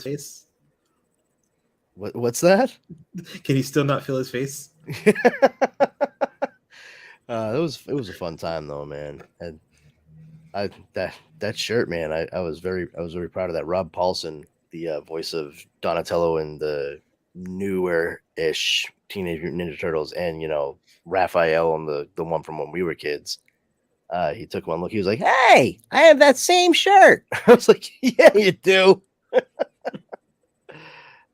face? What's that? Can you still not feel his face? It was a fun time though, man. And that shirt, man. I was very proud of that. Rob Paulson, the voice of Donatello in the newer ish Teenage Mutant Ninja Turtles, and Raphael on the one from when we were kids. He took one look. He was like, "Hey, I have that same shirt." I was like, "Yeah, you do."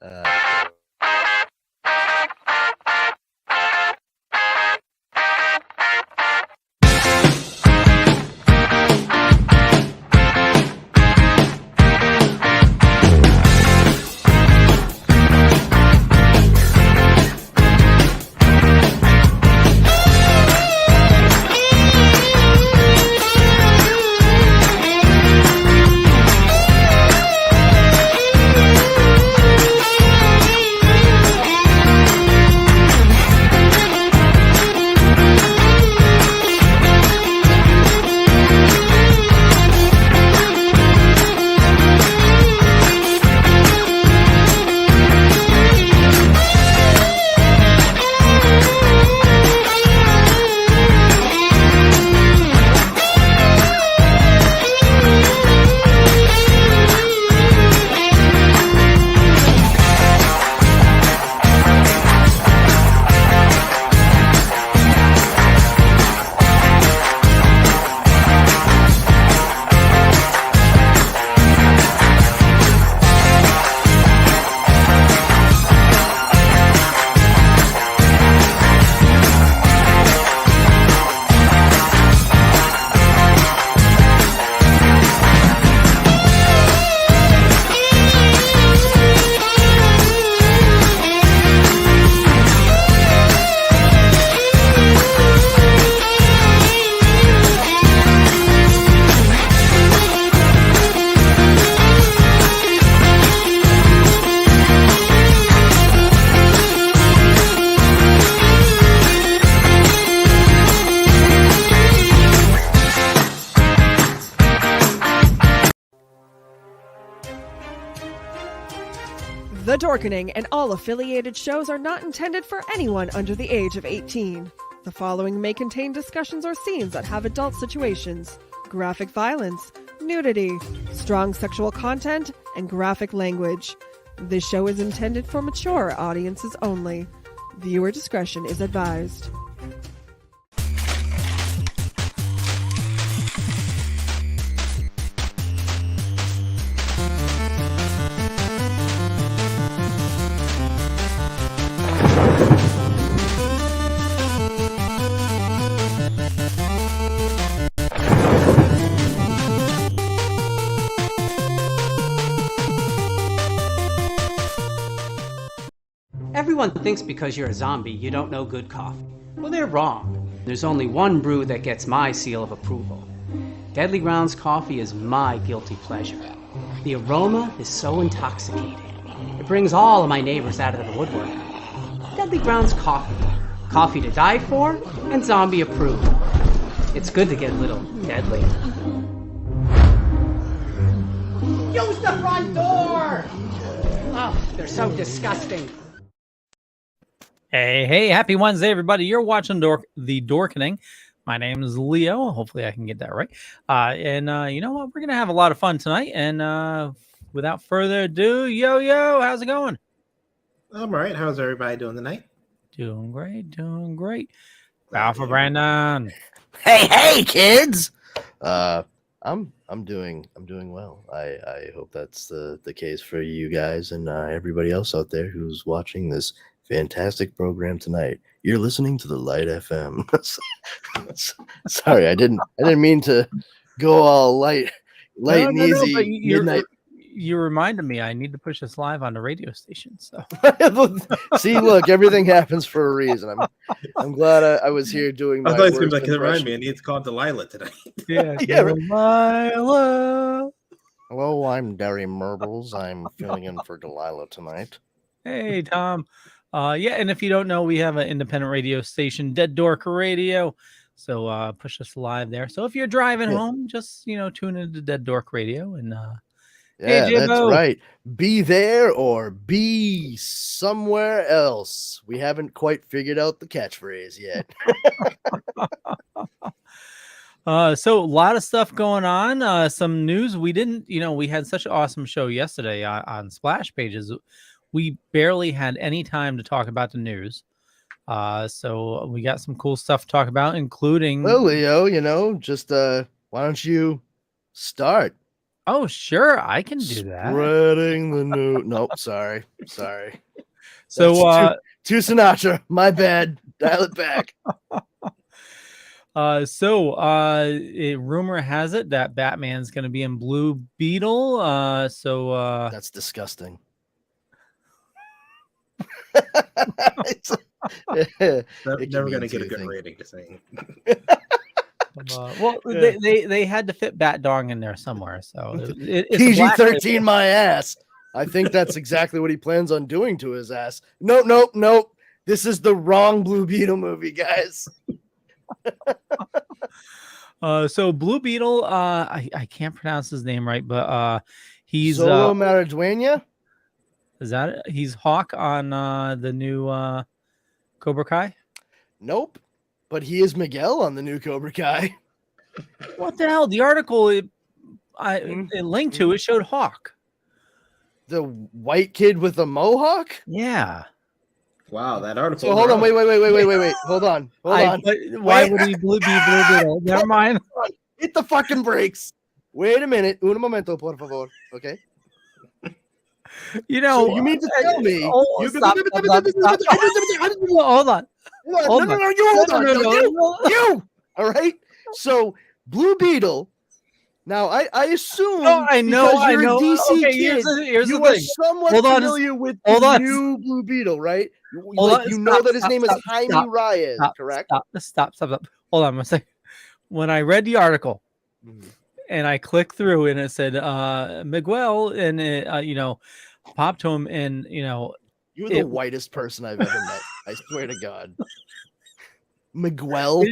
uh, The Dorkening and all affiliated shows are not intended for anyone under the age of 18. The following may contain discussions or scenes that have adult situations, graphic violence, nudity, strong sexual content, and graphic language. This show is intended for mature audiences only. Viewer discretion is advised. Everyone thinks because you're a zombie, you don't know good coffee. Well, they're wrong. There's only one brew that gets my seal of approval. Deadly Grounds coffee is my guilty pleasure. The aroma is so intoxicating. It brings all of my neighbors out of the woodwork. Deadly Grounds coffee. Coffee to die for and zombie approved. It's good to get a little deadly. Use the front door! Oh, they're so disgusting. Hey, happy Wednesday, everybody. You're watching the Dorkening. My name is Leo. Hopefully I can get that right. You know what? We're going to have a lot of fun tonight. And without further ado, Yo, how's it going? I'm all right. How's everybody doing tonight? Doing great. Alpha Brandon. Hey, kids. I'm doing well. I hope that's the case for you guys and everybody else out there who's watching this fantastic program tonight. You're listening to the Light FM. Sorry, I didn't mean to go all light and easy. Midnight. You reminded me I need to push this live on the radio station. So see, look, everything happens for a reason. I'm glad I was here doing. I thought he was going to remind me. I need to call Delilah tonight. Yeah, Delilah. Hello, I'm Derry Merbles. I'm filling in for Delilah tonight. Hey, Tom. And if you don't know, we have an independent radio station, Dead Dork Radio. So push us live there. So if you're driving home, just tune into Dead Dork Radio and Yeah, that's Jimbo. right. Be there or be somewhere else. We haven't quite figured out the catchphrase yet. So a lot of stuff going on. Some news. We didn't, we had such an awesome show yesterday on Splash Pages. We barely had any time to talk about the news. So we got some cool stuff to talk about, including. Well, Leo, just why don't you start? Oh, sure, I can do that. Spreading the news. Nope, sorry. So too Sinatra. My bad. Dial it back. Rumor has it that Batman's going to be in Blue Beetle. That's disgusting. Never going to get a good rating to saying. They had to fit Bat Dong in there somewhere. So it's PG-13 my ass. I think that's exactly what he plans on doing to his ass. Nope. This is the wrong Blue Beetle movie, guys. So Blue Beetle, I can't pronounce his name right, but he's Solo Mariduena. Is that it? He's Hawk on the new Cobra Kai? Nope, but he is Miguel on the new Cobra Kai. What the hell? The article it linked to it showed Hawk. The white kid with a mohawk? Yeah. Wow, that article. So hold on, wait. Hold on. Why would he be Blue Beetle? Never mind. Hit the fucking brakes. Wait a minute. Un momento, por favor. Okay. So you mean to tell me? Stop. Hold on. No, you hold on. You. All right. So Blue Beetle. Now I assume. No, I know. DC okay, kid, here's you the are thing. somewhat familiar with the new Blue Beetle, right? You know that his name is Jaime Reyes, correct? Stop. Hold on a second. When I read the article and I clicked through and it said Miguel and it, popped to him and you're the whitest person I've ever met. I swear to God. Miguel.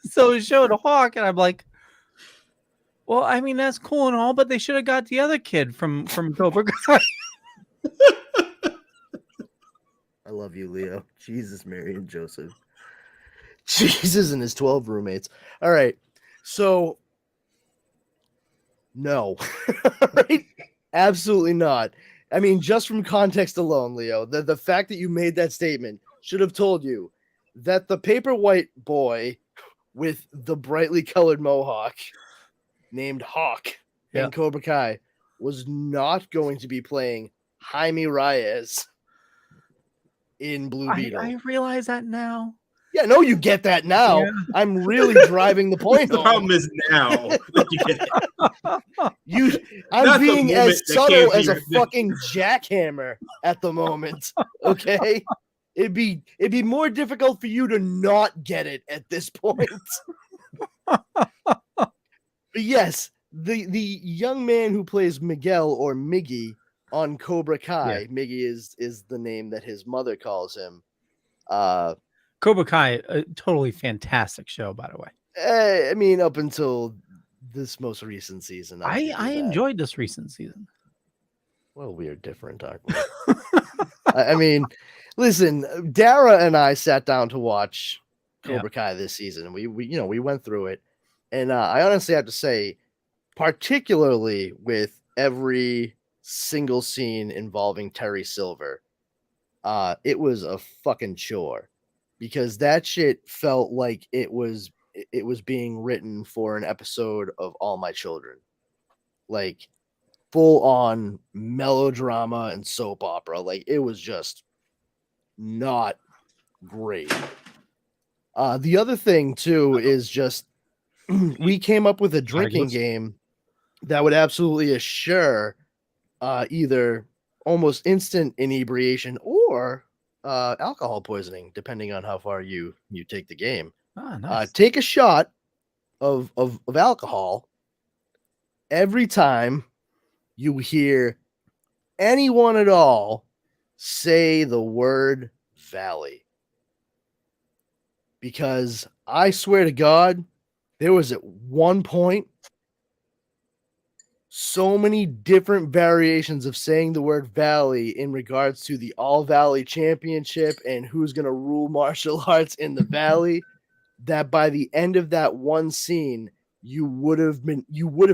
So it showed a Hawk and I'm like, well, I mean that's cool and all, but they should have got the other kid from Cobra Kai. I love you, Leo. Jesus, Mary, and Joseph. Jesus and his 12 roommates. All right. So, no. Right? Absolutely not. I mean, just from context alone, Leo, the fact that you made that statement should have told you that the paper white boy with the brightly colored mohawk named Hawk in Cobra Kai was not going to be playing Jaime Reyes in Blue Beetle. I realize that now. Yeah, no, you get that now. Yeah. I'm really driving the point. The problem is now that you get it. I'm being as subtle as a fucking jackhammer at the moment. Okay, it'd be more difficult for you to not get it at this point. But yes, the young man who plays Miguel or Miggy on Cobra Kai, Miggy is the name that his mother calls him. Cobra Kai, a totally fantastic show, by the way. I mean, up until this most recent season, I enjoyed this recent season. Well, we are different, aren't we? I mean, listen, Dara and I sat down to watch Cobra Kai this season, and we went through it, and I honestly have to say, particularly with every single scene involving Terry Silver, it was a fucking chore. Because that shit felt like it was being written for an episode of All My Children. Like full on melodrama and soap opera. Like it was just not great. The other thing too is just we came up with a drinking game that would absolutely assure either almost instant inebriation or alcohol poisoning, depending on how far you take the game. Nice. Take a shot of alcohol every time you hear anyone at all say the word valley. Because I swear to God, there was at one point so many different variations of saying the word valley in regards to the All Valley Championship and who's going to rule martial arts in the valley, that by the end of that one scene, you would have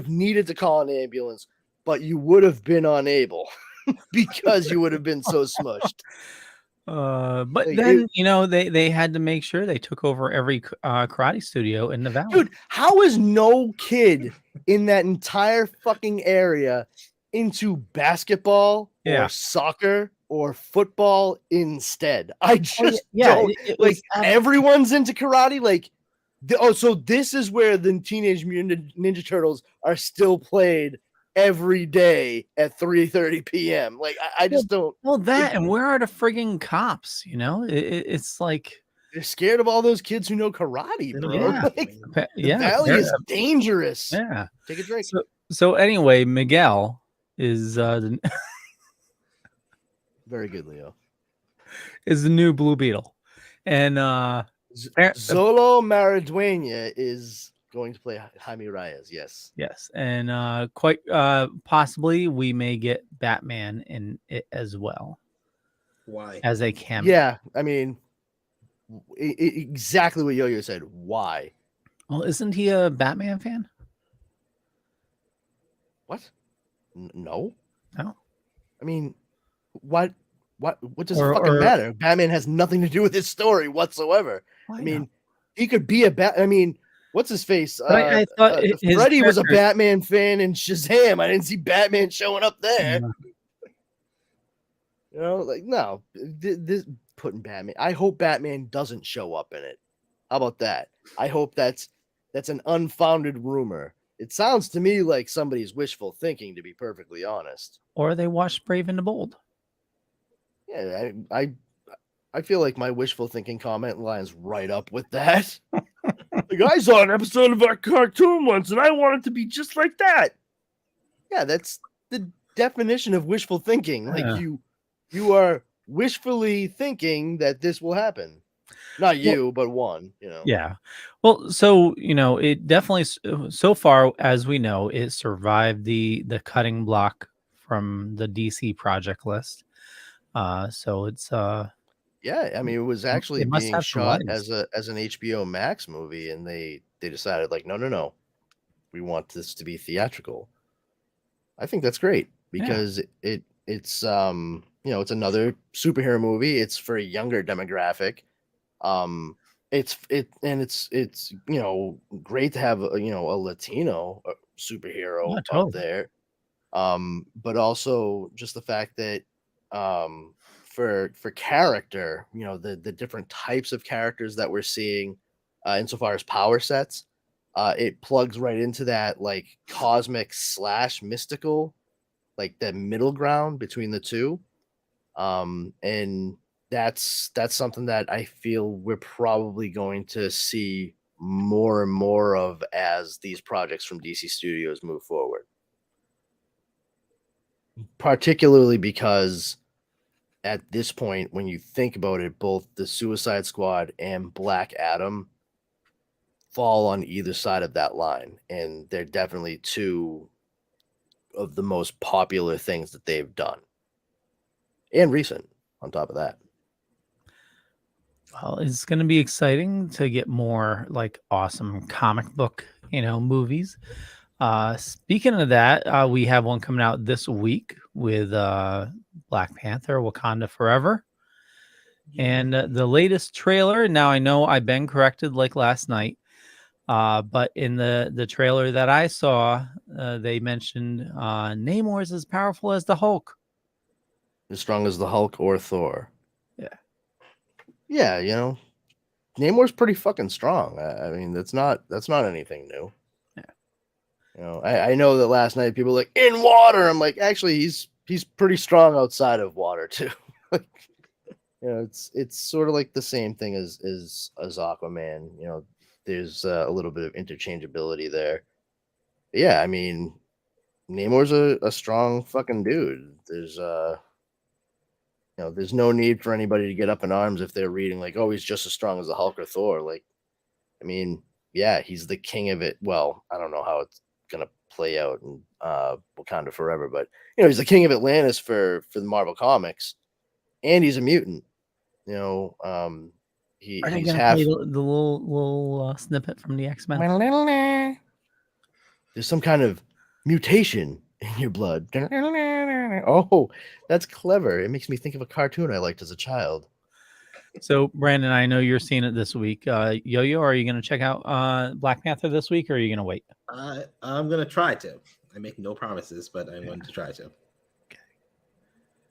needed to call an ambulance, but you would have been unable because you would have been so smushed. But Like, then they had to make sure they took over every karate studio in the valley. Dude, how is no kid in that entire fucking area into basketball Yeah. or soccer or football instead? I just yeah, don't it was everyone's into karate. Like, so this is where the Teenage Mutant Ninja Turtles are still played every day at 3:30 p.m. Like, I just don't. Well, and where are the frigging cops? It's like They're scared of all those kids who know karate, bro. Yeah. Like, the yeah, valley is dangerous. yeah. Take a drink. So anyway, Miguel is Very good, Leo. is the new Blue Beetle, and Zolo Maridueña is going to play Jaime Reyes. Yes. yes, and quite possibly we may get Batman in it as well. Why? As a cameo. Yeah, I mean, exactly what Yo-Yo said. Why? Well, isn't he a Batman fan? What? No. No. I mean, what does it fucking matter? Batman has nothing to do with his story whatsoever. Well, I mean, he could be a I mean, what's his face? I thought Freddy was a Batman fan in Shazam. I didn't see Batman showing up there. You know, like, no, this putting Batman. I hope Batman doesn't show up in it. How about that? I hope that's an unfounded rumor. It sounds to me like somebody's wishful thinking, to be perfectly honest. Or they watched Brave and the Bold. Yeah, I feel like my wishful thinking comment lines right up with that. Like, I saw an episode of our cartoon once, and I want it to be just like that. Yeah, that's the definition of wishful thinking. Like, you are wishfully thinking that this will happen. Not you, but one, Yeah. Well, so, it definitely, so far as we know, it survived the cutting block from the DC project list. So it's yeah, I mean, it was actually must being have shot some as an HBO Max movie, and they decided, like, no, we want this to be theatrical. I think that's great because it's it's another superhero movie. It's for a younger demographic. It's great to have a Latino superhero out there. But also just the fact that for character, the different types of characters that we're seeing insofar as power sets, it plugs right into that, like, cosmic / mystical, like the middle ground between the two. And that's something that I feel we're probably going to see more and more of as these projects from DC Studios move forward. Particularly because at this point, when you think about it, both the Suicide Squad and Black Adam fall on either side of that line, and they're definitely two of the most popular things that they've done, and recent on top of that. Well, it's going to be exciting to get more, like, awesome comic book movies. Speaking of that, we have one coming out this week with Black Panther: Wakanda Forever, and the latest trailer. Now, I know I've been corrected like last night, but in the trailer that I saw, they mentioned Namor's as powerful as the Hulk, as strong as the Hulk or Thor. Yeah, Namor's pretty fucking strong. I mean, that's not anything new. I know that last night people were like, in water. I'm like, actually, he's pretty strong outside of water too. Like, it's sort of like the same thing as Aquaman. There's a little bit of interchangeability there. But yeah, I mean, Namor's a strong fucking dude. There's there's no need for anybody to get up in arms if they're reading like, oh, he's just as strong as the Hulk or Thor. Like, I mean, yeah, he's the king of it. Well, I don't know how it's gonna play out in Wakanda Forever. But he's the king of Atlantis for the Marvel comics, and he's a mutant. Are they He's gonna half. play the little snippet from the X-Men? There's some kind of mutation in your blood. Oh, that's clever. It makes me think of a cartoon I liked as a child. So, Brandon, I know you're seeing it this week. Yo-Yo, are you going to check out Black Panther this week, or are you going to wait? I'm going to try to. I make no promises, but I'm going to try to. Okay.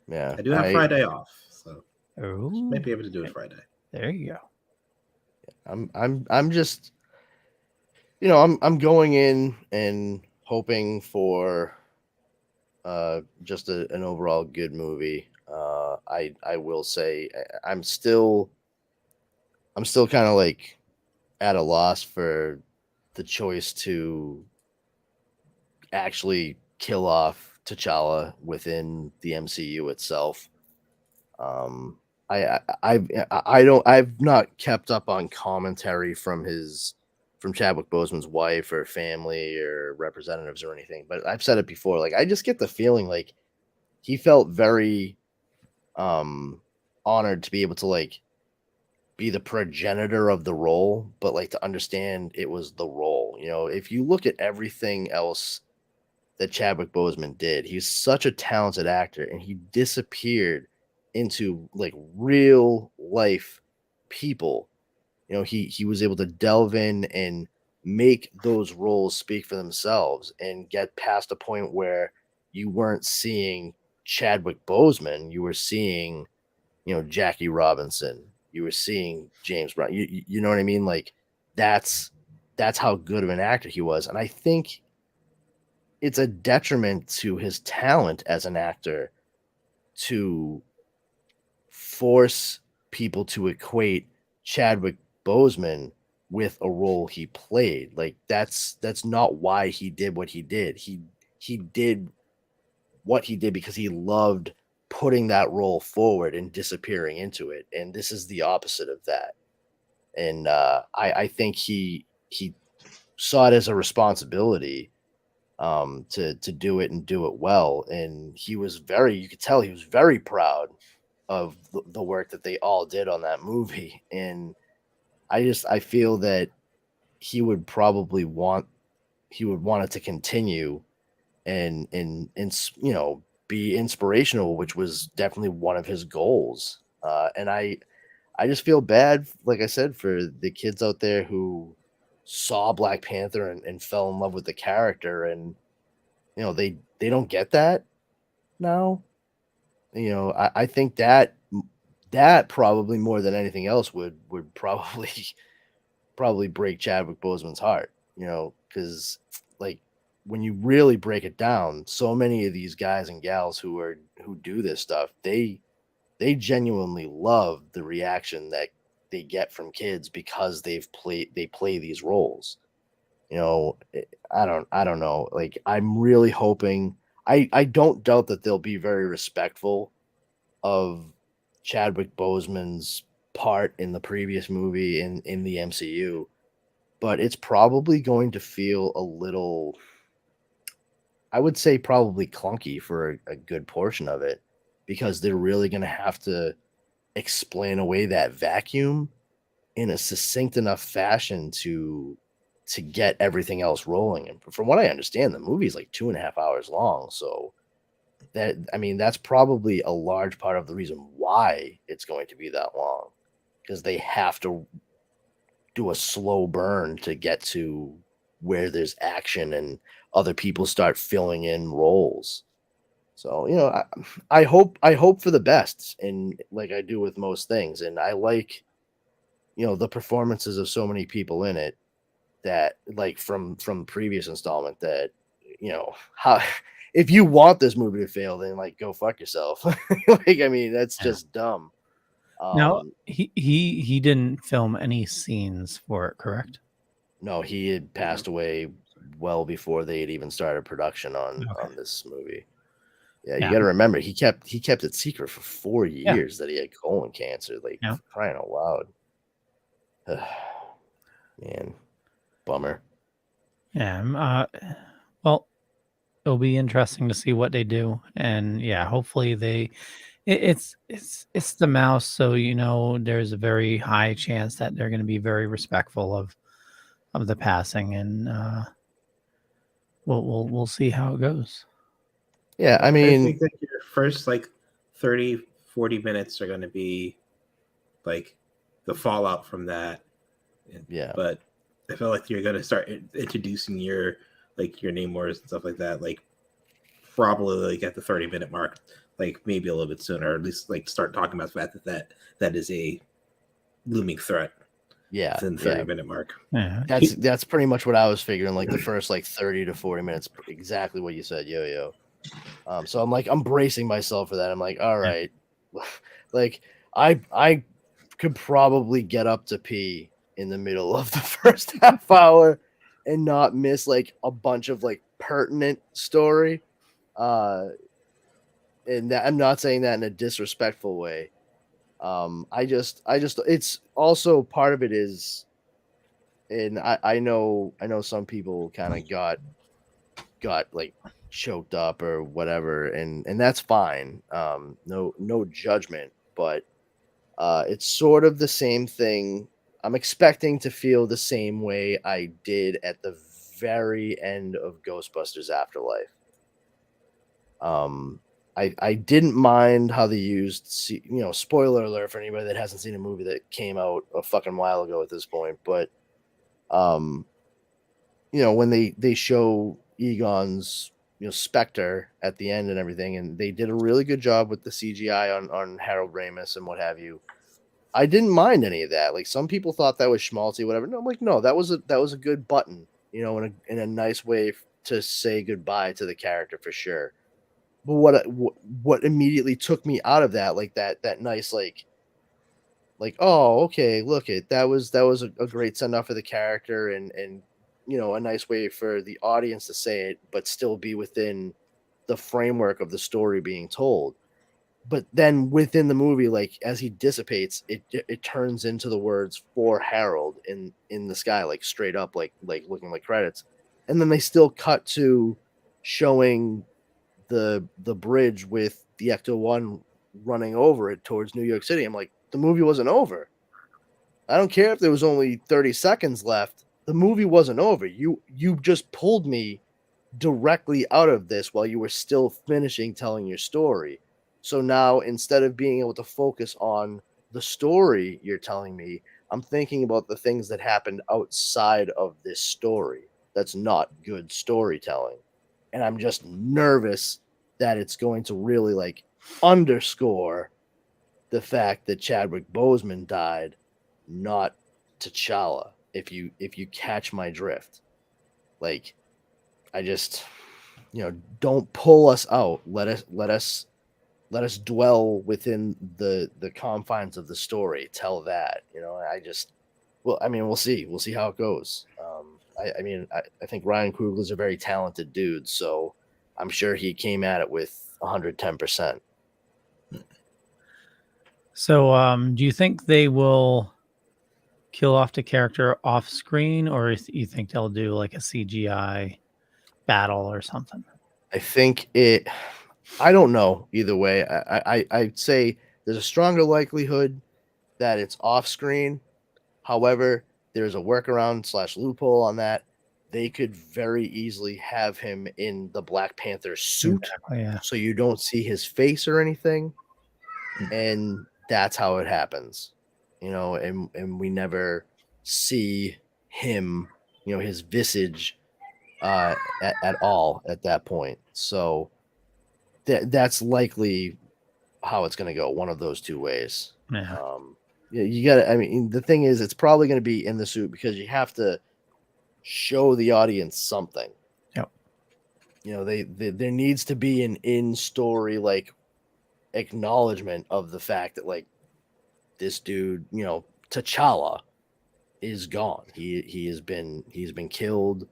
Yeah. I do have Friday off, so Ooh, might be able to do it Friday. There you go. I'm just, I'm going in and hoping for just an overall good movie. I will say I'm still kind of like at a loss for the choice to actually kill off T'Challa within the MCU itself. I've not kept up on commentary from Chadwick Boseman's wife or family or representatives or anything, but I've said it before. Like, I just get the feeling like he felt very honored to be able to like be the progenitor of the role, but like to understand it was the role. If you look at everything else that Chadwick Boseman did, he's such a talented actor, and he disappeared into like real life people. He was able to delve in and make those roles speak for themselves and get past a point where you weren't seeing Chadwick Boseman, you were seeing, Jackie Robinson, you were seeing James Brown. You know what I mean? Like that's how good of an actor he was. And I think it's a detriment to his talent as an actor to force people to equate Chadwick Boseman with a role he played. Like that's not why he did what he did. He did what he did because he loved putting that role forward and disappearing into it. And this is the opposite of that. And I think he saw it as a responsibility to do it and do it well. And you could tell he was very proud of the work that they all did on that movie. And I feel that he would want it to continue and be inspirational, which was definitely one of his goals. And I just feel bad, like I said, for the kids out there who saw Black Panther and fell in love with the character, and they don't get that now. I think that probably more than anything else would probably break Chadwick Boseman's heart, because like when you really break it down, so many of these guys and gals who do this stuff, they genuinely love the reaction that they get from kids because they play these roles. I don't know. Like, I'm really hoping, I don't doubt that they'll be very respectful of Chadwick Boseman's part in the previous movie in the MCU, but it's probably going to feel a little, I would say probably clunky for a good portion of it, because they're really going to have to explain away that vacuum in a succinct enough fashion to get everything else rolling. And from what I understand, the movie is like 2.5 hours long. So that's probably a large part of the reason why it's going to be that long, because they have to do a slow burn to get to where there's action and other people start filling in roles. So, I hope for the best, and like I do with most things. And I like, the performances of so many people in it, that like from previous installment, that, how, if you want this movie to fail, then like go fuck yourself. Like, I mean, that's just dumb. Now, he didn't film any scenes for it, correct? No, he had passed away well before they had even started production on this movie. Yeah, you got to remember, he kept it secret for 4 years that he had colon cancer. Like, crying out loud. Man, bummer. Yeah. Well, it'll be interesting to see what they do, and yeah, hopefully it's the mouse, so there's a very high chance that they're going to be very respectful of the passing, and we'll see how it goes. Yeah, I I mean, think that your first like 30, 40 minutes are going to be like the fallout from that. yeah. But I feel like you're going to start introducing your Namors and stuff like that, like probably like at the 30-minute mark, like maybe a little bit sooner, or at least like start talking about the fact that is a looming threat. Yeah, within the 30-minute mark. Yeah. That's pretty much what I was figuring. Like the first like 30 to 40 minutes, exactly what you said, yo. So I'm bracing myself for that. I'm like, all right, like I could probably get up to pee in the middle of the first half hour and not miss like a bunch of like pertinent story. And that, I'm not saying that in a disrespectful way. I just it's also part of it is, and I know some people kind of got like choked up or whatever, and that's fine. No judgment, but it's sort of the same thing. I'm expecting to feel the same way I did at the very end of Ghostbusters Afterlife. I didn't mind how they used, spoiler alert for anybody that hasn't seen a movie that came out a fucking while ago at this point, but when they show Egon's Spectre at the end and everything, and they did a really good job with the CGI on Harold Ramis and what have you. I didn't mind any of that. Like some people thought that was schmaltzy, whatever. No, I'm like, no, that was a good button, in a nice way to say goodbye to the character for sure. But what immediately took me out of that, like that nice like oh, okay, look it, that was a great send off for the character, and a nice way for the audience to say it, but still be within the framework of the story being told. But then within the movie, like as he dissipates, it turns into the words "for Harold" in the sky, like straight up, like looking like credits, and then they still cut to showing the bridge with the Ecto-1 running over it towards New York City. I'm like, the movie wasn't over. I don't care if there was only 30 seconds left. The movie wasn't over. You just pulled me directly out of this while you were still finishing telling your story. So now instead of being able to focus on the story you're telling me, I'm thinking about the things that happened outside of this story. That's not good storytelling. And I'm just nervous that it's going to really like underscore the fact that Chadwick Boseman died, not T'Challa. If you catch my drift, like I just don't pull us out. Let us dwell within the confines of the story. Tell that, we'll see. We'll see how it goes. I think Ryan Coogler's a very talented dude, so I'm sure he came at it with 110%. So, do you think they will kill off the character off screen, or you think they'll do like a CGI battle or something? I think I don't know either way. I'd say there's a stronger likelihood that it's off screen. However, there's a workaround / loophole on that. They could very easily have him in the Black Panther suit, Exactly, yeah. so you don't see his face or anything, and that's how it happens, and we never see him, his visage at all at that point. So that's likely how it's going to go, one of those two ways. Yeah. You got to, the thing is, it's probably going to be in the suit because you have to show the audience something. Yep. There needs to be an in-story like acknowledgement of the fact that like this dude, T'Challa is gone. He's been killed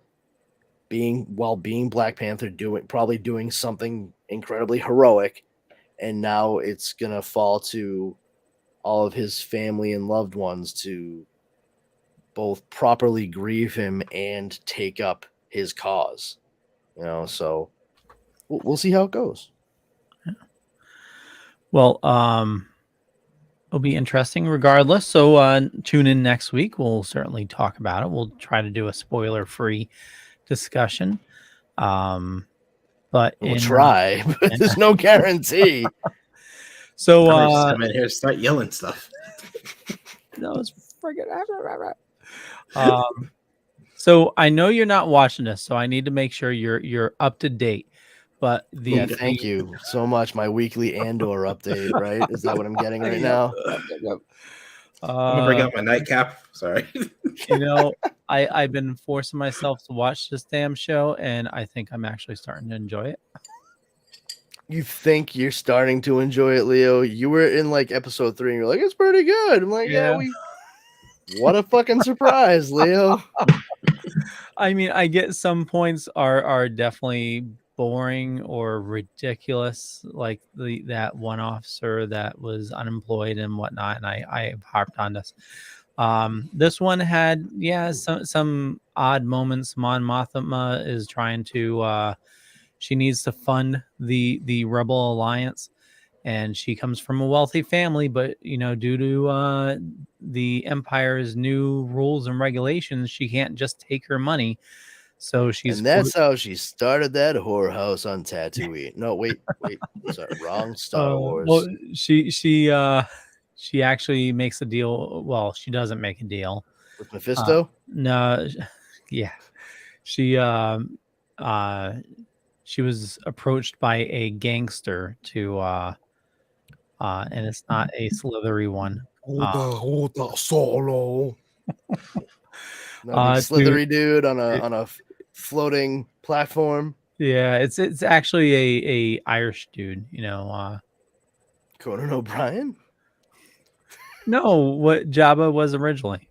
while being Black Panther, probably doing something incredibly heroic, and now it's gonna fall to all of his family and loved ones to both properly grieve him and take up his cause. So we'll see how it goes. Well, it'll be interesting regardless. So tune in next week. We'll certainly talk about it. We'll try to do a spoiler-free discussion. But We'll try, but there's no guarantee. So I'm just come in here and start yelling stuff. no, it's friggin' so I know you're not watching this, so I need to make sure you're up to date. But thank you so much. My weekly Andor update, right? Is that what I'm getting right now? I'm gonna bring out my nightcap. Sorry. I've been forcing myself to watch this damn show, and I think I'm actually starting to enjoy it. You think you're starting to enjoy it, Leo? You were in like episode 3, and you're like, it's pretty good. I'm like, yeah. What a fucking surprise, Leo. I mean, I get some points are definitely boring or ridiculous, like that one officer that was unemployed and whatnot, and I harped on this. This one had some odd moments. Mon Mothma is trying to she needs to fund the Rebel Alliance, and she comes from a wealthy family, but due to the Empire's new rules and regulations, she can't just take her money. So and that's how she started that whorehouse on Tatooine. No, wait, sorry, wrong Star Wars. Well, she actually makes a deal. Well, she doesn't make a deal with Mephisto. No, yeah, she was approached by a gangster to and it's not a slithery one. Solo. Slithery dude on a floating platform. Yeah, it's actually a Irish dude, Conan O'Brien? No, what Jabba was originally.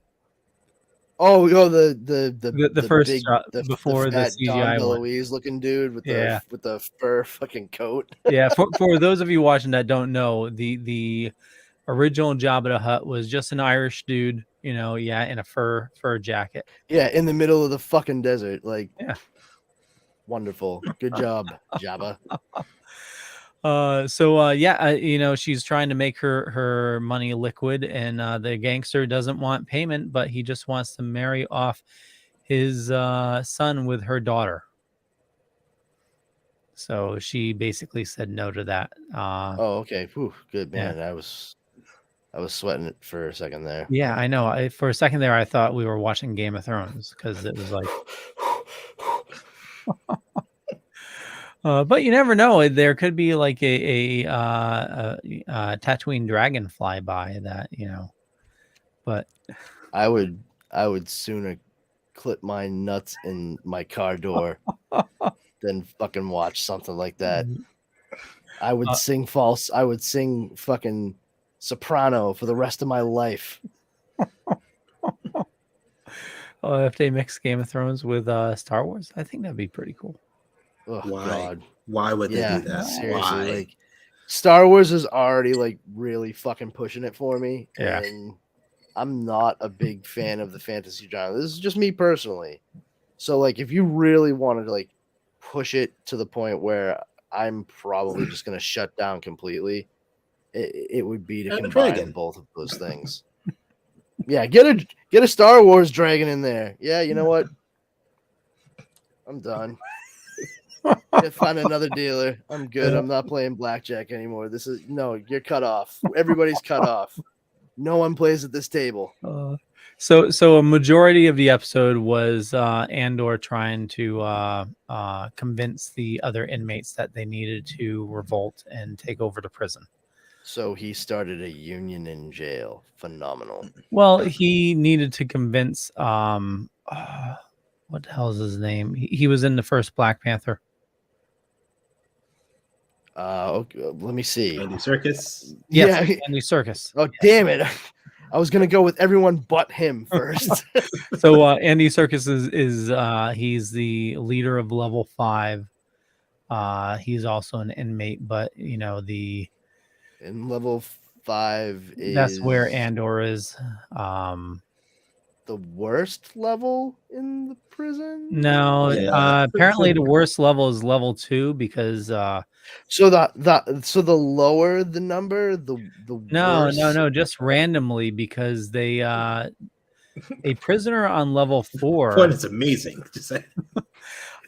Oh, the first big, before the CGI Don Louise looking dude with the fur fucking coat. Yeah, for those of you watching that don't know, the original Jabba the Hutt was just an Irish dude, in a fur jacket. Yeah, in the middle of the fucking desert, like. Yeah. Wonderful. Good job, Jabba. She's trying to make her money liquid, and the gangster doesn't want payment, but he just wants to marry off his son with her daughter. So she basically said no to that. Okay. Whew, good, man. Yeah. I was sweating it for a second there. Yeah, I know. For a second there, I thought we were watching Game of Thrones because it was like. But you never know. There could be like a Tatooine dragon fly by that, But I would sooner clip my nuts in my car door than fucking watch something like that. I would sing false. I would sing fucking soprano for the rest of my life. If they mix Game of Thrones with Star Wars, I think that'd be pretty cool. Oh, why? God. Why would they do that? Seriously, why? Like Star Wars is already like really fucking pushing it for me, and I'm not a big fan of the fantasy genre. This is just me personally. So, like, if you really wanted to like push it to the point where I'm probably just gonna shut down completely, it would be to combine both of those things. Yeah, get a Star Wars dragon in there. Yeah, you know what? I'm done. Find another dealer. I'm good. I'm not playing blackjack anymore. You're cut off. Everybody's cut off. No one plays at this table. So a majority of the episode was Andor trying to convince the other inmates that they needed to revolt and take over the prison. So he started a union in jail. Phenomenal. Well, he needed to convince what the hell is his name? He was in the first Black Panther. Okay, let me see. Andy Serkis. Yes, yeah, Andy Serkis. Oh, damn it! I was gonna go with everyone but him first. So Andy Serkis is he's the leader of Level 5. He's also an inmate, but in Level 5 is that's where Andor is. the worst level in the prison? No, Yeah. apparently the worst level is level 2 because So the lower the number, the worse. no, just randomly because they a prisoner on level 4, Point is amazing. Just say.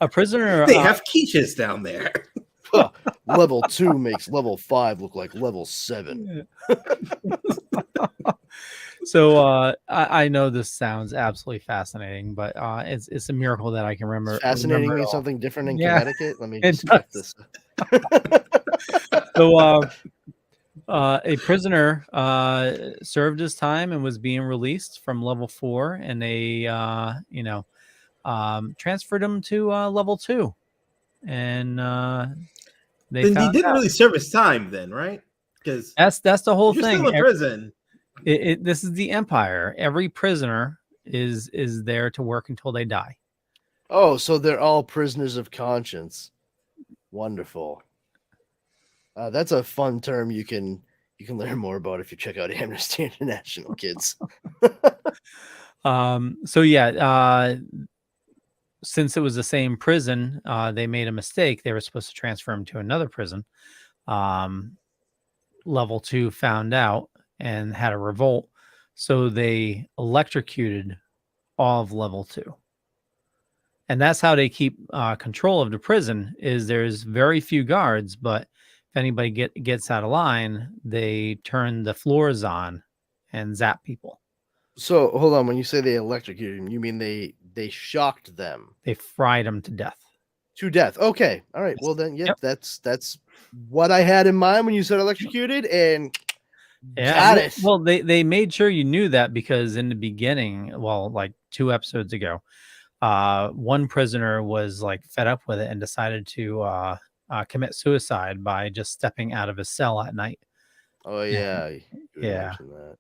a prisoner They have quiches down there. Level 2 makes level 5 look like level 7. So I know this sounds absolutely fascinating, but it's a miracle that I can remember. Fascinating remember it means all. something different in Yeah, Connecticut. Let me it just look does. this. So a prisoner served his time and was being released from level 4, and they transferred him to level 2, and they Then he found didn't out. really serve his time, then, right? Because That's the whole you're thing. still in prison. This is the Empire. Every prisoner is there to work until they die. Oh, so they're all prisoners of conscience. Wonderful. That's a fun term you can learn more about if you check out Amnesty International, kids. So yeah, since it was the same prison, they made a mistake. They were supposed to transfer him to another prison. Level 2 found out and had a revolt, so they electrocuted all of level 2. And that's how they keep control of the prison. Is there's very few guards, but if anybody gets out of line, they turn the floors on and zap people. So hold on, when you say they electrocuted him, you mean they shocked them They fried them to death. to death? Okay, all right. Well then, Yep. that's what I had in mind when you said electrocuted, and Yeah, got it. well, they made sure you knew that because in the beginning, well, like 2 episodes ago, one prisoner was like fed up with it and decided to commit suicide by just stepping out of his cell at night. Oh yeah, you Yeah. mentioned that.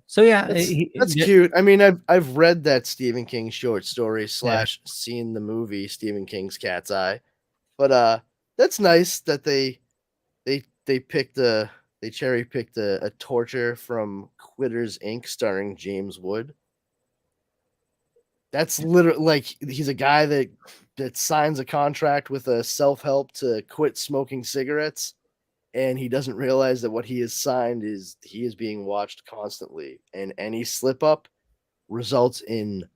So yeah, That's cute. I mean, I've read that Stephen King short story / seen the movie Stephen King's Cat's Eye, but that's nice that they cherry picked a torture from Quitters Inc. starring James Wood. That's literally like he's a guy that signs a contract with a self-help to quit smoking cigarettes, and he doesn't realize that what he has signed is he is being watched constantly, and any slip up results in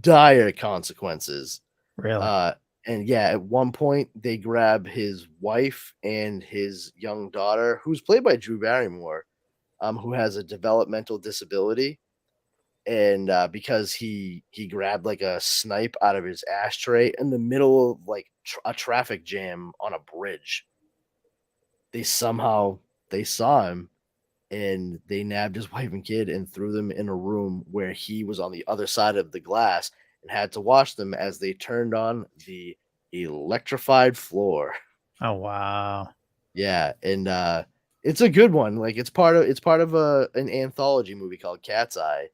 dire consequences. really. And yeah, at one point they grab his wife and his young daughter, who's played by Drew Barrymore, who has a developmental disability, and because he grabbed like a snipe out of his ashtray in the middle of like a traffic jam on a bridge. They saw him, and they nabbed his wife and kid and threw them in a room where he was on the other side of the glass and had to watch them as they turned on the electrified floor. Oh wow. Yeah, and it's a good one. Like it's part of an anthology movie called Cat's Eye.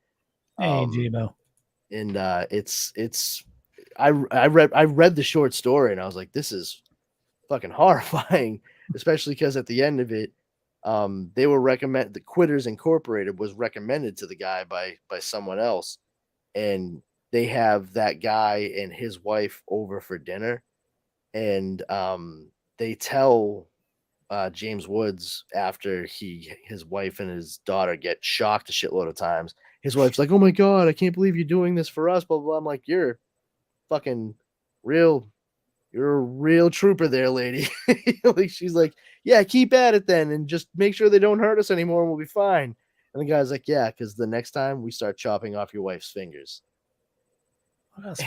Hey, Jibo. And I read the short story and I was like, this is fucking horrifying, especially because at the end of it, they were the Quitters Incorporated was recommended to the guy by someone else, and they have that guy and his wife over for dinner, and they tell James Woods after his wife and his daughter get shocked a shitload of times. His wife's like, "Oh my god, I can't believe you're doing this for us." Blah blah. I'm like, "You're fucking real. You're a real trooper there, lady." Like she's like, "Yeah, keep at it then, and just make sure they don't hurt us anymore, and we'll be fine." And the guy's like, "Yeah, because the next time we start chopping off your wife's fingers."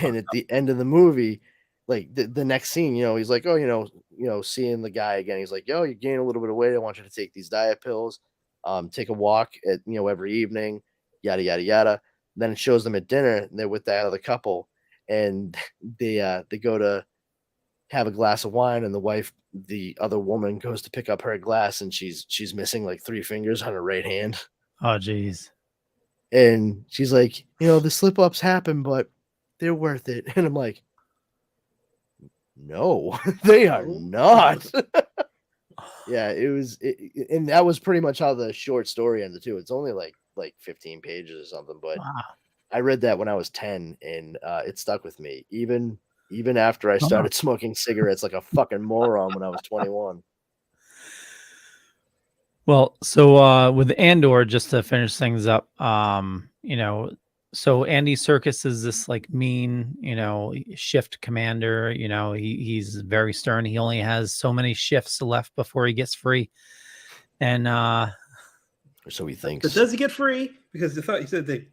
And at the end of the movie, like the next scene, he's like, "Oh, seeing the guy again." He's like, "Yo, you gain a little bit of weight. I want you to take these diet pills. Take a walk at every evening. Yada yada yada." And then it shows them at dinner, and they're with that other couple, and they go to have a glass of wine, and the other woman goes to pick up her glass, and she's missing like 3 fingers on her right hand. Oh geez. And she's like, "The slip ups happen, but they're worth it." And I'm like, no, they are not. Yeah, and that was pretty much how the short story ended too. It's only like like 15 pages or something. But Wow. I read that when I was 10, and it stuck with me. Even after I started smoking cigarettes like a fucking moron when I was 21. Well, so with Andor, just to finish things up, so Andy Serkis is this like mean, shift commander. He's very stern. He only has so many shifts left before he gets free, and Or so he thinks. But does he get free? Because I thought you said they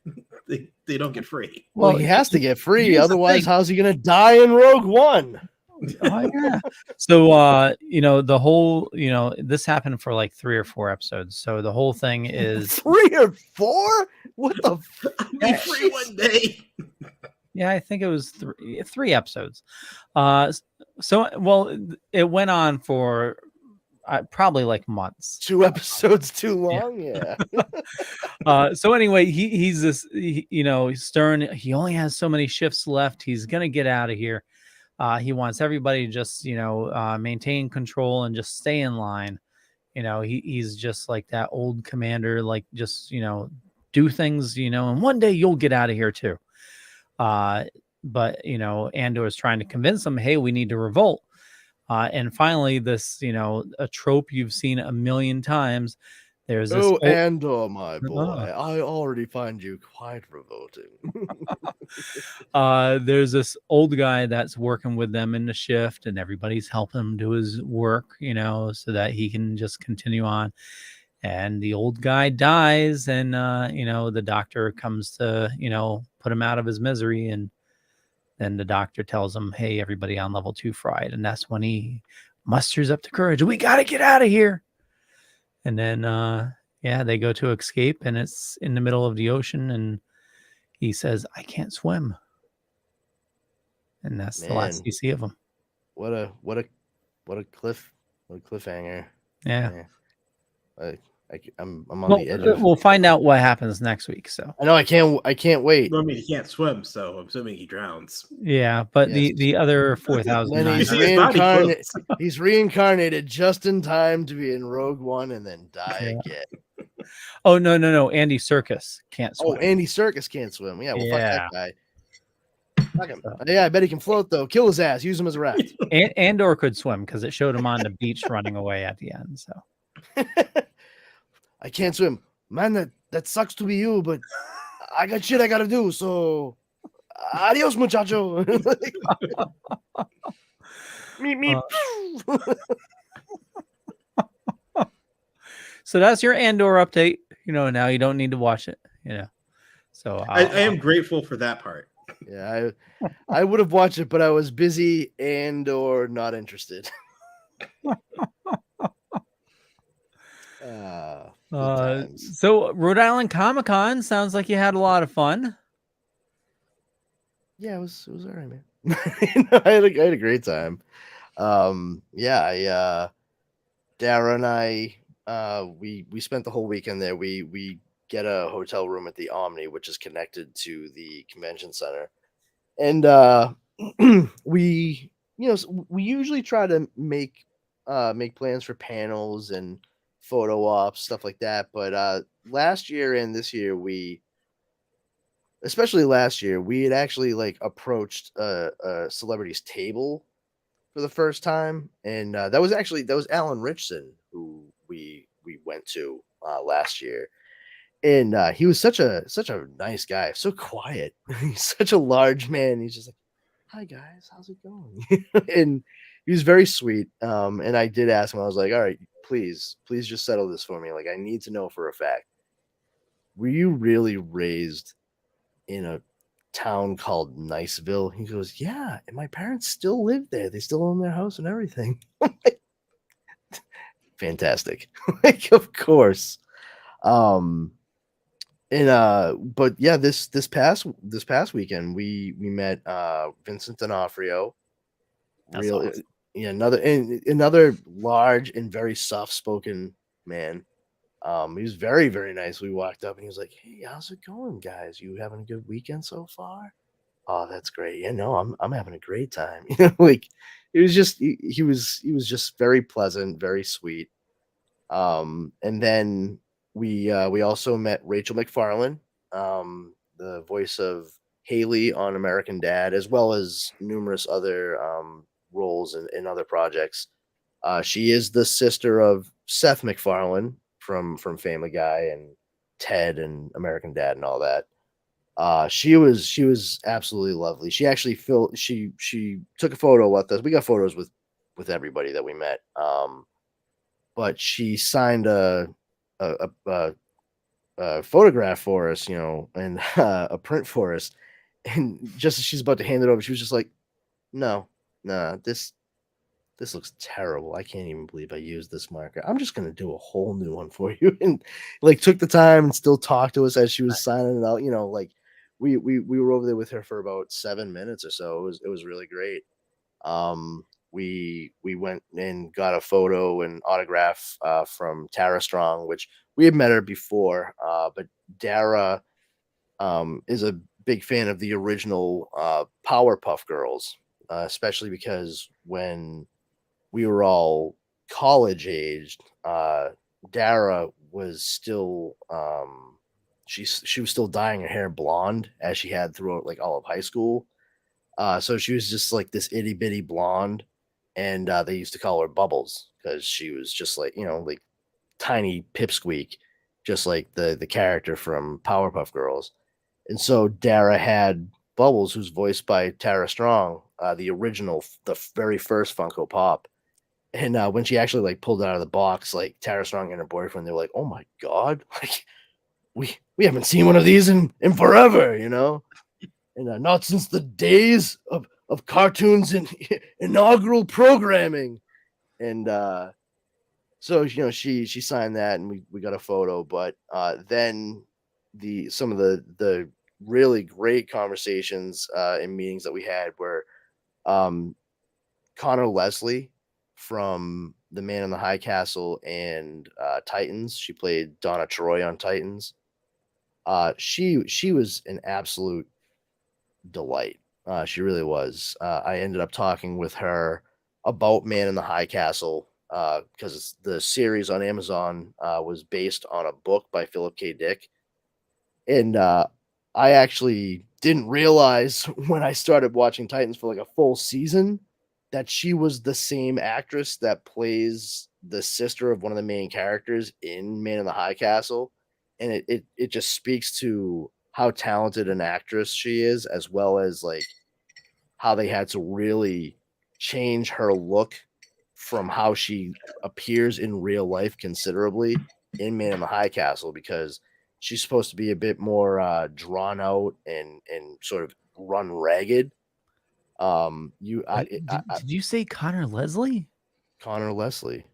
don't get free. Well, he has to get free. here's the Otherwise, thing. how's he gonna die in Rogue One? Oh yeah. So the whole, this happened for like 3 or 4 episodes. So the whole thing is 3 or 4? What the Be free one day. yeah, I think it was 3 episodes. It went on for probably like months. 2 episodes too long? Yeah. So anyway, he's this, he's stern. He only has so many shifts left. He's gonna get out of here. He wants everybody to just, maintain control and just stay in line. He's just like that old commander, like just, do things, and one day you'll get out of here too. But, Andor is trying to convince him, hey, we need to revolt. And finally, this, a trope you've seen a million times. There's this Andor, my boy, I already find you quite revolting. There's this old guy that's working with them in the shift, and everybody's helping him do his work, so that he can just continue on. And the old guy dies, and the doctor comes to put him out of his misery, and then the doctor tells him, hey, everybody on level 2 fried. And that's when he musters up the courage. We got to get out of here. And then, they go to escape, and it's in the middle of the ocean. And he says, I can't swim. And that's the last you see of him. What a cliffhanger. Yeah. I'm on the edge of... We'll find out what happens next week. So I know I can't wait. I mean, he can't swim, so I'm assuming he drowns. Yeah, but Yes. the other 4,000. He's reincarnated just in time to be in Rogue One and then die again. Oh no! Andy Serkis can't swim. Oh, Andy Serkis can't swim. Yeah, well, fuck that guy. Fuck him. Yeah, I bet he can float though. Kill his ass. Use him as a raft. Andor could swim because it showed him on the beach running away at the end. So I can't swim, man. That sucks to be you, but I got shit I gotta do. So adios, muchacho. Meep. So that's your Andor update. Now you don't need to watch it. So I am grateful for that part. Yeah, I would have watched it, but I was busy and/or not interested. So Rhode Island ComiCon sounds like you had a lot of fun. Yeah, it was all right, man. I had a great time. Dara and I, we spent the whole weekend there. We get a hotel room at the Omni, which is connected to the convention center, and we usually try to make plans for panels and photo ops, stuff like that. But last year and this year, especially last year, we had actually like approached a celebrity's table for the first time, and that was Alan Richson, who we went to last year, and he was such a nice guy, so quiet. He's such a large man. He's just like, "Hi guys, how's it going?" And he was very sweet. And I did ask him. I was like, "All right, please just settle this for me. Like, I need to know for a fact. Were you really raised in a town called Niceville?" He goes, "Yeah, and my parents still live there. They still own their house and everything." Fantastic. Like, of course. But yeah, this past weekend we met Vincent D'Onofrio. Awesome. Yeah, another large and very soft-spoken man. He was very, very nice. We walked up and he was like, "Hey, how's it going, guys? You having a good weekend so far?" "Oh, that's great. Yeah, no, I'm having a great time." Like, it was just he was just very pleasant, very sweet. And then We also met Rachel McFarlane, the voice of Haley on American Dad, as well as numerous other roles in other projects. She is the sister of Seth MacFarlane from Family Guy and Ted and American Dad and all that. She was absolutely lovely. She actually she took a photo with us. We got photos with everybody that we met. But she signed a, a, a photograph for us, and a print for us. And just as she's about to hand it over, she was just like, "No, nah, this looks terrible. I can't even believe I used this marker. I'm just gonna do a whole new one for you." And like took the time and still talked to us as she was signing it out. Like we were over there with her for about 7 minutes or so. It was really great. We went and got a photo and autograph from Tara Strong, which we had met her before. But Dara is a big fan of the original Powerpuff Girls, especially because when we were all college aged, Dara was still she was still dyeing her hair blonde as she had throughout like all of high school. So she was just like this itty bitty blonde, and they used to call her Bubbles because she was just like like tiny pipsqueak, just like the character from Powerpuff Girls. And so Dara had Bubbles, who's voiced by Tara Strong, the original, the very first Funko Pop. And when she actually like pulled it out of the box, like Tara Strong and her boyfriend, they were like, "Oh my god, like we haven't seen one of these in forever," and not since the days of cartoons and inaugural programming. And so she signed that, and we got a photo. But then some of the really great conversations and meetings that we had were Connor Leslie from The Man in the High Castle and Titans. She played Donna Troy on Titans. She was an absolute delight. She really was. I ended up talking with her about Man in the High Castle because the series on Amazon was based on a book by Philip K. Dick. And I actually didn't realize when I started watching Titans for like a full season that she was the same actress that plays the sister of one of the main characters in Man in the High Castle. And it just speaks to how talented an actress she is, as well as like how they had to really change her look from how she appears in real life considerably in Man in the High Castle, because she's supposed to be a bit more drawn out and sort of run ragged. Did you say Connor Leslie? Connor Leslie.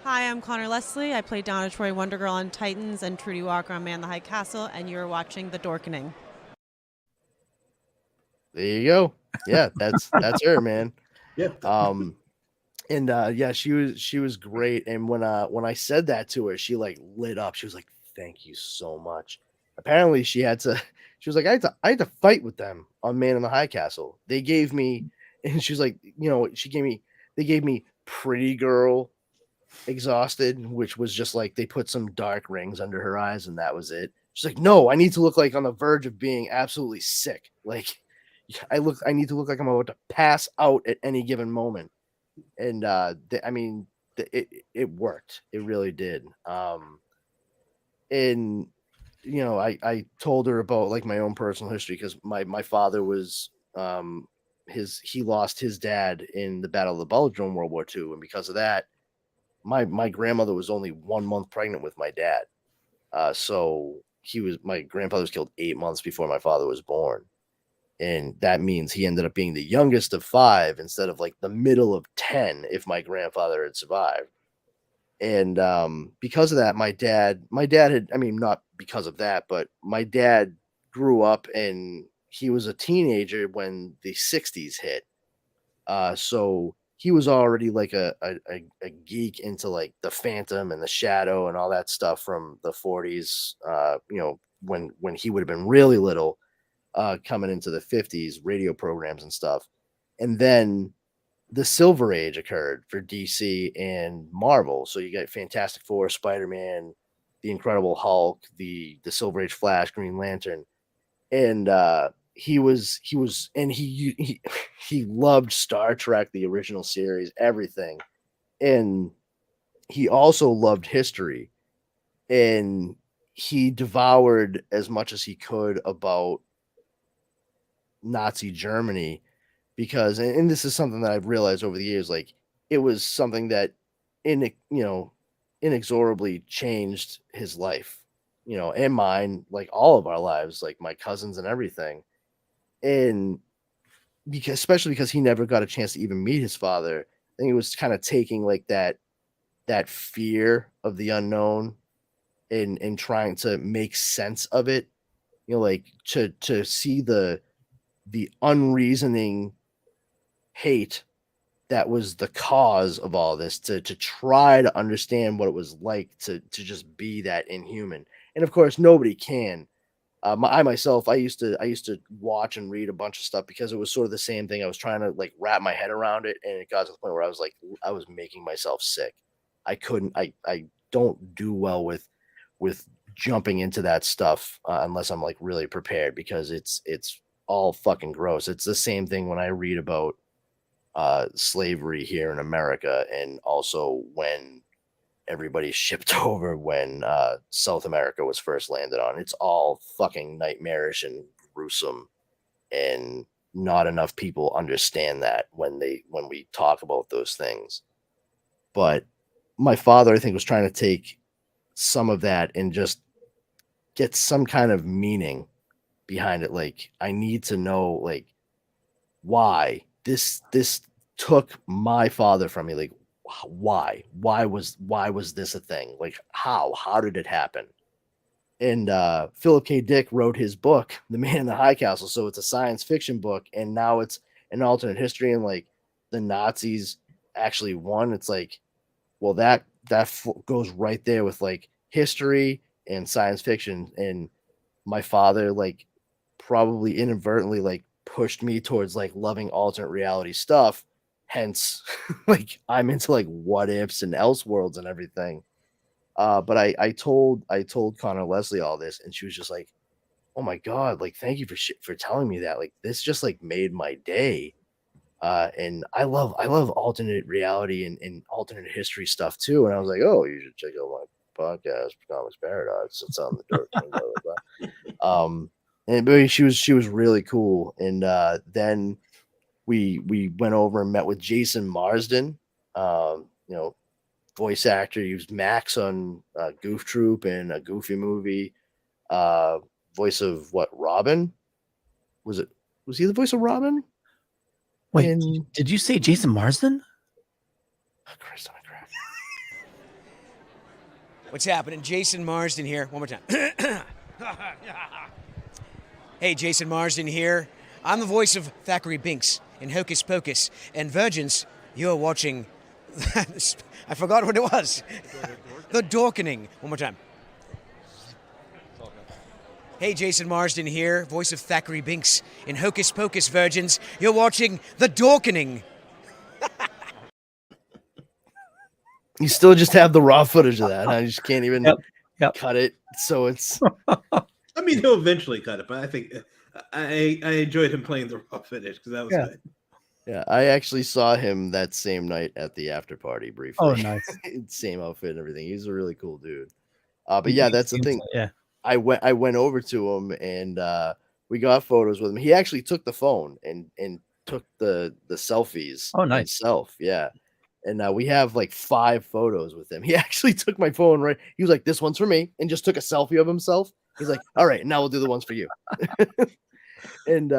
Hi, I'm Connor Leslie. I play Donna Troy Wonder Girl on Titans and Trudy Walker on Man in the High Castle, and you're watching The Dorkening. There you go. Yeah, that's her, man. Yeah. And yeah, she was great. And when I said that to her, she like lit up. She was like, "Thank you so much." Apparently she was like, I had to fight with them on Man in the High Castle. They gave me, and she was like, they gave me Pretty Girl Exhausted, which was just like they put some dark rings under her eyes and that was it. She's like, "No, I need to look like on the verge of being absolutely sick. Like I need to look like I'm about to pass out at any given moment." And it worked. It really did. And I told her about like my own personal history, because my father was he lost his dad in the Battle of the Bulge in World War II, and because of that, my grandmother was only 1 month pregnant with my dad. So my grandfather was killed 8 months before my father was born. And that means he ended up being the youngest of 5 instead of like the middle of 10 if my grandfather had survived. And because of that, my dad had, not because of that, but my dad grew up and he was a teenager when the 60s hit. So he was already like a geek into like the Phantom and the Shadow and all that stuff from the 40s, when he would have been really little, coming into the 50s, radio programs and stuff. And then the Silver Age occurred for DC and Marvel. So you got Fantastic Four, Spider-Man, the Incredible Hulk, the Silver Age Flash, Green Lantern, and he loved Star Trek, the original series, everything, and he also loved history, and he devoured as much as he could about Nazi Germany, because and this is something that I've realized over the years, like it was something that inexorably changed his life, and mine, like all of our lives, like my cousins and everything. And especially because he never got a chance to even meet his father, I think it was kind of taking like that fear of the unknown and trying to make sense of it, like to see the unreasoning hate that was the cause of all this, to try to understand what it was like to just be that inhuman. And of course, nobody can. I myself, I used to watch and read a bunch of stuff because it was sort of the same thing. I was trying to like wrap my head around it, and it got to the point where I was like, I was making myself sick. I don't do well with jumping into that stuff unless I'm like really prepared, because it's all fucking gross. It's the same thing when I read about slavery here in America, and also when everybody shipped over when South America was first landed on. It's all fucking nightmarish and gruesome, and not enough people understand that when we talk about those things. But my father, I think, was trying to take some of that and just get some kind of meaning behind it. Like, I need to know, like, why this took my father from me. Like, why was this a thing? Like, how did it happen? And Philip K. Dick wrote his book, The Man in the High Castle. So it's a science fiction book, and now it's an alternate history, and like the Nazis actually won. It's like, well, that goes right there with like history and science fiction. And my father, like, probably inadvertently like pushed me towards like loving alternate reality stuff. Hence, like, I'm into like what ifs and Elseworlds and everything. But I told Connor Leslie all this, and she was just like, "Oh my god! Like, thank you for telling me that. Like, this just like made my day." And I love alternate reality and alternate history stuff too. And I was like, "Oh, you should check out my podcast, Comics Paradox. It's on the Dork." Blah, blah, blah. And she was really cool. And then we went over and met with Jason Marsden, voice actor. He was Max on Goof Troop and a Goofy movie. Voice of what? Robin? Was he the voice of Robin? Wait, did you say Jason Marsden? Oh, Christ, I'm a crap. What's happening? Jason Marsden here. One more time. Hey, Jason Marsden here. I'm the voice of Thackeray Binks in Hocus Pocus and Virgins. You're watching... I forgot what it was. The Dorkening. One more time. Hey, Jason Marsden here, voice of Thackeray Binks in Hocus Pocus, Virgins. You're watching The Dorkening. You still just have the raw footage of that. I just can't even cut it. So it's... I mean, he'll eventually cut it, but I think I enjoyed him playing the raw footage because that was good. Yeah, I actually saw him that same night at the after party briefly. Oh, nice. Same outfit and everything. He's a really cool dude. But yeah, that's the thing. Yeah. I went over to him, and we got photos with him. He actually took the phone and took the selfies. Oh, nice. Himself. Yeah. And we have like 5 photos with him. He actually took my phone, right? He was like, "This one's for me," and just took a selfie of himself. He's like, "All right, now we'll do the ones for you." And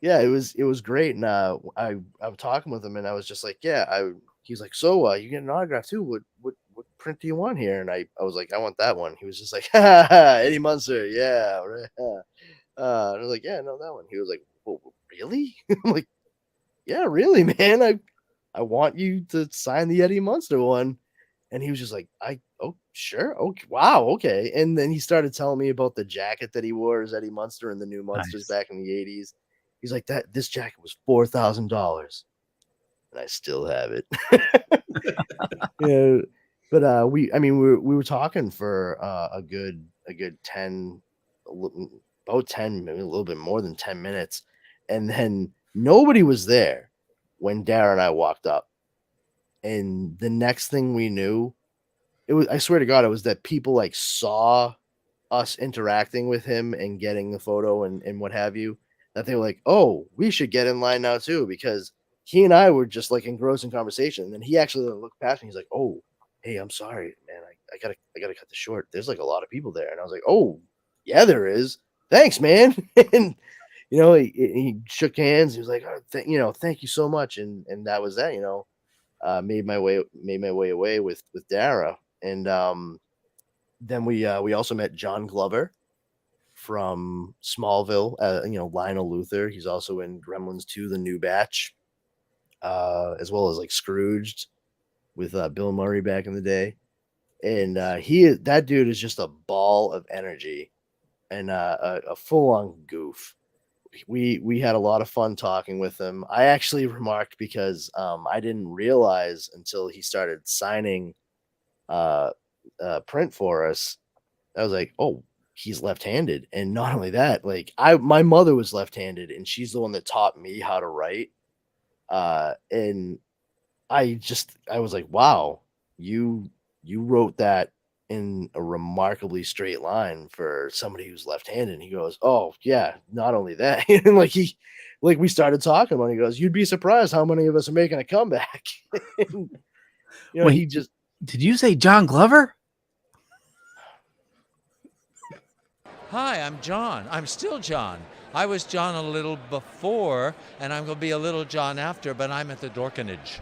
yeah, it was great. And I'm talking with him, and I was just like, he's like, "So you get an autograph too? What print do you want here?" And I was like, "I want that one." He was just like, "Eddie Munster, yeah." And I was like, "Yeah, no, that one." He was like, "Well, really?" I'm like, "Yeah, really, man. I want you to sign the Eddie Munster one." And he was just like, "Oh, sure. Okay. Wow. Okay." And then he started telling me about the jacket that he wore as Eddie Munster in the New Munsters back in the 80s. He's like, this jacket was $4,000. And I still have it. Yeah. But we were talking for a good 10, about 10, maybe a little bit more than 10 minutes, and then nobody was there when Dara and I walked up, and the next thing we knew, I swear to God, it was that people like saw us interacting with him and getting the photo and what have you, that they were like, oh, we should get in line now too, because he and I were just like engrossed in conversation. And then he actually looked past me. He's like, oh, hey, I'm sorry, man. I gotta cut this short. There's like a lot of people there. And I was like, oh, yeah, there is. Thanks, man. And he shook hands. He was like, oh, thank you so much. And that was that, made my way away with Dara. And then we also met John Glover from Smallville, Lionel Luthor. He's also in Gremlins 2, The New Batch, as well as like Scrooged with Bill Murray back in the day. And that dude is just a ball of energy and a full-on goof. We had a lot of fun talking with him. I actually remarked because I didn't realize until he started signing print for us. I was like, oh, he's left-handed. And not only that, like my mother was left-handed, and she's the one that taught me how to write. And I was like, wow, you wrote that in a remarkably straight line for somebody who's left-handed. And he goes, oh yeah, not only that. And we started talking about it. He goes, you'd be surprised how many of us are making a comeback. And, Wait, did you say John Glover? Hi, I'm John. I'm still John. I was John a little before, and I'm going to be a little John after, but I'm at the Dorkenage.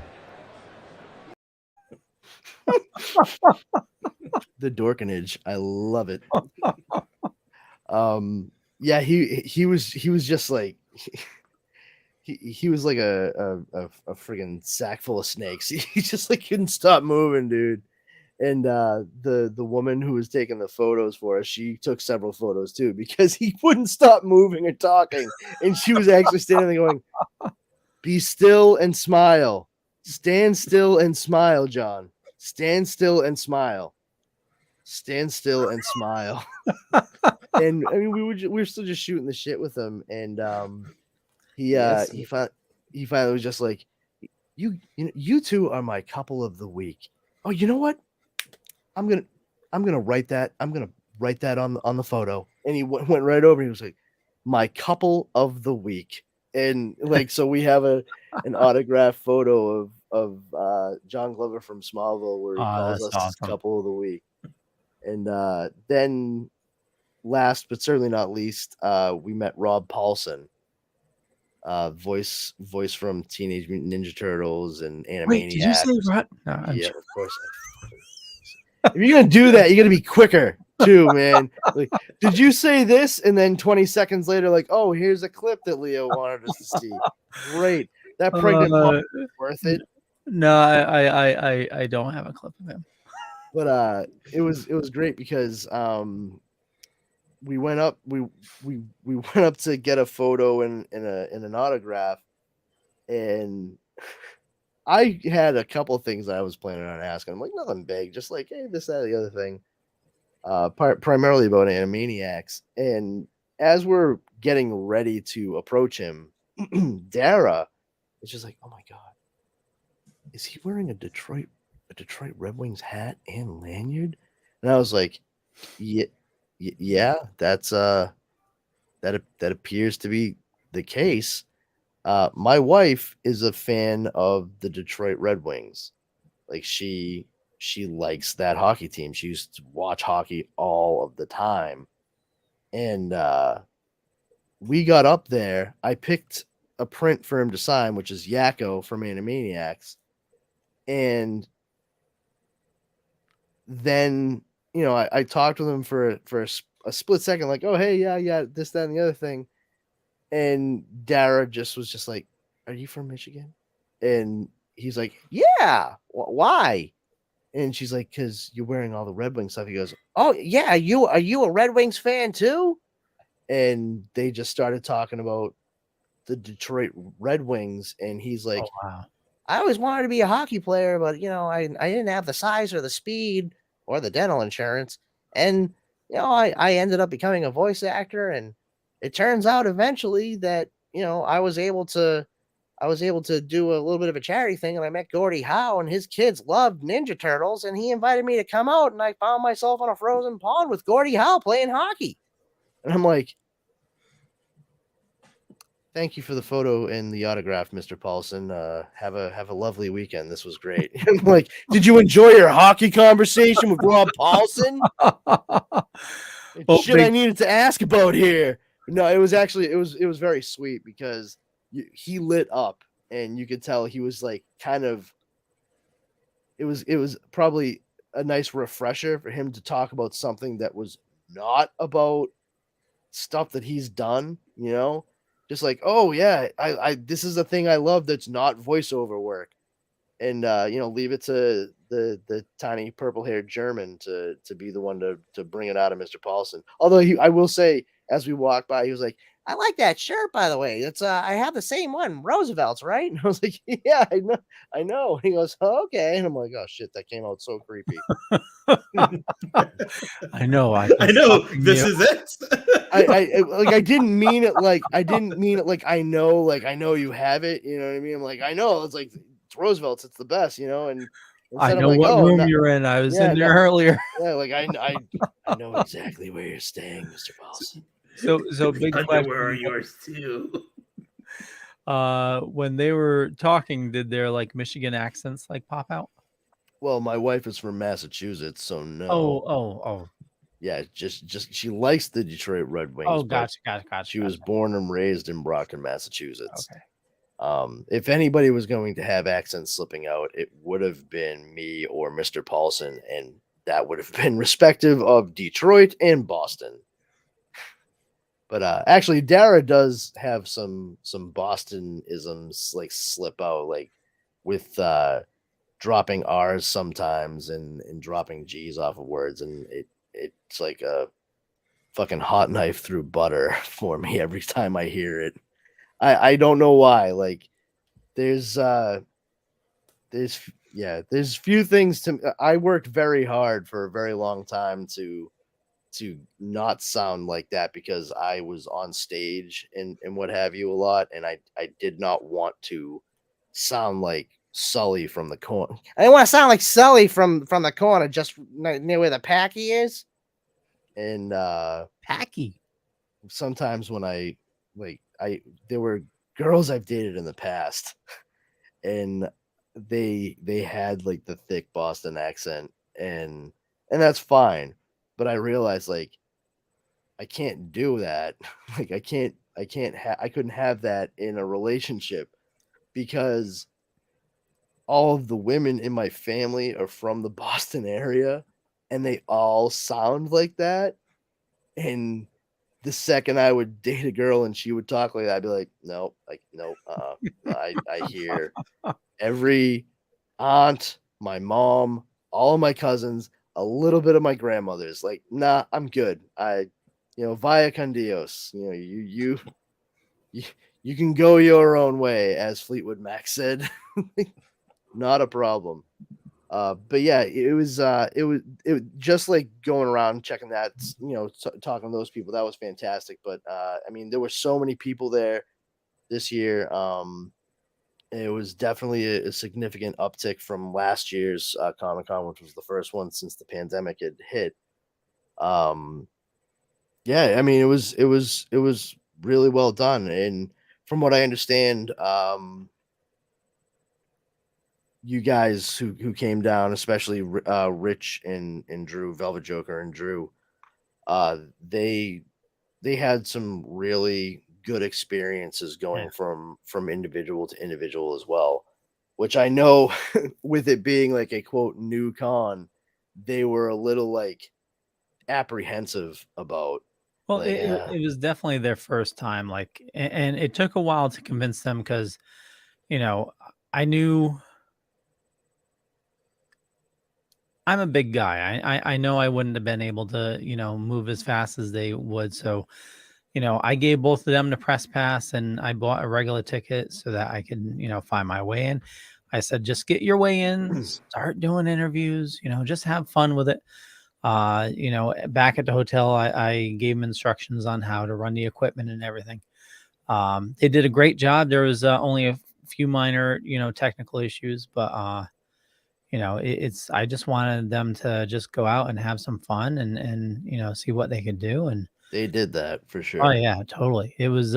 The Dorkenage. I love it. Yeah, he was just like he was like a friggin' sack full of snakes. He just like couldn't stop moving, dude. And the woman who was taking the photos for us, she took several photos too, because he wouldn't stop moving or talking. And she was actually standing there going, be still and smile. Stand still and smile, John. Stand still and smile. Stand still and smile. And I mean, we were still just shooting the shit with him. And he finally was just like, you two are my couple of the week. Oh, you know what? I'm gonna write that. I'm gonna write that on the photo. And he went right over. And he was like, my couple of the week. And like, so we have an autographed photo of John Glover from Smallville, where he calls us awesome. Couple of the week. And then last but certainly not least, we met Rob Paulson, voice from Teenage Mutant Ninja Turtles and Animaniacs. Wait, did you say Rob? No, yeah, of course. If you're gonna do that, you gotta be quicker too, man. Like, did you say this? And then 20 seconds later, like, oh, here's a clip that Leo wanted us to see. Great, that pregnant mom is worth it. No, I don't have a clip of him. But it was great because we went up to get a photo in an autograph, and I had a couple of things I was planning on asking. I'm like, nothing big, just like, hey, this, that, the other thing. Primarily about Animaniacs. And as we're getting ready to approach him, Dara is just like, oh my God, is he wearing a Detroit Red Wings hat and lanyard? And I was like, yeah, that's that appears to be the case. My wife is a fan of the Detroit Red Wings. Like she likes that hockey team. She used to watch hockey all of the time. And we got up there. I picked a print for him to sign, which is Yakko from Animaniacs. And then, I talked with him for a split second, like, oh, hey, yeah, this, that, and the other thing. And Dara was just like, are you from Michigan? And he's like, yeah, why? And she's like, because you're wearing all the Red Wings stuff. He goes, oh, yeah, are you a Red Wings fan too? And they just started talking about the Detroit Red Wings. And he's like, oh, wow. I always wanted to be a hockey player, but I didn't have the size or the speed or the dental insurance. And I ended up becoming a voice actor, and it turns out eventually that I was able to do a little bit of a charity thing, and I met Gordie Howe, and his kids loved Ninja Turtles, and he invited me to come out, and I found myself on a frozen pond with Gordie Howe playing hockey. And I'm like, thank you for the photo and the autograph, Mr. Paulson. Have a lovely weekend. This was great. I'm like, did you enjoy your hockey conversation with Rob Paulson? Shit, I needed to ask about here. No, it was very sweet because he lit up, and you could tell he was like kind of. It was probably a nice refresher for him to talk about something that was not about stuff that he's done, just like, oh yeah, I this is the thing I love that's not voiceover work, and leave it to the tiny purple-haired German to be the one to bring it out of Mr. Paulson. Although I will say, as we walked by, he was like, I like that shirt, by the way. It's I have the same one, Roosevelt's, right? And I was like, yeah, I know. And he goes, oh, okay. And I'm like, oh shit, that came out so creepy. I know. I know. This is it. I didn't mean it like I know you have it. You know what I mean? I'm like, I know. It's like it's Roosevelt's. It's the best. And I know what room you're in. I was in there earlier. Yeah, like I know exactly where you're staying, Mr. Paulson. So big question. Where are yours too? When they were talking, did their like Michigan accents like pop out? Well, my wife is from Massachusetts, so no. Oh. Yeah, just she likes the Detroit Red Wings. Oh, gotcha. She was born and raised in Brockton, Massachusetts. Okay. If anybody was going to have accents slipping out, it would have been me or Mr. Paulson, and that would have been respective of Detroit and Boston. But actually, Dara does have some Boston-isms like slip out, like with dropping R's sometimes and dropping G's off of words, and it's like a fucking hot knife through butter for me every time I hear it. I don't know why. Like there's few things I worked very hard for a very long time to not sound like that because I was on stage and what have you a lot, and I did not want to sound like Sully from the corner. I didn't want to sound like Sully from the corner, just near where the Packy is. And Packy. Sometimes when there were girls I've dated in the past, and they had like the thick Boston accent, and that's fine. But I realized like I can't do that. Like I couldn't have that in a relationship because all of the women in my family are from the Boston area and they all sound like that. And the second I would date a girl and she would talk like that, I'd be like, nope. I hear every aunt, my mom, all of my cousins, a little bit of my grandmother's like, nah, I'm good. Via con Dios, you can go your own way, as Fleetwood Mac said. Not a problem. But yeah, it was just like going around checking that, talking to those people. That was fantastic. But I mean, there were so many people there this year. It was definitely a significant uptick from last year's ComiCon, which was the first one since the pandemic had hit. Yeah, I mean, it was really well done. And from what I understand, you guys who came down, especially Rich and Drew, Velvet Joker and Drew, they had some really good experiences going from individual to individual as well, which I know with it being like a quote new con, they were a little like apprehensive about. Well, it was definitely their first time, like, and it took a while to convince them because, I knew I'm a big guy. I know I wouldn't have been able to, move as fast as they would. So, I gave both of them the press pass and I bought a regular ticket so that I could, find my way in. I said, just get your way in, start doing interviews, just have fun with it. Back at the hotel, I gave them instructions on how to run the equipment and everything. They did a great job. There was only a few minor, technical issues, but I just wanted them to just go out and have some fun and see what they could do. And They did that for sure. oh yeah, totally. It was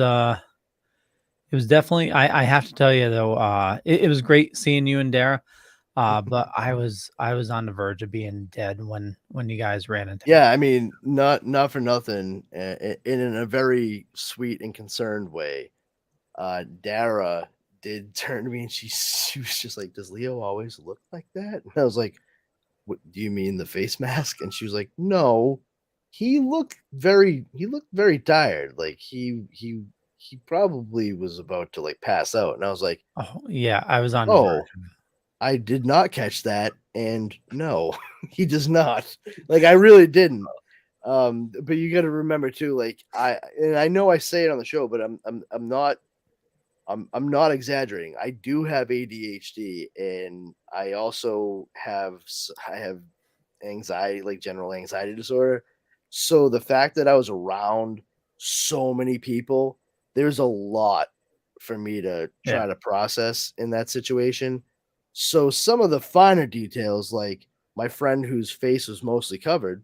definitely, I have to tell you though, it was great seeing you and Dara. But I was on the verge of being dead when you guys ran into me. Yeah, I mean, not for nothing. In a very sweet and concerned way, Dara did turn to me and she was just like, "Does Leo always look like that?" And I was like, "What do you mean, the face mask?" And she was like, "No, he looked very tired. Like he probably was about to like pass out." And I was like, Oh yeah, I was on the "Oh, verge. I did not catch that, and no, he does not. Like I really didn't." But you got to remember too, like I know I say it on the show, but I'm not exaggerating. I do have ADHD, and I also have anxiety, like general anxiety disorder. So the fact that I was around so many people, there's a lot for me to try to process in that situation. So some of the finer details, like my friend whose face was mostly covered,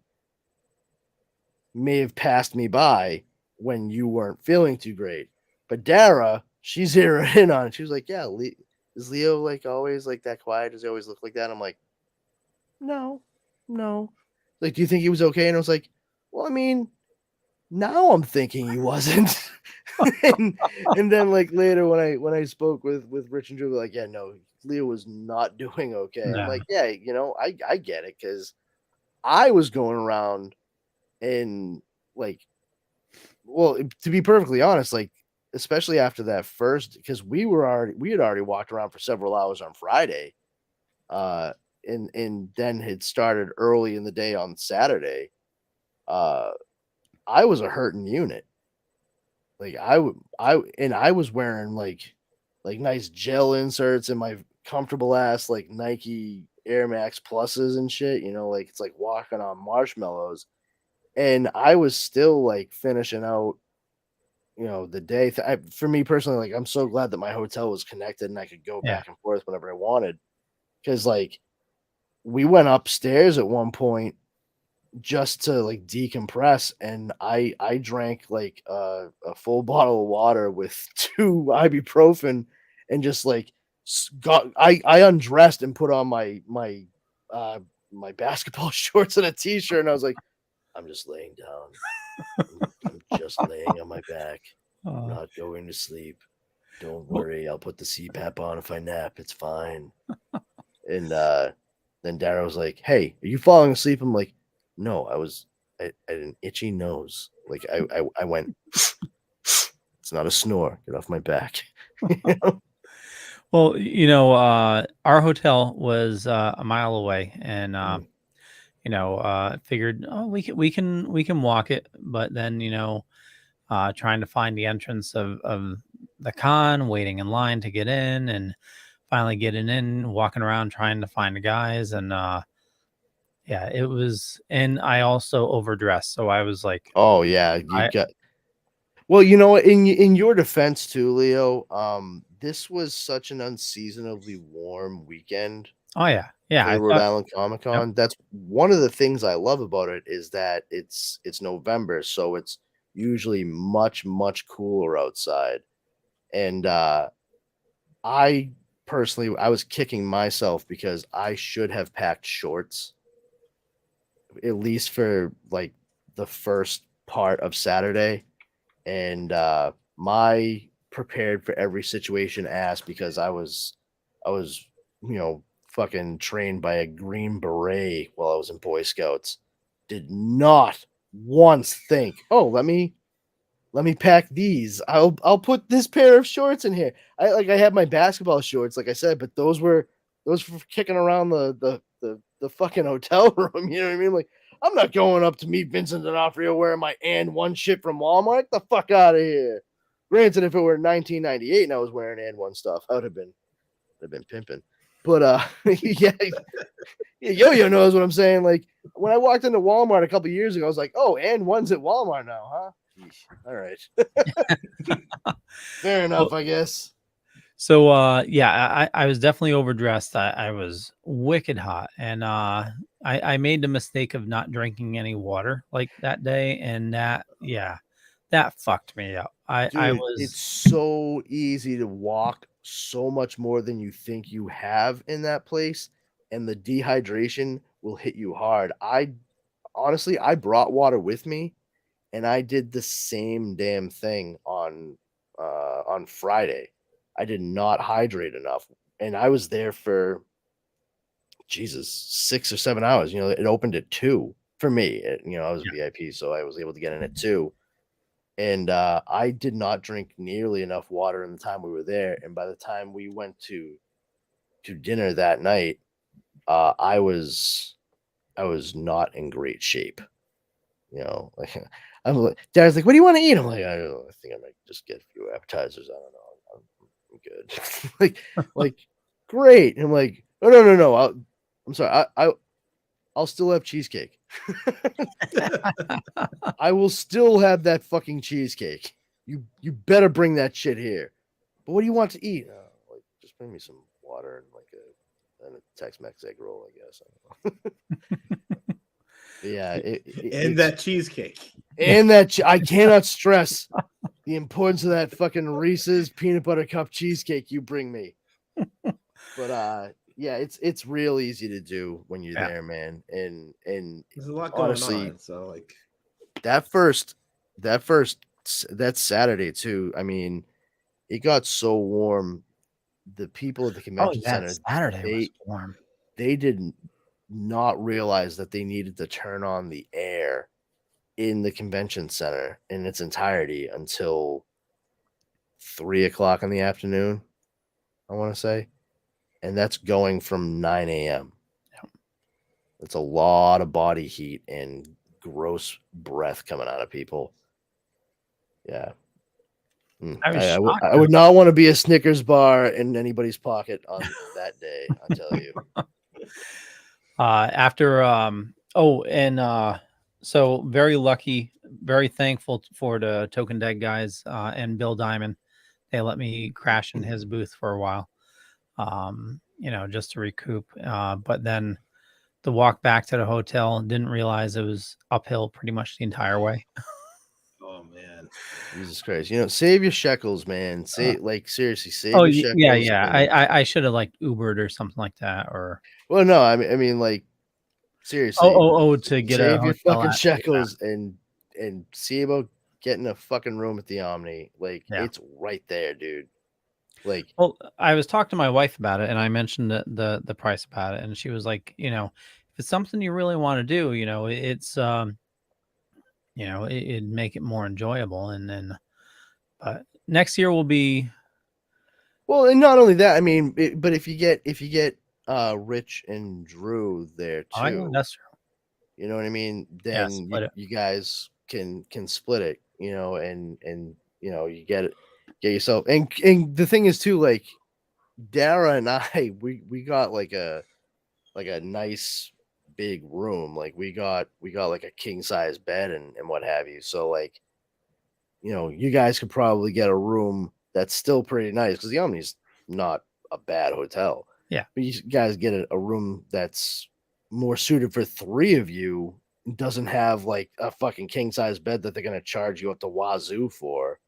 may have passed me by when you weren't feeling too great. But Dara, she zeroed in on it. She was like, "Yeah, is Leo like always like that quiet? Does he always look like that?" I'm like, "No. Like, do you think he was okay?" And I was like, "Well, I mean, now I'm thinking he wasn't." and then like later when I spoke with Rich and Drew, like, "Yeah, no, Leo was not doing okay." I'm No. like, "Yeah, I get it, because I was going around and like, well, to be perfectly honest, like especially after that first, because we had already walked around for several hours on Friday, and then had started early in the day on Saturday. I was a hurting unit. Like I was wearing like nice gel inserts in my comfortable ass like Nike Air Max Pluses and shit, like it's like walking on marshmallows. And I was still like finishing out, the day. For me personally, like I'm so glad that my hotel was connected and I could go Yeah. back and forth whenever I wanted. Because like we went upstairs at one point just to like decompress, and I drank like a full bottle of water with 2 ibuprofen, and just like I undressed and put on my basketball shorts and a t-shirt, and I was like, "I'm just laying down. I'm just laying on my back. I'm not going to sleep. Don't worry, I'll put the CPAP on if I nap. It's fine." And then Dara was like, "Hey, are you falling asleep?" I'm like, "No, I had an itchy nose. Like I went, it's not a snore. Get off my back." Well, our hotel was a mile away, and figured, oh, we can walk it, but then trying to find the entrance of the con, waiting in line to get in, and finally getting in, walking around trying to find the guys, and yeah, it was. And I also overdressed, so I was like, Oh yeah, well, in your defense too, Leo, this was such an unseasonably warm weekend oh yeah, for I the Rhode thought, Island yep, ComiCon. That's one of the things I love about it, is that it's November, so it's usually much cooler outside. And I personally, I was kicking myself because I should have packed shorts at least for like the first part of Saturday. And my prepared for every situation ass, because I was fucking trained by a Green Beret while I was in Boy Scouts, did not once think, "Oh, let me pack these. I'll put this pair of shorts in here." I had my basketball shorts, like I said, but those were for kicking around the fucking hotel room. You know what I mean? Like, I'm not going up to meet Vincent D'Onofrio wearing my and one shit from Walmart. Get the fuck out of here. Granted, if it were 1998 and I was wearing and one stuff, I would have been pimping. But yeah, Yo-Yo knows what I'm saying. Like when I walked into Walmart a couple years ago, I was like, oh, and one's at Walmart now, huh? Yeesh. All right. Fair enough, I guess. So yeah, I was definitely overdressed. I was wicked hot, and I made the mistake of not drinking any water like that day, and that fucked me up. I Dude, was it's so easy to walk so much more than you think you have in that place, and the dehydration will hit you hard. I honestly, I brought water with me, and I did the same damn thing on Friday. I did not hydrate enough, and I was there for Jesus 6 or 7 hours. You know, it opened at 2 for me. I was VIP, so I was able to get in at 2. And I did not drink nearly enough water in the time we were there. And by the time we went to dinner that night, I was not in great shape. Like Dad's like, "What do you want to eat?" I'm like, "I don't know. I think I might just get a few appetizers. I don't know. I'm good." like, great. And I'm like, "Oh no. I'm sorry. I'll still have cheesecake. I will still have that fucking cheesecake. You better bring that shit here. But what do you want to eat? Like, just bring me some water and a Tex-Mex egg roll, I guess. I don't know. Yeah, and that cheesecake. And that I cannot stress the importance of that fucking Reese's peanut butter cup cheesecake you bring me. But yeah, it's real easy to do when you're there, man. And there's a lot honestly, going on. So like that Saturday too. I mean, it got so warm. The people at the convention center Saturday was warm. They did not realize that they needed to turn on the air in the convention center in its entirety until 3:00 in the afternoon, I want to say. And that's going from 9 a.m. Yep. It's a lot of body heat and gross breath coming out of people. Yeah. I would not want to be a Snickers bar in anybody's pocket on that day, I'll tell you. So very lucky, very thankful for the Token Dead guys and Bill Diamond. They let me crash in his booth for a while, just to recoup. But then the walk back to the hotel, didn't realize it was uphill pretty much the entire way. Oh man, Jesus Christ! Save your shekels, man. Seriously, save your shekels. Yeah. I should have Ubered or something like that, or. Well, no, I mean, seriously. To get save your fucking shekels and see about getting a fucking room at the Omni. It's right there, dude. Well, I was talking to my wife about it, and I mentioned the price about it, and she was like, if it's something you really want to do, it's it'd make it more enjoyable, and then, but next year will be. Well, and not only that, I mean, but if you get Rich and Drew there too, I know, that's true. You know what I mean? Then you guys can split it, and you get yourself. And the thing is too, Dara and I, we got a nice big room. We got a king size bed and what have you. So you guys could probably get a room that's still pretty nice because the Omni's not a bad hotel. Yeah, but you guys get a room that's more suited for 3 of you. Doesn't have a fucking king size bed that they're gonna charge you up the wazoo for,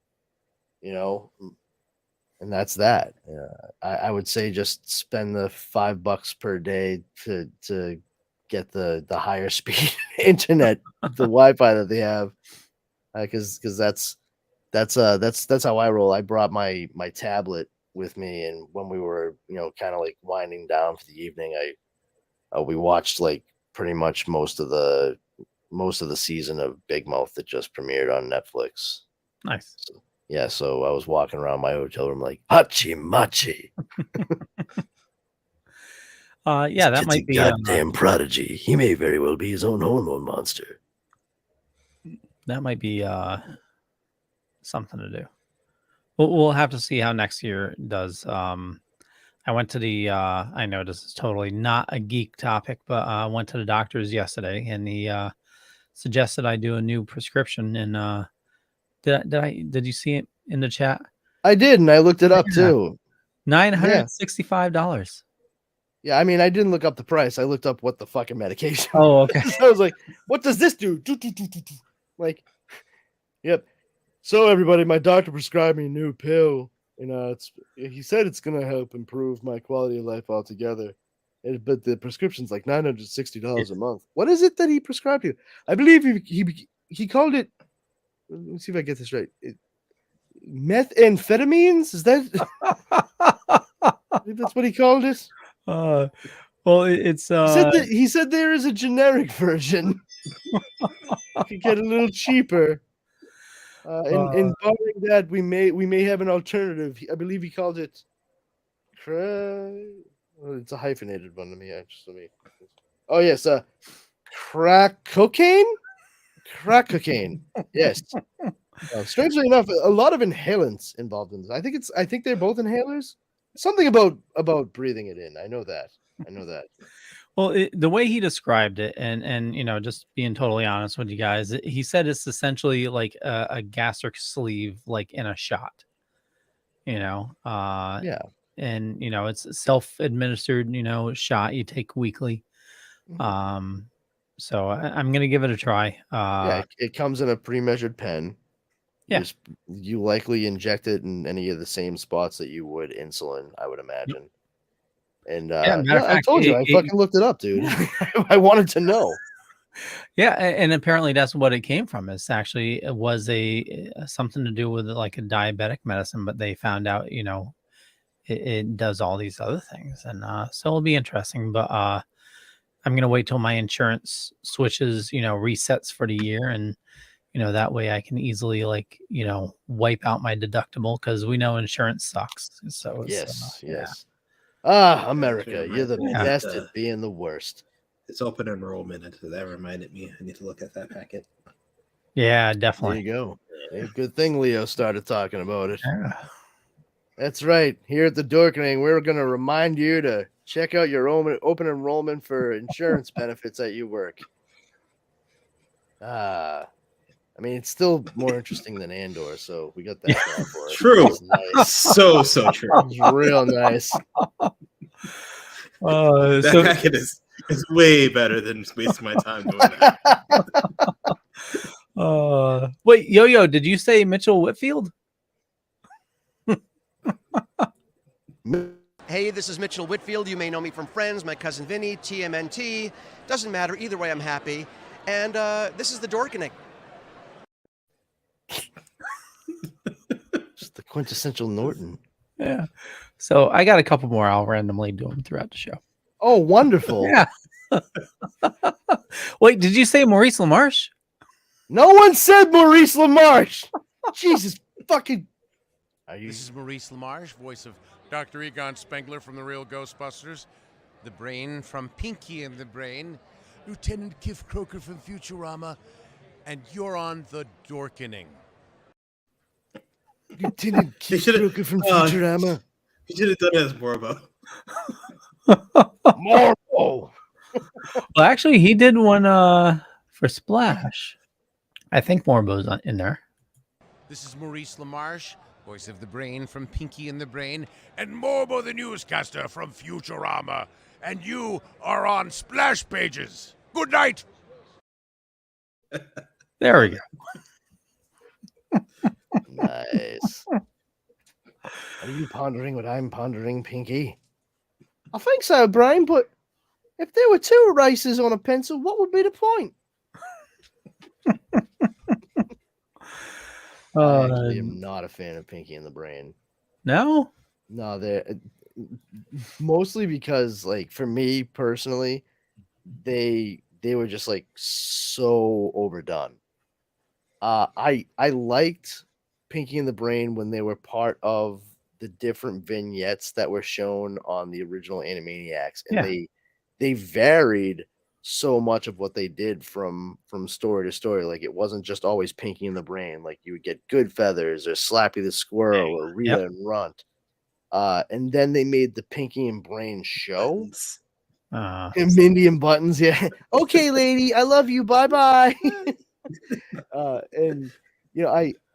and that's that. I would say just spend the $5 per day to get the higher speed internet, the Wi-Fi that they have, because that's how I roll. I brought my tablet with me, and when we were kind of winding down for the evening, we watched pretty much most of the season of Big Mouth that just premiered on Netflix. Nice. So I was walking around my hotel room hachi machi. That might be goddamn prodigy. He may very well be his own hormone monster. That might be something to do. We'll have to see how next year does. I I went to the I know this is totally not a geek topic, but I went to the doctor's yesterday, and he suggested I do a new prescription. And did you see it in the chat? I did, and I looked it up Yeah. too. $965. Yeah, I mean, I didn't look up the price. I looked up what the fucking medication. Oh, okay. So I was like, what does this do? Like, yep. So everybody, my doctor prescribed me a new pill, and he said it's gonna help improve my quality of life altogether. But the prescription's like $960 a month. What is it that he prescribed you? I believe he called it. Let me see if I get this right. Methamphetamines? Is that? I think that's what he called it. Well, it's He said there is a generic version. You could get a little cheaper. And barring that, we may have an alternative. I believe he called it. It's a hyphenated one. Let me. Oh yes, crack cocaine. Crack cocaine. Yes. Strangely enough, a lot of inhalants involved in this. I think they're both inhalers. Something about breathing it in. I know that. Well, the way he described it, and just being totally honest with you guys, he said it's essentially like a gastric sleeve, like in a shot. Yeah. And it's a self-administered, shot you take weekly. Mhm. So I'm gonna give it a try. Yeah, it comes in a pre-measured pen. Yeah. You likely inject it in any of the same spots that you would insulin, I would imagine. And matter of I fact, told you, I fucking looked it up, dude. I wanted to know. Yeah, and apparently that's what it came from. It was a something to do with like a diabetic medicine, but they found out, it does all these other things, and so it'll be interesting. But I'm gonna wait till my insurance switches, resets for the year, and that way I can easily wipe out my deductible, because we know insurance sucks. So it's, yes. America, you're the Yeah. best at being the worst. It's open enrollment, and so that reminded me I need to look at that packet. Yeah, There definitely. you go. Hey, good thing Leo started talking about it. Yeah. That's right. Here at the Dorkening, we're going to remind you to check out your open enrollment for insurance benefits at your work. I mean, it's still more interesting than Andor, so we got that going for it. True. It's nice. So true. It's real nice. That packet is way better than wasting my time doing that. Wait, Yo, did you say Mitchell Whitfield? Hey, this is Mitchell Whitfield. You may know me from Friends, My Cousin Vinny, TMNT. Doesn't matter. Either way, I'm happy. And this is the Dorkening. Just the quintessential Norton. Yeah. So I got a couple more. I'll randomly do them throughout the show. Oh, wonderful. Yeah. Wait, did you say Maurice LaMarche? No one said Maurice LaMarche. Jesus fucking. This is Maurice LaMarche, voice of Dr. Egon Spengler from The Real Ghostbusters, the Brain from Pinky and the Brain, Lieutenant Kif Croker from Futurama, and you're on the Dorkening. Lieutenant Kif Croker from Futurama. You should have done it as Morbo. Morbo. Well, actually, he did one for Splash. I think Morbo's in there. This is Maurice LaMarche, voice of the Brain from Pinky and the Brain, and Morbo the newscaster from Futurama. And you are on Splash Pages. Good night. There we go. Nice. Are you pondering what I'm pondering, Pinky? I think so, Brian, but if there were two erasers on a pencil, what would be the point? I actually am not a fan of Pinky and the Brain. No? No, they're mostly because, like, for me personally, they were just like so overdone. I liked Pinky and the Brain when they were part of the different vignettes that were shown on the original Animaniacs, and they varied so much of what they did from story to story. Like, it wasn't just always Pinky and the Brain. Like, you would get Good Feathers or Slappy the Squirrel or Rita and Runt. And then they made the Pinky and Brain show. And So Mindy and Buttons, yeah. Okay, lady, I love you. Bye bye. And you know,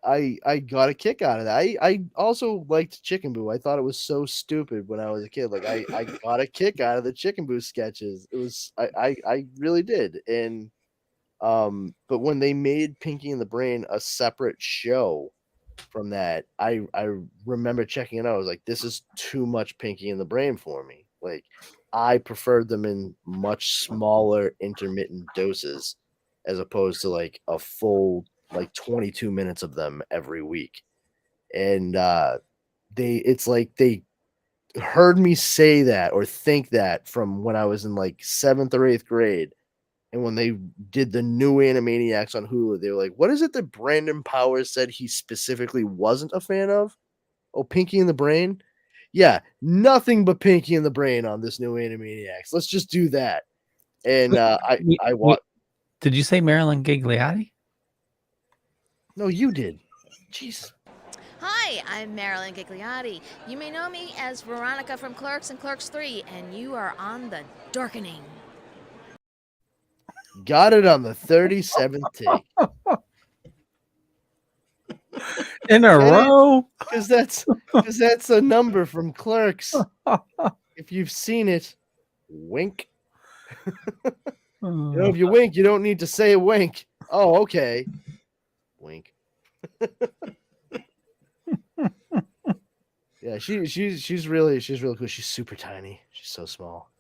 I got a kick out of that. I also liked Chicken Boo. I thought it was so stupid when I was a kid. Like I got a kick out of the Chicken Boo sketches. It was I really did. And but when they made Pinky and the Brain a separate show from that, I remember checking it out. I was like, this is too much Pinky and the Brain for me. Like I preferred them in much smaller intermittent doses as opposed to like a full like 22 minutes of them every week. And it's like they heard me say that or think that from when I was in like 7th or 8th grade. And when they did the new Animaniacs on Hulu, they were like, what is it that Brandon Powers said he specifically wasn't a fan of? Oh, Pinky and the Brain? Yeah, nothing but Pinky and the Brain on this new Animaniacs. Let's just do that. And I want. Did you say Marilyn Gigliotti? No, you did. Jeez. Hi, I'm Marilyn Gigliotti. You may know me as Veronica from Clerks and Clerks 3, and you are on the Dorkening. Got it on the 37th take. In a row? Because that's a number from Clerks. If you've seen it, wink. You know, if you wink, you don't need to say a wink. Oh, okay. Wink. Yeah, she's really cool. She's super tiny. She's so small.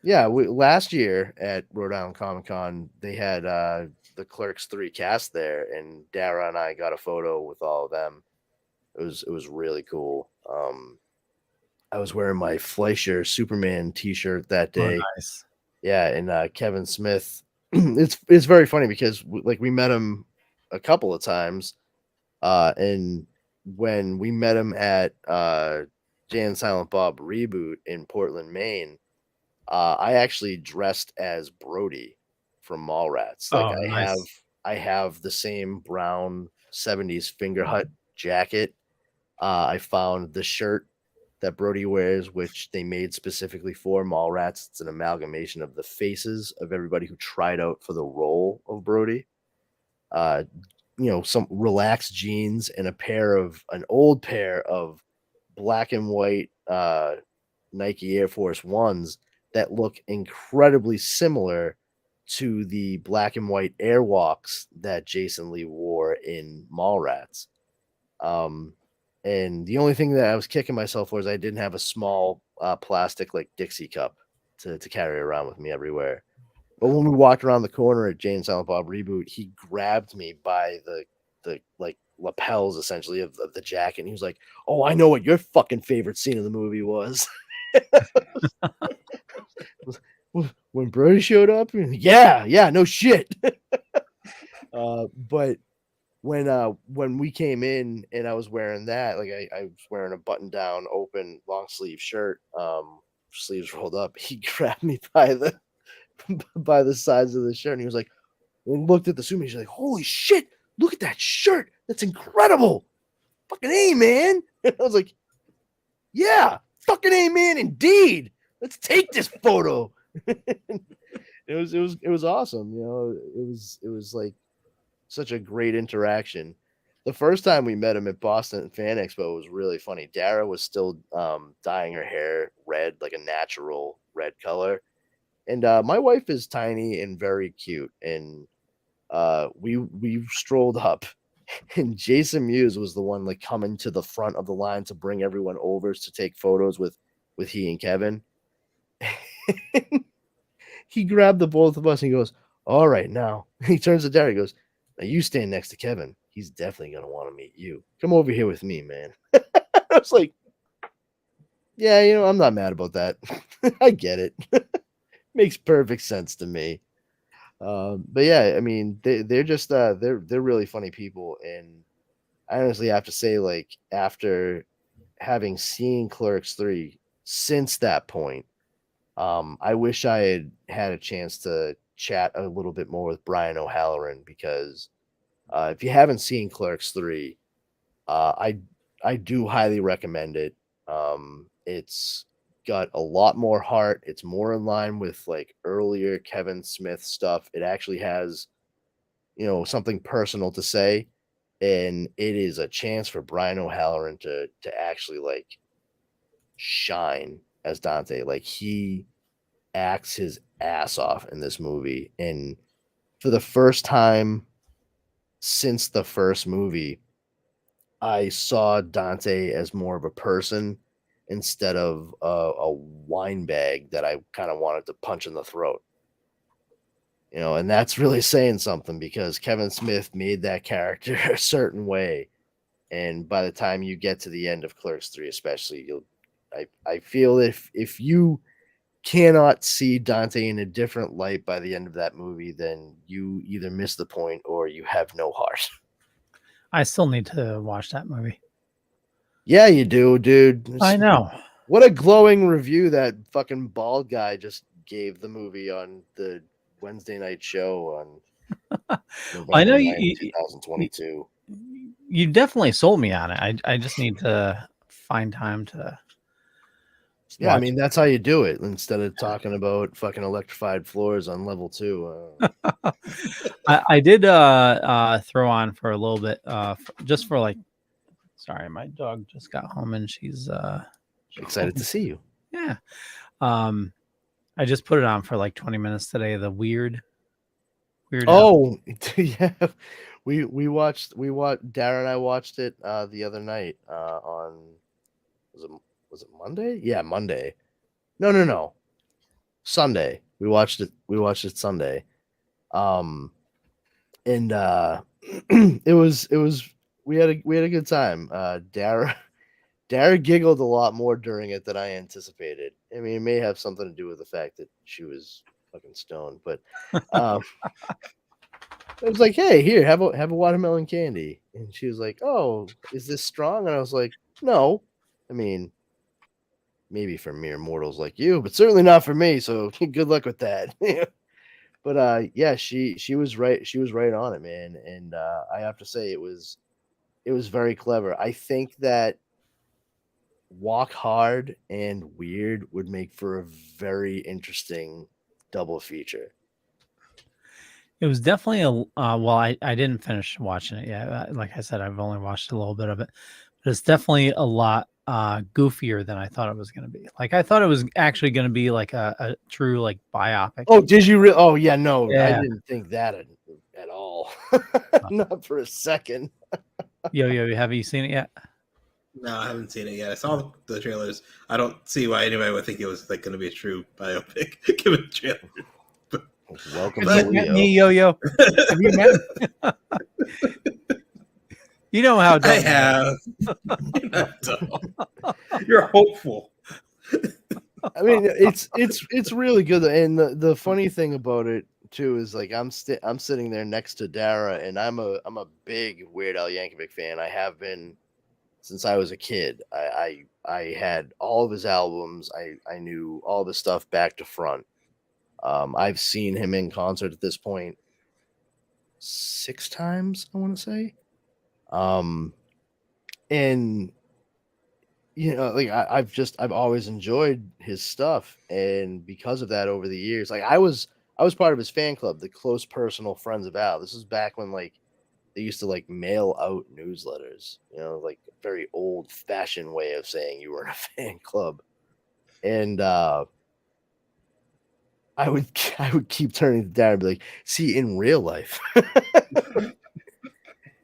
Yeah, last year at Rhode Island ComiCon, they had the Clerks 3 cast there, and Dara and I got a photo with all of them. It was really cool. I was wearing my Fleischer Superman T-shirt that day. Oh, nice. Yeah, and Kevin Smith. It's very funny because we met him a couple of times, and when we met him at Jay and Silent Bob Reboot in Portland, Maine, I actually dressed as Brody from Mallrats. Like I have the same brown 70s finger hut jacket. I found the shirt that Brody wears, which they made specifically for Mallrats. It's an amalgamation of the faces of everybody who tried out for the role of Brody. Some relaxed jeans and an old pair of black and white Nike Air Force Ones that look incredibly similar to the black and white Airwalks that Jason Lee wore in Mallrats. And the only thing that I was kicking myself for is I didn't have a small plastic like Dixie cup to carry around with me everywhere. But when we walked around the corner at Jay and Silent Bob Reboot, he grabbed me by the like lapels essentially of the jacket. And he was like, "Oh, I know what your fucking favorite scene of the movie was." When Brody showed up, yeah, no shit. But when we came in and I was wearing that, like I was wearing a button down, open, long sleeve shirt, sleeves rolled up. He grabbed me by the sides of the shirt, and he was like, and looked at the suit, and he's like, "Holy shit! Look at that shirt! That's incredible! Fucking A, man!" And I was like, "Yeah, fucking A, man, indeed. Let's take this photo." It was awesome. You know, it was like such a great interaction. The first time we met him at Boston Fan Expo was really funny. Dara was still dyeing her hair red, like a natural red color. And my wife is tiny and very cute. And we strolled up, and Jason Mewes was the one like coming to the front of the line to bring everyone over to take photos with he and Kevin. He grabbed the both of us and he goes, "All right, now." He turns to Dara. He goes, "Now you stand next to Kevin. He's definitely gonna want to meet you. Come over here with me, man." I was like, "Yeah, I'm not mad about that. I get it. Makes perfect sense to me." But yeah, I mean, they're just they're really funny people, and I honestly have to say, like, after having seen Clerks 3 since that point, I wish I had a chance to chat a little bit more with Brian O'Halloran, because if you haven't seen Clerks 3, I do highly recommend it. It's got a lot more heart. It's more in line with like earlier Kevin Smith stuff. It actually has, something personal to say, and it is a chance for Brian O'Halloran to actually like shine as Dante. Like he acts his ass off in this movie, and for the first time since the first movie, I saw Dante as more of a person instead of a wine bag that I kind of wanted to punch in the throat. And that's really saying something, because Kevin Smith made that character a certain way, and by the time you get to the end of Clerks 3 especially, I feel if you cannot see Dante in a different light by the end of that movie, then you either miss the point or you have no heart. I still need to watch that movie. Yeah, you do, dude. I know. What a glowing review that fucking bald guy just gave the movie on the Wednesday night show on I know November 9th, 2022. You definitely sold me on it. I just need to find time to. Yeah, I mean, that's how you do it instead of talking about fucking electrified floors on level 2. I did throw on for a little bit, just for like. Sorry, my dog just got home and she's excited to see you. Yeah. I just put it on for like 20 minutes today. The weird. Oh, yeah. We watched Darren and I watched it the other night on was it Monday? Yeah, Monday. No. Sunday. We watched it Sunday. And it was we had a good time. Dara giggled a lot more during it than I anticipated. I mean, it may have something to do with the fact that she was fucking stoned, but I was like, "Hey, here, have a watermelon candy," and she was like, "Oh, is this strong?" And I was like, "No, I mean, maybe for mere mortals like you, but certainly not for me. So good luck with that." But yeah, she was right. She was right on it, man. And I have to say, it was very clever. I think that Walk Hard and Weird would make for a very interesting double feature. It was definitely well, I didn't finish watching it yet. Like I said, I've only watched a little bit of it, but it's definitely a lot goofier than I thought it was going to be. Like I thought it was actually going to be like a true like biopic. Oh, did you oh yeah, no, Yeah. I didn't think that at all. Not for a second. Yo, have you seen it yet? No, I haven't seen it yet. I saw the trailers. I don't see why anybody would think it was like going to be a true biopic given the trailer. Welcome to me, Yo. Have you met? You know how I have. You're hopeful. I mean, it's really good, and the funny thing about it too is like I'm sitting there next to Dara, and I'm a big Weird Al Yankovic fan. I have been since I was a kid. I had all of his albums. I knew all the stuff back to front. I've seen him in concert at this point 6 times, I want to say. And like I've always enjoyed his stuff, and because of that, over the years, like I was part of his fan club, the Close Personal Friends of Al. This was back when like they used to like mail out newsletters, like a very old fashioned way of saying you were in a fan club. And I would keep turning to Dad and be like, see, in real life,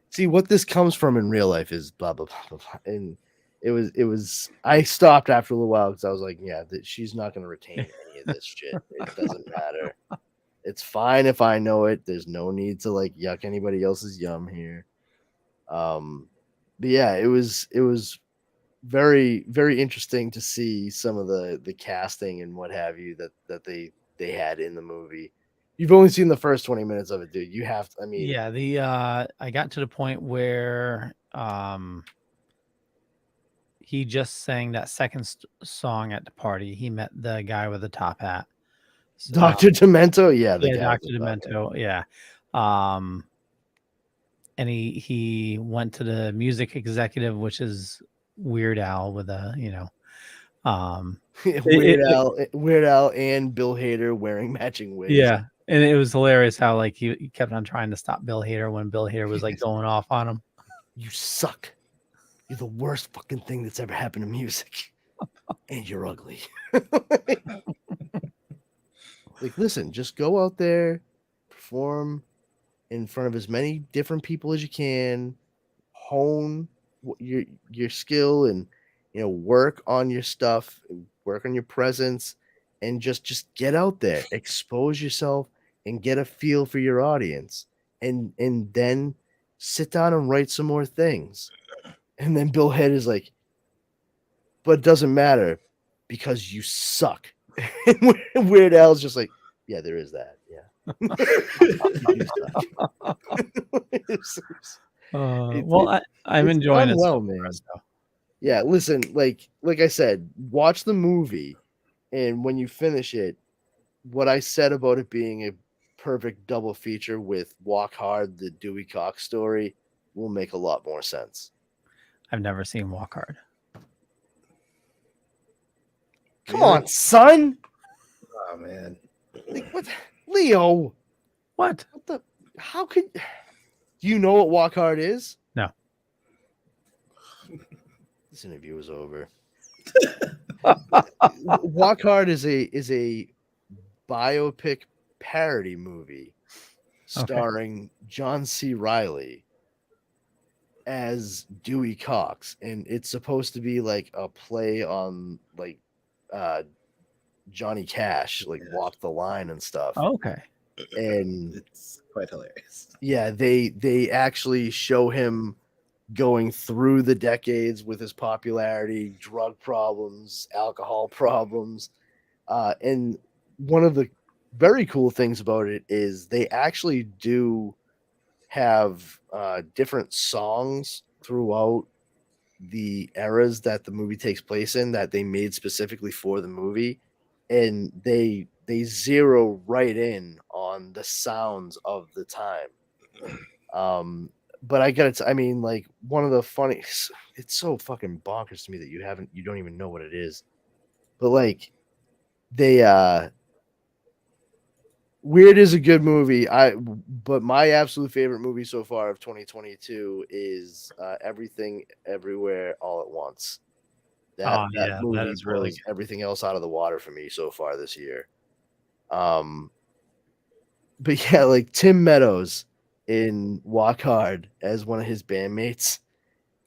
see what this comes from in real life is blah, blah, blah, blah, blah. And it was, I stopped after a little while because I was like, yeah, she's not going to retain any of this shit. It doesn't matter. It's fine if I know it. There's no need to like yuck anybody else's yum here. But yeah, it was very, very interesting to see some of the casting and what have you that they had in the movie. You've only seen the first 20 minutes of it, dude. You have to, I mean, yeah, I got to the point where he just sang that second song at the party. He met the guy with the top hat. So, Dr. Demento, yeah, Dr. Demento, yeah. and he went to the music executive, which is Weird Al with a Weird Al and Bill Hader wearing matching wigs. yeah, and it was hilarious how like he kept on trying to stop Bill Hader when Bill Hader was like going off on him. You suck. You're the worst fucking thing that's ever happened to music, and you're ugly. Like, listen, just go out there, perform in front of as many different people as you can, hone your skill, and work on your stuff, work on your presence, and just get out there, expose yourself, and get a feel for your audience, and then sit down and write some more things. And then Bill Head is like, but it doesn't matter because you suck. And Weird Al's just like, yeah, there is that. Yeah. I'm enjoying it. Well, man. Yeah, listen, like I said, watch the movie, and when you finish it, what I said about it being a perfect double feature with Walk Hard, the Dewey Cox story, will make a lot more sense. I've never seen Walk Hard. Come on, son. Oh man. Like, what, Leo? What? What the? How could? Do you know what Walk Hard is? No. This interview is over. Walk Hard is a biopic parody movie starring John C. Reilly as Dewey Cox, and it's supposed to be like a play on like Johnny Cash, like Walk the Line and stuff. Okay. And it's quite hilarious. Yeah, they actually show him going through the decades with his popularity, drug problems, alcohol problems. And one of the very cool things about it is they actually do have different songs throughout the eras that the movie takes place in that they made specifically for the movie, and they zero right in on the sounds of the time. But I gotta, I mean, like, one of the funny, it's so fucking bonkers to me that you don't even know what it is. But like, Weird is a good movie. But my absolute favorite movie so far of 2022 is Everything Everywhere All at Once. That movie blows really everything else out of the water for me so far this year. But yeah, like Tim Meadows in Walk Hard as one of his bandmates.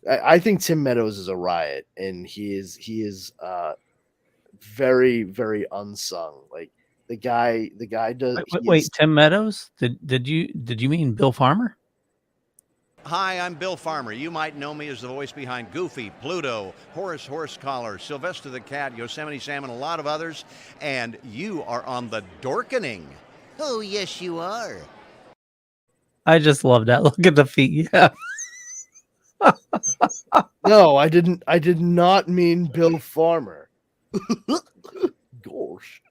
I think Tim Meadows is a riot, and he is very, very unsung. Like the guy does. Wait, Tim Meadows? Did you mean Bill Farmer? Hi, I'm Bill Farmer. You might know me as the voice behind Goofy, Pluto, Horace Horsecollar, Sylvester the Cat, Yosemite Sam, and a lot of others. And you are on the Dorkening. Oh, yes, you are. I just love that. Look at the feet. Yeah. No, I didn't. I did not mean Bill Farmer. Gosh.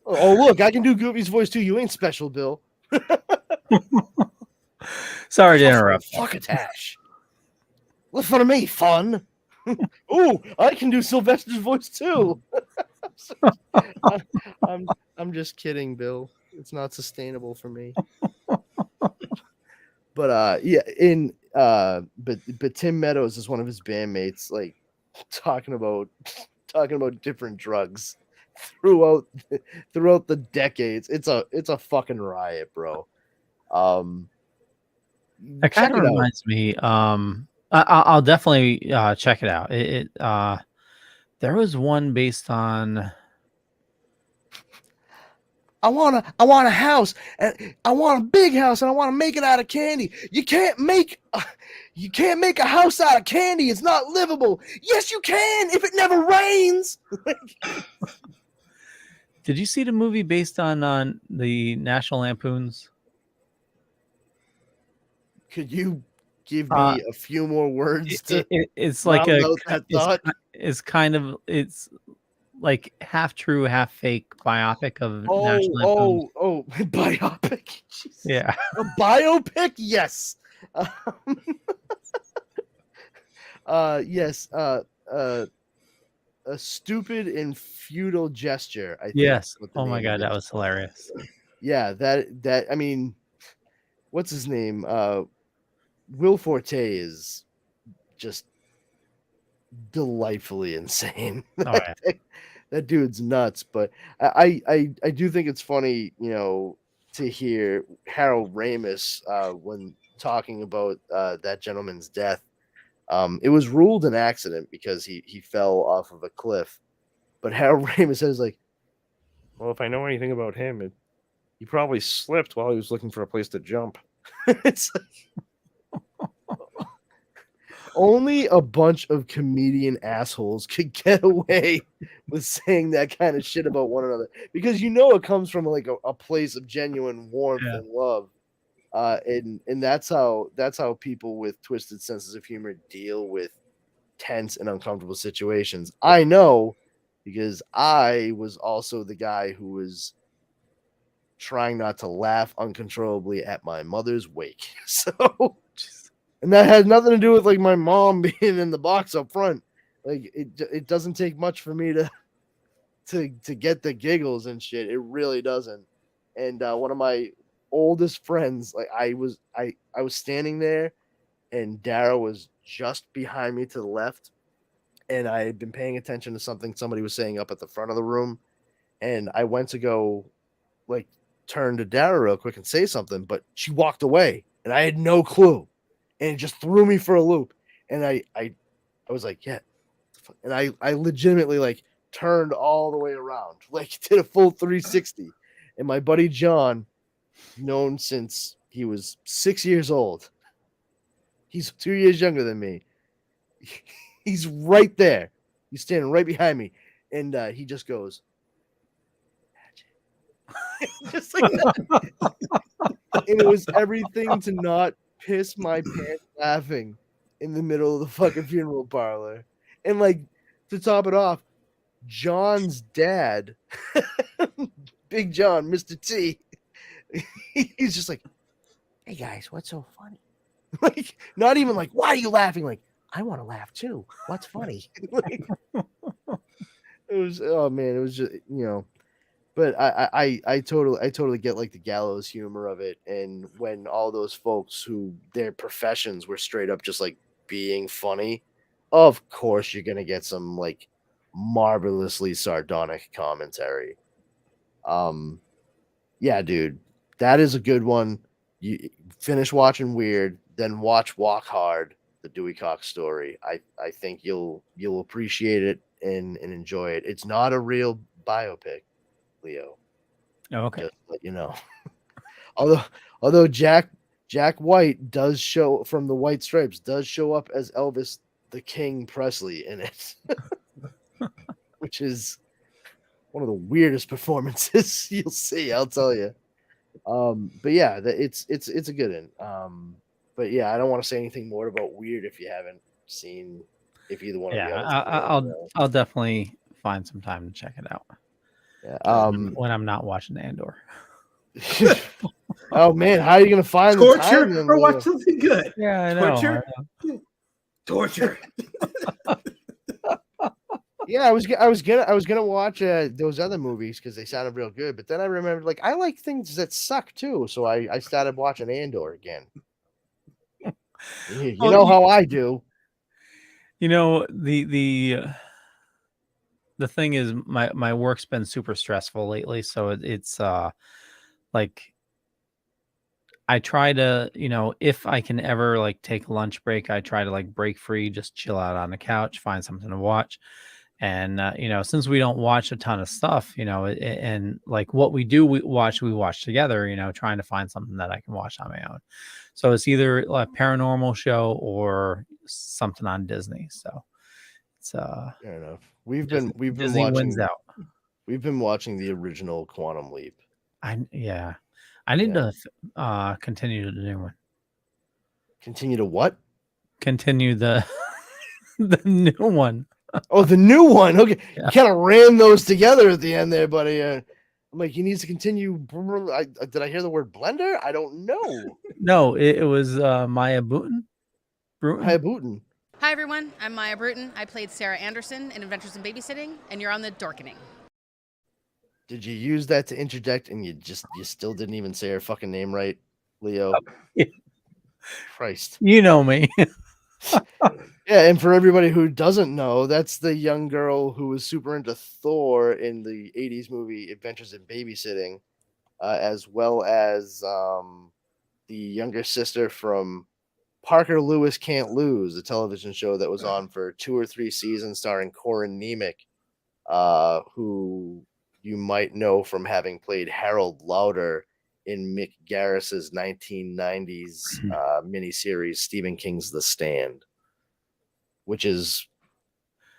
Oh, look, I can do Goofy's voice too. You ain't special, Bill. Sorry to interrupt. Fuckatash. What's fun of me? Fun. Ooh, I can do Sylvester's voice too. I'm just kidding, Bill. It's not sustainable for me. But but Tim Meadows is one of his bandmates, like talking about different drugs throughout the decades. It's a fucking riot, bro. That kind of reminds me. I'll definitely check it out. There was one based on. I want a house, and I want a big house, and I want to make it out of candy. You can't make a house out of candy. It's not livable. Yes, you can if it never rains. Did you see the movie based on the National Lampoons? Could you give me a few more words? It's like it's like half true, half fake biopic of National Lampoons. Biopic. Jesus. Yeah. A biopic? Yes. Yes. A stupid and futile gesture. I think. Yes. What the Oh my name god, of that it. was hilarious. Yeah, that I mean, what's his name? Will Forte is just delightfully insane. Oh yeah. That dude's nuts. But I do think it's funny, to hear Harold Ramis when talking about that gentleman's death. It was ruled an accident because he fell off of a cliff. But Harold Ramis says, like, well, if I know anything about him, he probably slipped while he was looking for a place to jump. It's like, only a bunch of comedian assholes could get away with saying that kind of shit about one another, because it comes from like a place of genuine warmth and love. And that's how people with twisted senses of humor deal with tense and uncomfortable situations. I know, because I was also the guy who was trying not to laugh uncontrollably at my mother's wake. So, and that had nothing to do with like my mom being in the box up front. Like it doesn't take much for me to get the giggles and shit. It really doesn't. And one of my oldest friends, like I was standing there, and Dara was just behind me to the left, and I had been paying attention to something somebody was saying up at the front of the room, and I went to go like turn to Dara real quick and say something, but she walked away, and I had no clue, and it just threw me for a loop. And I was like, yeah, and I legitimately like turned all the way around, like did a full 360. And my buddy John, known since he was 6 years old, he's 2 years younger than me. He's right there. He's standing right behind me, and he just goes, just like that. And it was everything to not piss my pants laughing in the middle of the fucking funeral parlor. And like, to top it off, John's dad, Big John, Mr. T, he's just like, hey guys, what's so funny? Like, not even like, why are you laughing? Like, I want to laugh too. What's funny? Like, it was, oh man, it was just, but I totally get like the gallows humor of it. And when all those folks who their professions were straight up just like being funny, of course you're gonna get some like marvelously sardonic commentary. Yeah, dude, that is a good one. You finish watching Weird, then watch Walk Hard, the Dewey Cox story. I think you'll appreciate it and enjoy it. It's not a real biopic, Leo. Oh, okay. Just to let you know. although Jack White does show from the White Stripes does show up as Elvis the King Presley in it, which is one of the weirdest performances you'll see. I'll tell you. But yeah, it's a good one. But yeah, I don't want to say anything more about Weird if you haven't seen. If either one of you. I'll definitely find some time to check it out. Yeah. When I'm not watching Andor. Oh man, how are you gonna find torture the time or watch something good? Yeah, I know. Torture. Yeah, I was gonna watch those other movies because they sounded real good, but then I remembered like I like things that suck too, so I started watching Andor again. You know how I do. The thing is, my work's been super stressful lately, so it's like I try to, if I can ever like take a lunch break, I try to like break free, just chill out on the couch, find something to watch. And since we don't watch a ton of stuff, and like what we do, we watch together, trying to find something that I can watch on my own. So it's either a paranormal show or something on Disney. So it's fair enough. We've been Disney watching, wins out. We've been watching the original Quantum Leap. I need to continue the new one. Continue to what? Continue the the new one. Oh, the new one. Okay, yeah. You kind of ran those together at the end there, buddy. I'm like, he needs to continue. Did I hear the word blender? I don't know. No, it was Maya Bruton. Maya Bruton. Hi, everyone. I'm Maya Bruton. I played Sarah Anderson in Adventures in Babysitting, and you're on the Dorkening. Did you use that to interject and you still didn't even say her fucking name right, Leo? Yeah. Christ. You know me. Yeah, and for everybody who doesn't know, that's the young girl who was super into Thor in the 80s movie Adventures in Babysitting, as well as the younger sister from Parker Lewis Can't Lose, a television show that was on for 2 or 3 seasons starring Corin Nemec, who you might know from having played Harold Lauder in Mick Garris's 1990s miniseries Stephen King's The Stand, which is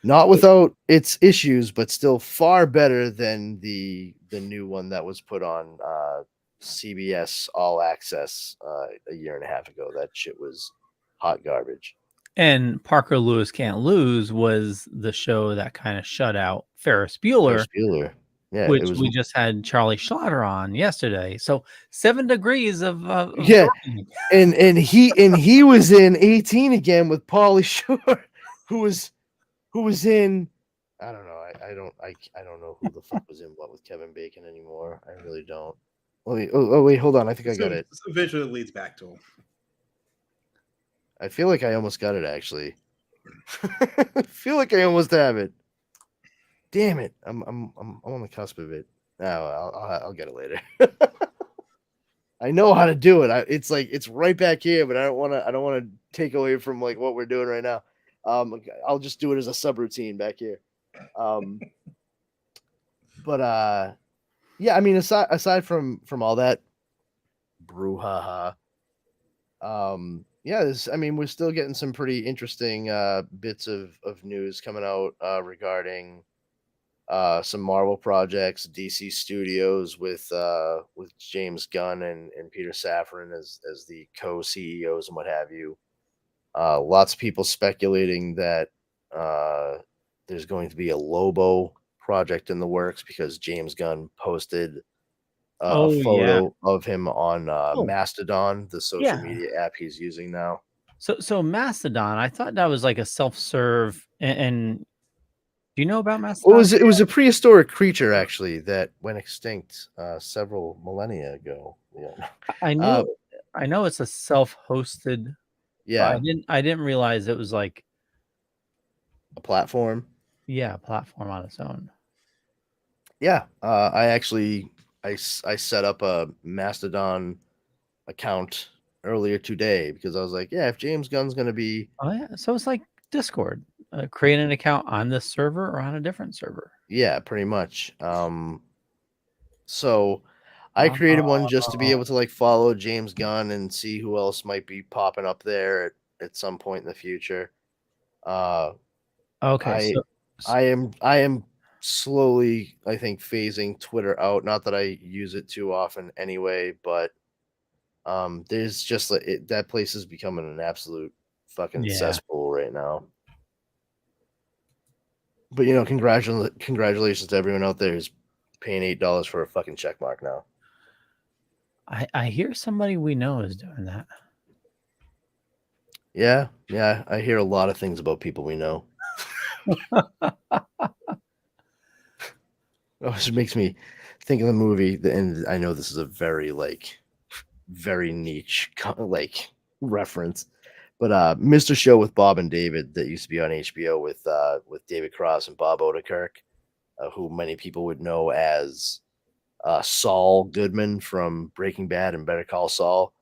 not without its issues, but still far better than the new one that was put on CBS All Access a year and a half ago. That shit was hot garbage. And Parker Lewis Can't Lose was the show that kind of shut out Ferris Bueller. Yeah, which we just had Charlie Schlatter on yesterday. So 7 degrees of yeah, and he was in 18 again with Pauly Shore, who was in I don't know. I don't know who the fuck was in what with Kevin Bacon anymore. I really don't. Wait, wait, hold on. I think I got it. So eventually it leads back to him. I feel like I almost got it actually. I feel like I almost have it. Damn it! I'm on the cusp of it. No, I'll get it later. I know how to do it. It's right back here, but I don't want to take away from like what we're doing right now. I'll just do it as a subroutine back here. But yeah, I mean, aside from all that brouhaha, yeah, I mean, we're still getting some pretty interesting bits of news coming out regarding some Marvel projects, DC Studios with James Gunn and Peter Safran as the co-CEOs and what have you. Lots of people speculating that there's going to be a Lobo project in the works because James Gunn posted a photo of him on Mastodon, the social media app he's using now. So Mastodon, I thought that was like a self-serve and do you know about Mastodon? Well, it was a prehistoric creature actually that went extinct several millennia ago. Yeah. I know it's a self-hosted. Yeah, I didn't realize it was like a platform. Yeah, a platform on its own. Yeah, I set up a Mastodon account earlier today because I was like, yeah, if James Gunn's gonna be, so it's like Discord. Create an account on this server or on a different server. Yeah, pretty much. So I created one just to be able to like follow James Gunn and see who else might be popping up there at some point in the future. Okay. I am slowly, I think, phasing Twitter out. Not that I use it too often anyway, but there's just like that place is becoming an absolute fucking cesspool right now. But you know, congratulations to everyone out there who's paying $8 for a fucking check mark now. I hear somebody we know is doing that. Yeah, I hear a lot of things about people we know. It just makes me think of the movie, and I know this is a very niche reference, but Mr. Show with Bob and David that used to be on HBO with David Cross and Bob Odenkirk, who many people would know as Saul Goodman from Breaking Bad and Better Call Saul.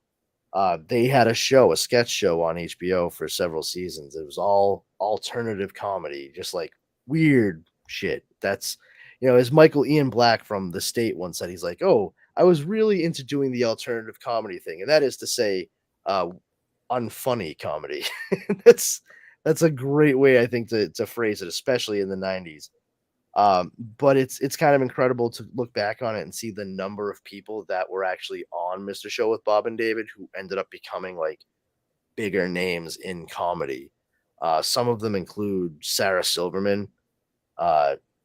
They had a sketch show on HBO for several seasons. It was all alternative comedy, just like weird shit. That's, as Michael Ian Black from The State once said, he's like, oh, I was really into doing the alternative comedy thing. And that is to say, unfunny comedy. That's a great way, I think, to phrase it, especially in the 90s. But it's kind of incredible to look back on it and see the number of people that were actually on Mr. Show with Bob and David who ended up becoming like bigger names in comedy. Some of them include Sarah Silverman,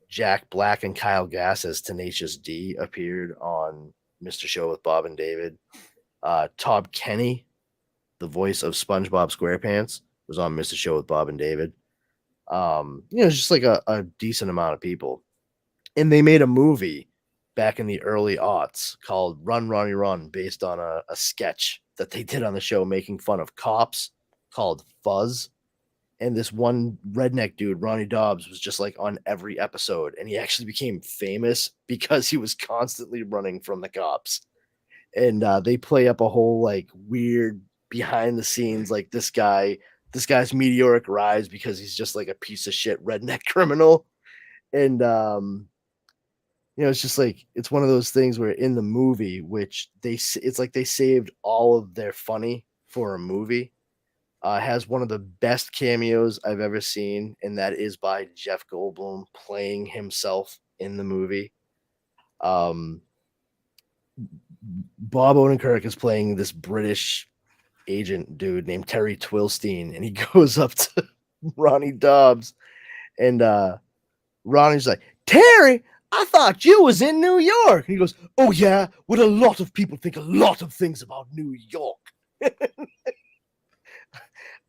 Jack Black, and Kyle Gass as Tenacious D appeared on Mr. Show with Bob and David. Todd Kenny, the voice of SpongeBob SquarePants, was on Mr. Show with Bob and David. It's just like a decent amount of people. And they made a movie back in the early aughts called Run, Ronnie, Run, based on a sketch that they did on the show making fun of cops called Fuzz. And this one redneck dude, Ronnie Dobbs, was just like on every episode. And he actually became famous because he was constantly running from the cops. And they play up a whole like weird behind the scenes, like this guy's meteoric rise because he's just like a piece of shit redneck criminal. And it's just like it's one of those things where in the movie, which it's like they saved all of their funny for a movie. Has one of the best cameos I've ever seen, and that is by Jeff Goldblum playing himself in the movie. Bob Odenkirk is playing this British agent dude named Terry Twilstein, and he goes up to Ronnie Dobbs, and Ronnie's like, "Terry, I thought you was in New York." And he goes, "Oh yeah, what a lot of people think a lot of things about New York."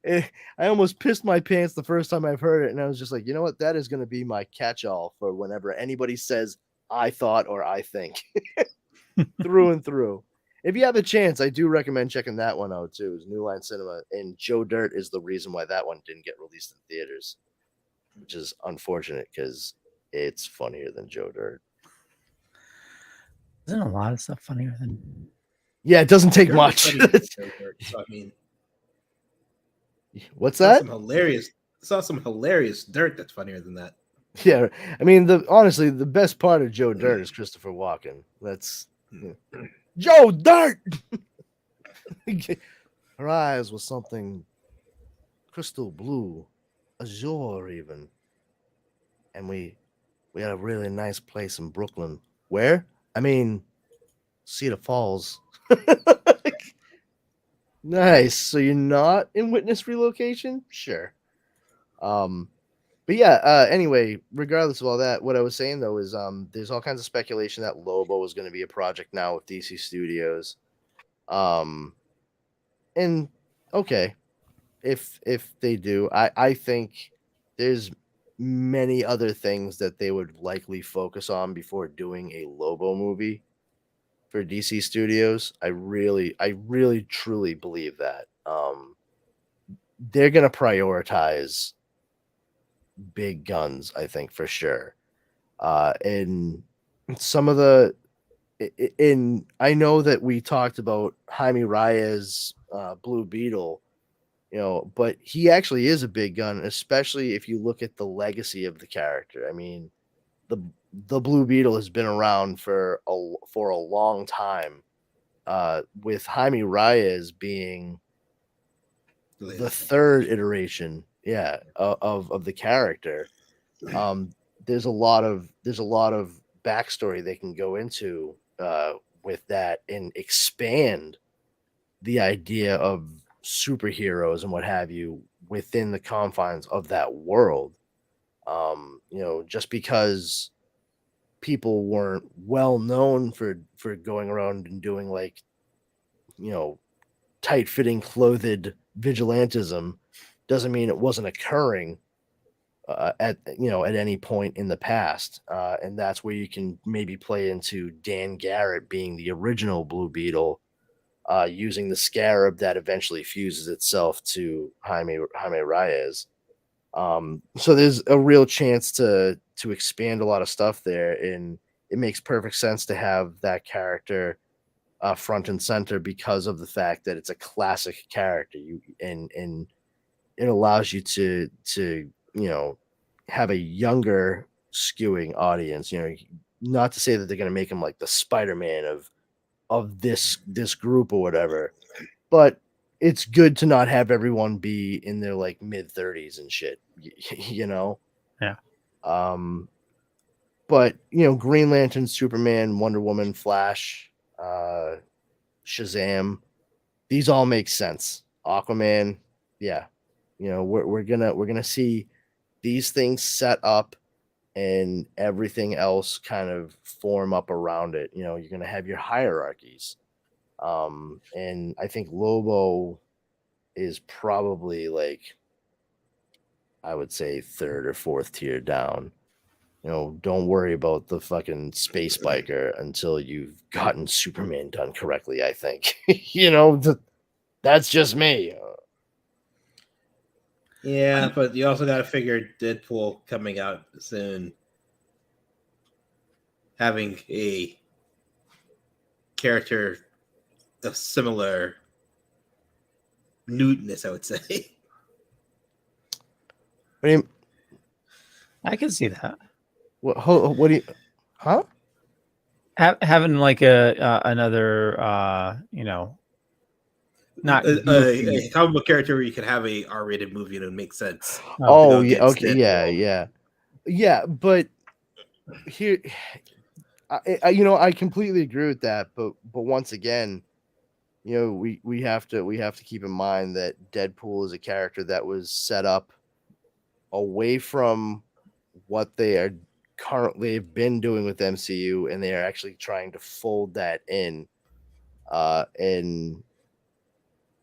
I almost pissed my pants the first time I've heard it, and I was just like, you know what? That is going to be my catch-all for whenever anybody says "I thought" or "I think," through and through. If you have a chance, I do recommend checking that one out too. It's New Line Cinema, and Joe Dirt is the reason why that one didn't get released in theaters, which is unfortunate because it's funnier than Joe Dirt. Isn't a lot of stuff funnier than? Yeah, it doesn't take much. So, I mean, what's that? Saw some hilarious dirt that's funnier than that. Yeah, I mean, honestly, the best part of Joe Dirt is Christopher Walken. That's Joe Dirt. Her eyes was something crystal blue, azure even, and we had a really nice place in Brooklyn. Where? I mean, Cedar Falls. Nice. So you're not in witness relocation? Sure. But yeah, anyway, regardless of all that, what I was saying though is there's all kinds of speculation that Lobo is going to be a project now with DC Studios. And okay, if they do, I think there's many other things that they would likely focus on before doing a Lobo movie for DC Studios. I really truly believe that they're going to prioritize big guns, I think, for sure. And some of the I know that we talked about Jaime Reyes, Blue Beetle, but he actually is a big gun, especially if you look at the legacy of the character. I mean, the Blue Beetle has been around for a long time, with Jaime Reyes being the third iteration, of the character. There's a lot of backstory they can go into with that and expand the idea of superheroes and what have you within the confines of that world. Just because people weren't well known for going around and doing like, tight-fitting clothed vigilantism doesn't mean it wasn't occurring at any point in the past. And that's where you can maybe play into Dan Garrett being the original Blue Beetle, using the scarab that eventually fuses itself to Jaime Reyes. So there's a real chance to expand a lot of stuff there, and it makes perfect sense to have that character front and center because of the fact that it's a classic character. And it allows you to have a younger skewing audience. Not to say that they're going to make him like the Spider-Man of this group or whatever, but it's good to not have everyone be in their like mid-30s and shit. Yeah. But Green Lantern, Superman, Wonder Woman, Flash, Shazam, these all make sense. Aquaman, yeah. We're gonna see these things set up and everything else kind of form up around it. You're gonna have your hierarchies. And I think Lobo is probably like, I would say, third or fourth tier down. Don't worry about the fucking space biker until you've gotten Superman done correctly, I think. That's just me. Yeah, but you also got to figure Deadpool coming out soon, having a character of similar nudeness, I would say. What do you? I can see that. What do you? Huh? Having like another not a comic book character where you could have a R-rated movie and it would make sense. Oh yeah, okay, yeah. But here, I completely agree with that. But once again, we have to keep in mind that Deadpool is a character that was set up away from what they are currently have been doing with MCU, and they are actually trying to fold that in, and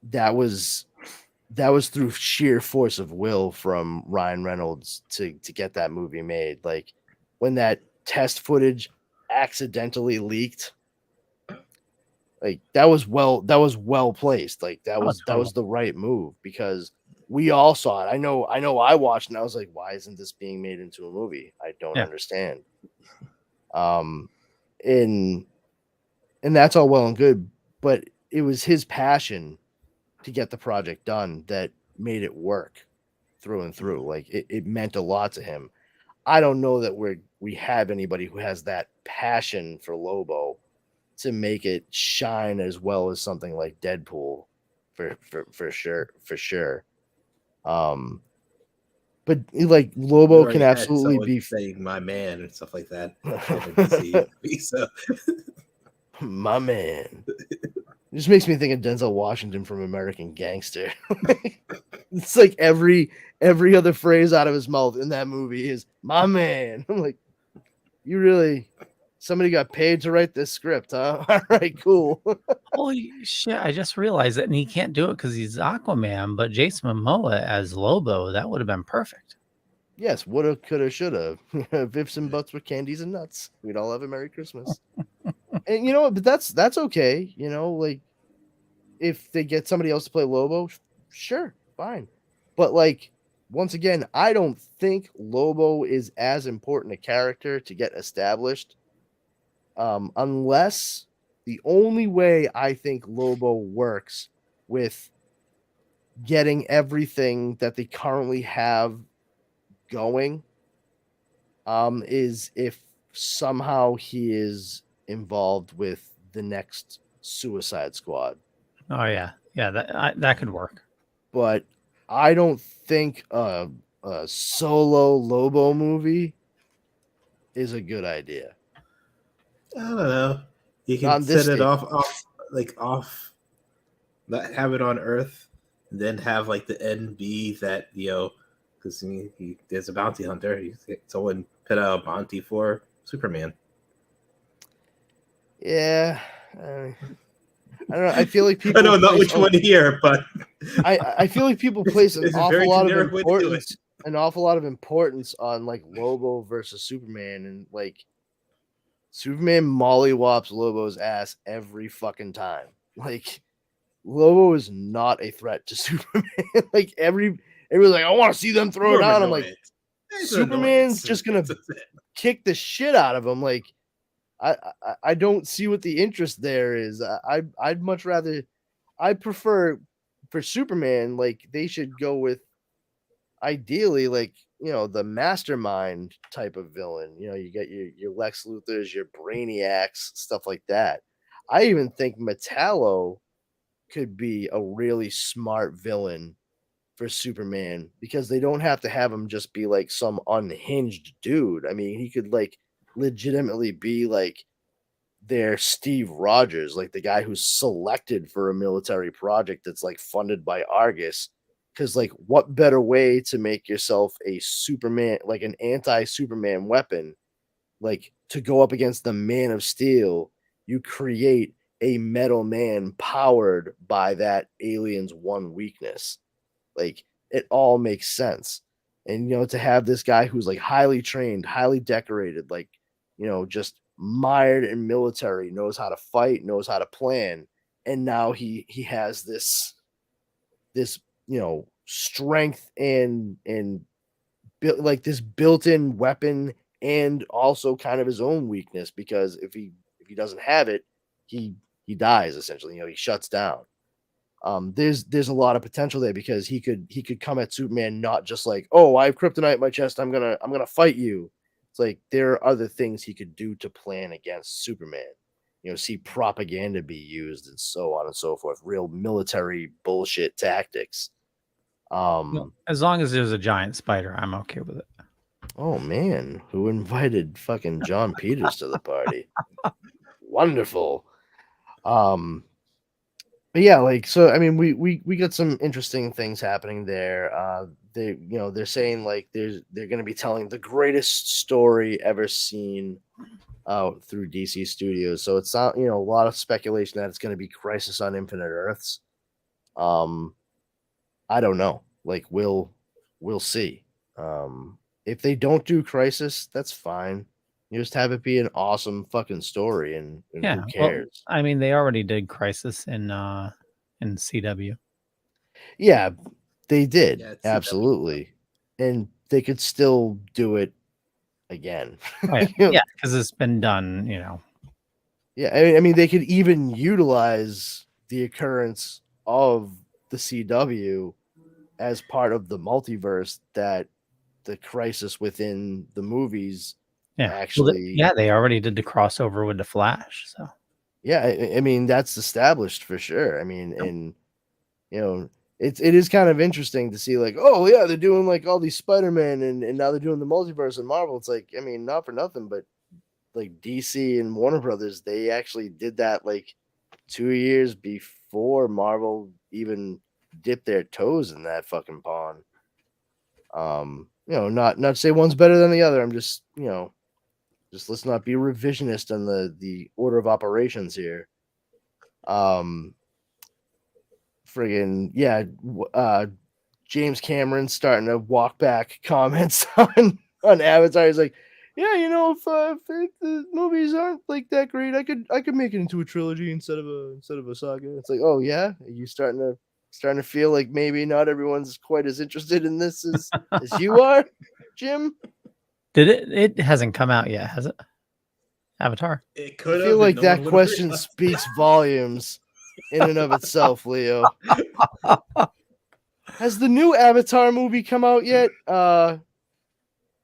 that was through sheer force of will from Ryan Reynolds to get that movie made. Like when that test footage accidentally leaked, like that was well placed. Like that was the right move, because we all saw it. I know I watched and I was like, why isn't this being made into a movie? I don't understand. And that's all well and good, but it was his passion to get the project done that made it work through and through. Like it meant a lot to him. I don't know that we have anybody who has that passion for Lobo to make it shine as well as something like Deadpool for sure. But like Lobo can absolutely be saying my man and stuff like that. So my man. It just makes me think of Denzel Washington from American Gangster. It's like every other phrase out of his mouth in that movie is my man. I'm like, you really, somebody got paid to write this script, huh? All right, cool. Holy shit, I just realized that, and he can't do it because he's Aquaman, but Jason Momoa as Lobo, that would have been perfect. Yes, woulda, coulda, shoulda. Vips and butts with candies and nuts. We'd all have a Merry Christmas. And you know what? But that's okay. Like if they get somebody else to play Lobo, sure, fine. But like once again, I don't think Lobo is as important a character to get established, unless the only way I think Lobo works with getting everything that they currently have going, is if somehow he is involved with the next Suicide Squad. Oh yeah, that could work. But I don't think a solo Lobo movie is a good idea. I don't know. You can set it off, not have it on Earth, and then have like the end be that because there's a bounty hunter. Someone put out a bounty for Superman. Yeah, I don't know. I feel like people. I know not which one here, but I feel like people place an awful lot of importance on like Lobo versus Superman, and like Superman mollywops Lobo's ass every fucking time. Like Lobo is not a threat to Superman. Like everybody's like, I want to see them throw it down. I'm like, Superman's just gonna kick the shit out of him. Like I don't see what the interest there is. I'd much rather, I prefer for Superman, like they should go with ideally like the mastermind type of villain. You get your Lex Luthors, your Brainiacs, stuff like that. I even think Metallo could be a really smart villain for Superman, because they don't have to have him just be like some unhinged dude. I mean, he could like legitimately be like their Steve Rogers, like the guy who's selected for a military project that's like funded by Argus. Because like what better way to make yourself a Superman, like an anti-Superman weapon, like to go up against the Man of Steel? You create a metal man powered by that alien's one weakness. Like, it all makes sense. And, to have this guy who's like highly trained, highly decorated, like, just mired in military, knows how to fight, knows how to plan. And now he has this, strength and like this built-in weapon, and also kind of his own weakness, because if he doesn't have it, he dies essentially. He shuts down. There's a lot of potential there, because he could come at Superman not just like, oh, I have kryptonite in my chest, I'm gonna fight you. It's like there are other things he could do to plan against Superman. See propaganda be used and so on and so forth. Real military bullshit tactics. As long as there's a giant spider, I'm okay with it. Oh man, who invited fucking John Peters to the party? Wonderful. But yeah, like, so I mean, we got some interesting things happening there. They're saying like they're going to be telling the greatest story ever seen through DC Studios. So it's not, a lot of speculation that it's going to be Crisis on Infinite Earths. I don't know. Like, we'll see. If they don't do Crisis, that's fine. You just have it be an awesome fucking story, and who cares? Well, I mean, they already did Crisis in CW. Yeah, they did. Yeah, it's absolutely. And they could still do it again. Right. Yeah, because it's been done, Yeah, I mean, they could even utilize the occurrence of the CW as part of the multiverse that the Crisis within the movies actually. Well, they already did the crossover with the Flash. So yeah, I mean, that's established for sure. I mean, and it is kind of interesting to see, like, oh yeah, they're doing like all these Spider-Man, and now they're doing the multiverse in Marvel. It's like, I mean, not for nothing, but like DC and Warner Brothers, they actually did that like 2 years before Marvel even dipped their toes in that fucking pond. Not to say one's better than the other. I'm just, just let's not be revisionist on the order of operations here. Friggin' yeah, James Cameron starting to walk back comments on Avatar. He's like, yeah, if the movies aren't like that great, I could make it into a trilogy instead of a saga. It's like, oh yeah, are you starting to feel like maybe not everyone's quite as interested in this as you are, Jim? Did it hasn't come out yet, has it? Avatar. It could. I feel like that question speaks volumes in and of itself, Leo. Has the new Avatar movie come out yet?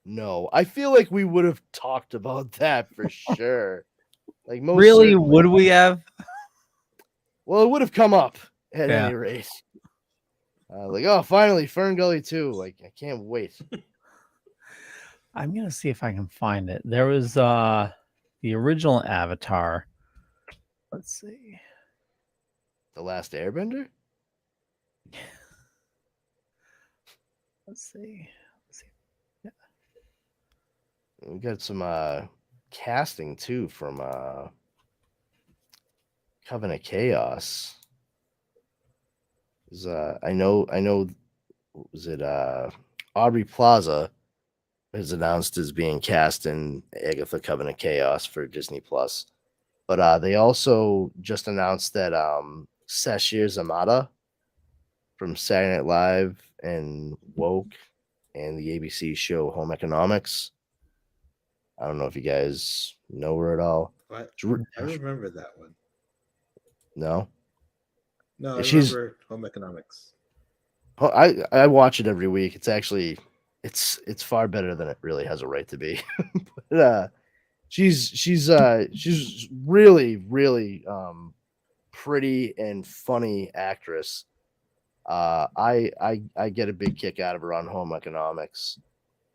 No. I feel like we would have talked about that for sure. Like, most really, certainly. would we have? Well, it would have come up at any rate. Like, oh, finally, Fern Gully 2. Like, I can't wait. I'm gonna see if I can find it. There was the original Avatar. Let's see. The Last Airbender? Let's see. Yeah. We got some casting too from Covenant Chaos. I know was it Aubrey Plaza is announced as being cast in Agatha Covenant Chaos for Disney Plus. But they also just announced that Sashir Zamata from Saturday Night Live and Woke and the ABC show Home Economics. I don't know if you guys know her at all. What? I remember that one. No? No, I remember Home Economics. I watch it every week. It's actually it's far better than it really has a right to be. But she's really, really pretty and funny actress. I get a big kick out of her on Home Economics.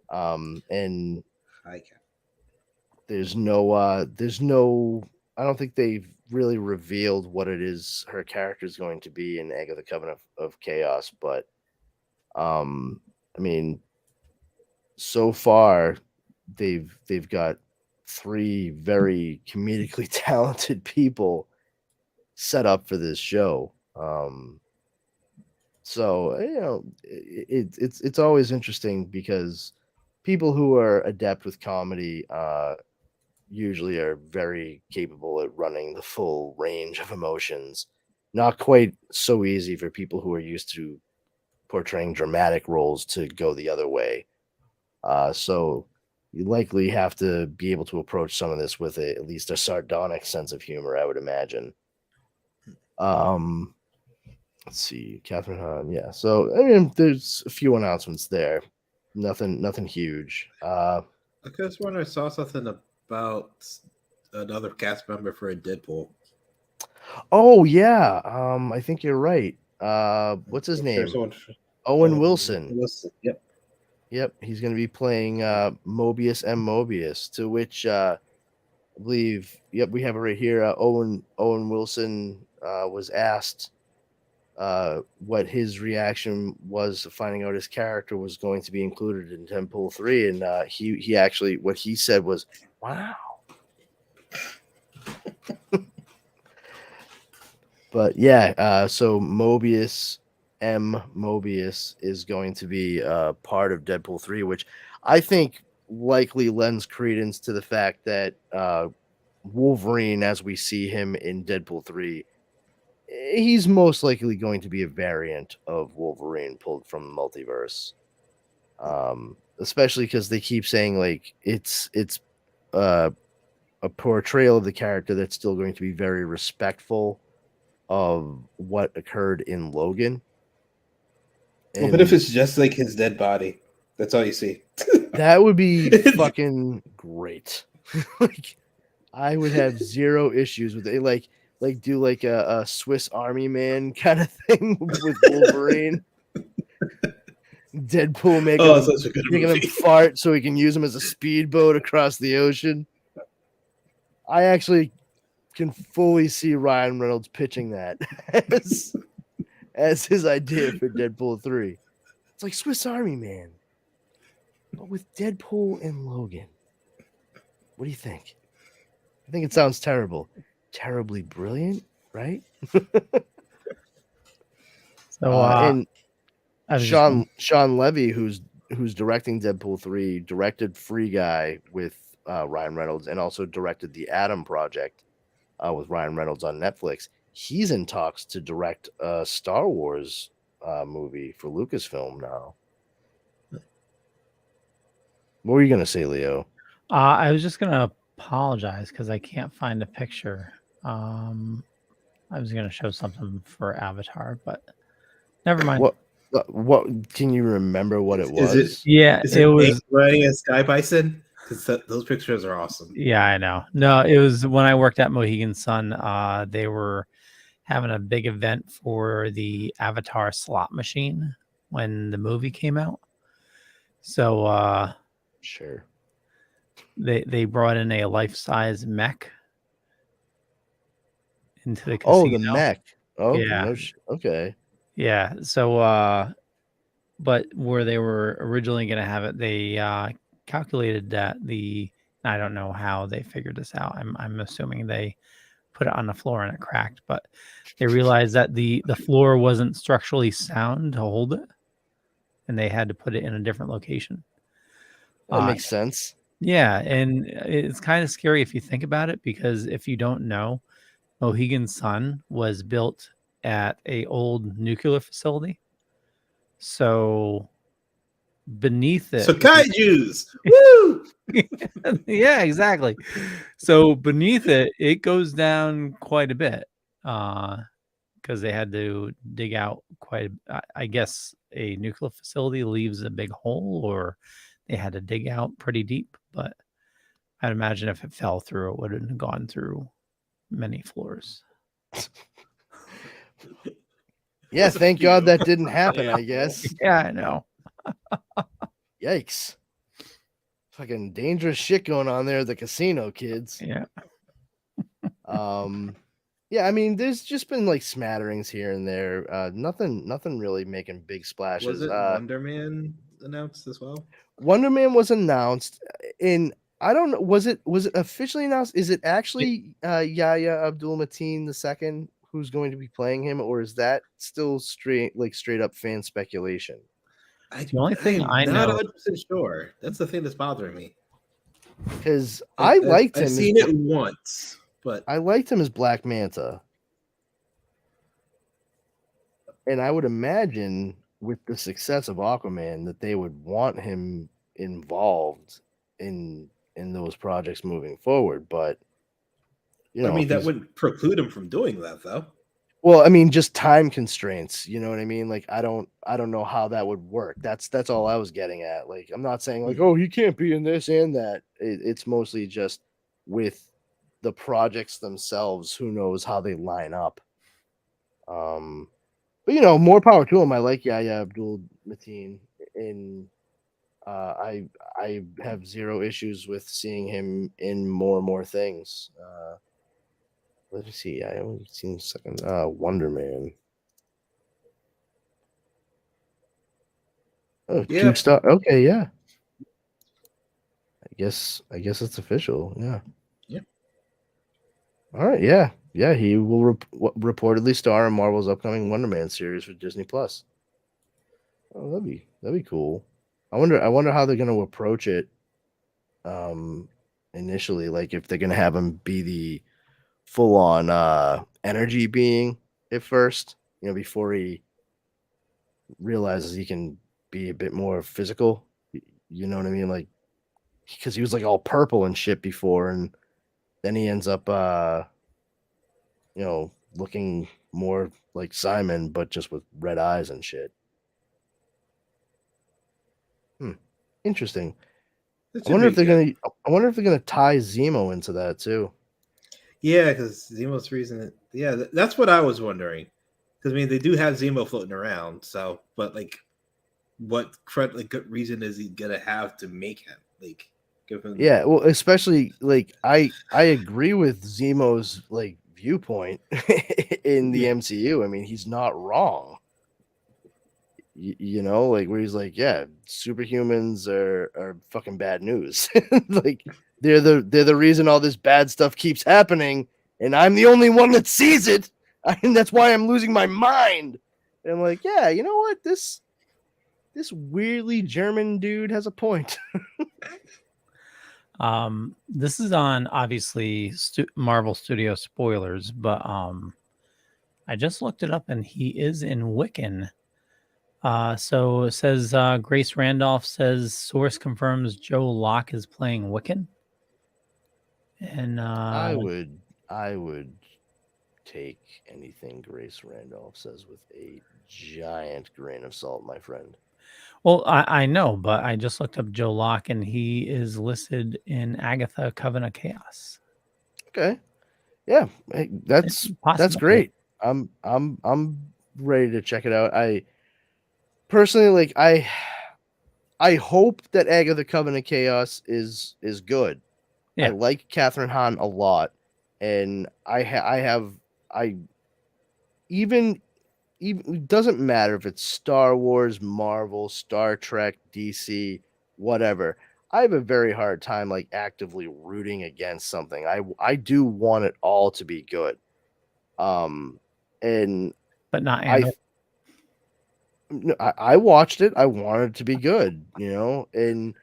And there's no I don't think they've really revealed what it is her character is going to be in Agatha Covenant of Chaos, but I mean, so far they've got 3 very comedically talented people set up for this show. So it's always interesting because people who are adept with comedy usually are very capable at running the full range of emotions. Not quite so easy for people who are used to portraying dramatic roles to go the other way. So you likely have to be able to approach some of this with at least a sardonic sense of humor, I would imagine. Let's see, Catherine Hahn. Yeah, so I mean, there's a few announcements there. Nothing huge. I just wonder, I saw something about another cast member for a Deadpool. Oh yeah, I think you're right. What's his name? Owen Wilson. Yep. Yep, he's going to be playing Mobius M. Mobius, to which I believe, yep, we have it right here. Owen Wilson was asked what his reaction was finding out his character was going to be included in Deadpool 3, and he actually, what he said was, "Wow." But yeah, so Mobius M. Mobius is going to be part of Deadpool 3, which I think likely lends credence to the fact that Wolverine, as we see him in Deadpool 3, he's most likely going to be a variant of Wolverine pulled from the multiverse. Especially because they keep saying like it's a portrayal of the character that's still going to be very respectful of what occurred in Logan. Well, but if it's just like his dead body, that's all you see. That would be fucking great. Like, I would have zero issues with it. Like do like a Swiss Army Man kind of thing with Wolverine. Deadpool making him fart so he can use him as a speedboat across the ocean. I actually can fully see Ryan Reynolds pitching that as his idea for Deadpool 3. It's like Swiss Army Man, but with Deadpool and Logan. What do you think? I think it sounds terrible. Terribly brilliant, right? And Sean Levy, who's directing Deadpool 3, directed Free Guy with Ryan Reynolds, and also directed the Adam Project with Ryan Reynolds on Netflix. He's in talks to direct a Star Wars movie for Lucasfilm now. What were you gonna say, Leo? I was just gonna apologize because I can't find a picture. I was gonna show something for Avatar, but never mind. What can you remember what it was? Is it was riding a sky bison? Because those pictures are awesome. Yeah, I know. No, it was when I worked at Mohegan Sun. They were having a big event for the Avatar slot machine when the movie came out. So sure. They brought in a life-size mech into the casino. Oh, the mech. Oh, yeah. Okay. Yeah. So, but where they were originally going to have it, they calculated that I don't know how they figured this out. I'm assuming they put it on the floor and it cracked, but they realized that the floor wasn't structurally sound to hold it, and they had to put it in a different location. That makes sense. Yeah, and it's kind of scary if you think about it, because if you don't know, Mohegan Sun was built at a old nuclear facility. So beneath it, so kaijus, woo! Yeah, exactly. So beneath it, it goes down quite a bit because they had to dig out I guess a nuclear facility leaves a big hole, or they had to dig out pretty deep. But I'd imagine if it fell through, it would have gone through many floors. Yeah, thank God that didn't happen, I guess. Yeah, I know. Yikes. Fucking dangerous shit going on there at the casino, kids. Yeah. Yeah, I mean, there's just been like smatterings here and there. Nothing really making big splashes. Was it Wonder Man announced as well? Wonder Man was announced in, I don't know, was it officially announced? Is it actually Yahya Abdul-Mateen II who's going to be playing him, or is that still straight up fan speculation? The only thing I'm I not know, 100% sure. That's the thing that's bothering me. Because I liked him. I've seen it once, but I liked him as Black Manta. And I would imagine with the success of Aquaman that they would want him involved in those projects moving forward. But I mean, that wouldn't preclude him from doing that, though. Well, I mean, just time constraints. You know what I mean? Like, I don't know how that would work. That's all I was getting at. Like, I'm not saying like, oh, he can't be in this and that. It's mostly just with the projects themselves. Who knows how they line up? But more power to him. I like Yahya Abdul Mateen, and I have zero issues with seeing him in more and more things. Let me see. I only seen second Wonder Man. Oh, Yeah. 2-star. Okay, yeah. I guess it's official. Yeah. Yeah. All right. Yeah. Yeah. He will reportedly star in Marvel's upcoming Wonder Man series for Disney Plus. Oh, that'd be cool. I wonder how they're gonna approach it. Initially, like if they're gonna have him be the full on energy being at first, before he realizes he can be a bit more physical. You know what I mean? Like, because he was like all purple and shit before, and then he ends up looking more like Simon, but just with red eyes and shit. Interesting. I wonder if they're gonna tie Zemo into that too. Yeah, because Zemo's reason. Yeah, that's what I was wondering. Because I mean, they do have Zemo floating around. So, but like, what good reason is he gonna have to make him like give him? Yeah, well, especially like I agree with Zemo's like viewpoint in the MCU. I mean, he's not wrong. Like where he's like, yeah, superhumans are fucking bad news. Like they're the reason all this bad stuff keeps happening, and I'm the only one that sees it. And that's why I'm losing my mind. And I'm like, yeah, you know what? This weirdly German dude has a point. this is on obviously Marvel Studio spoilers, but I just looked it up and he is in Wiccan. So it says Grace Randolph says source confirms Joe Locke is playing Wiccan. And I would take anything Grace Randolph says with a giant grain of salt, my friend. Well, I know, but I just looked up Joe Locke and he is listed in Agatha Covenant of Chaos. Okay. Yeah, that's great. I'm ready to check it out. I personally like I hope that Agatha Covenant of Chaos is good. Yeah. I like Catherine Hahn a lot, and even it doesn't matter if it's Star Wars, Marvel, Star Trek, DC, whatever. I have a very hard time like actively rooting against something. I do want it all to be good. And but not Andor. I watched it. I wanted it to be good, and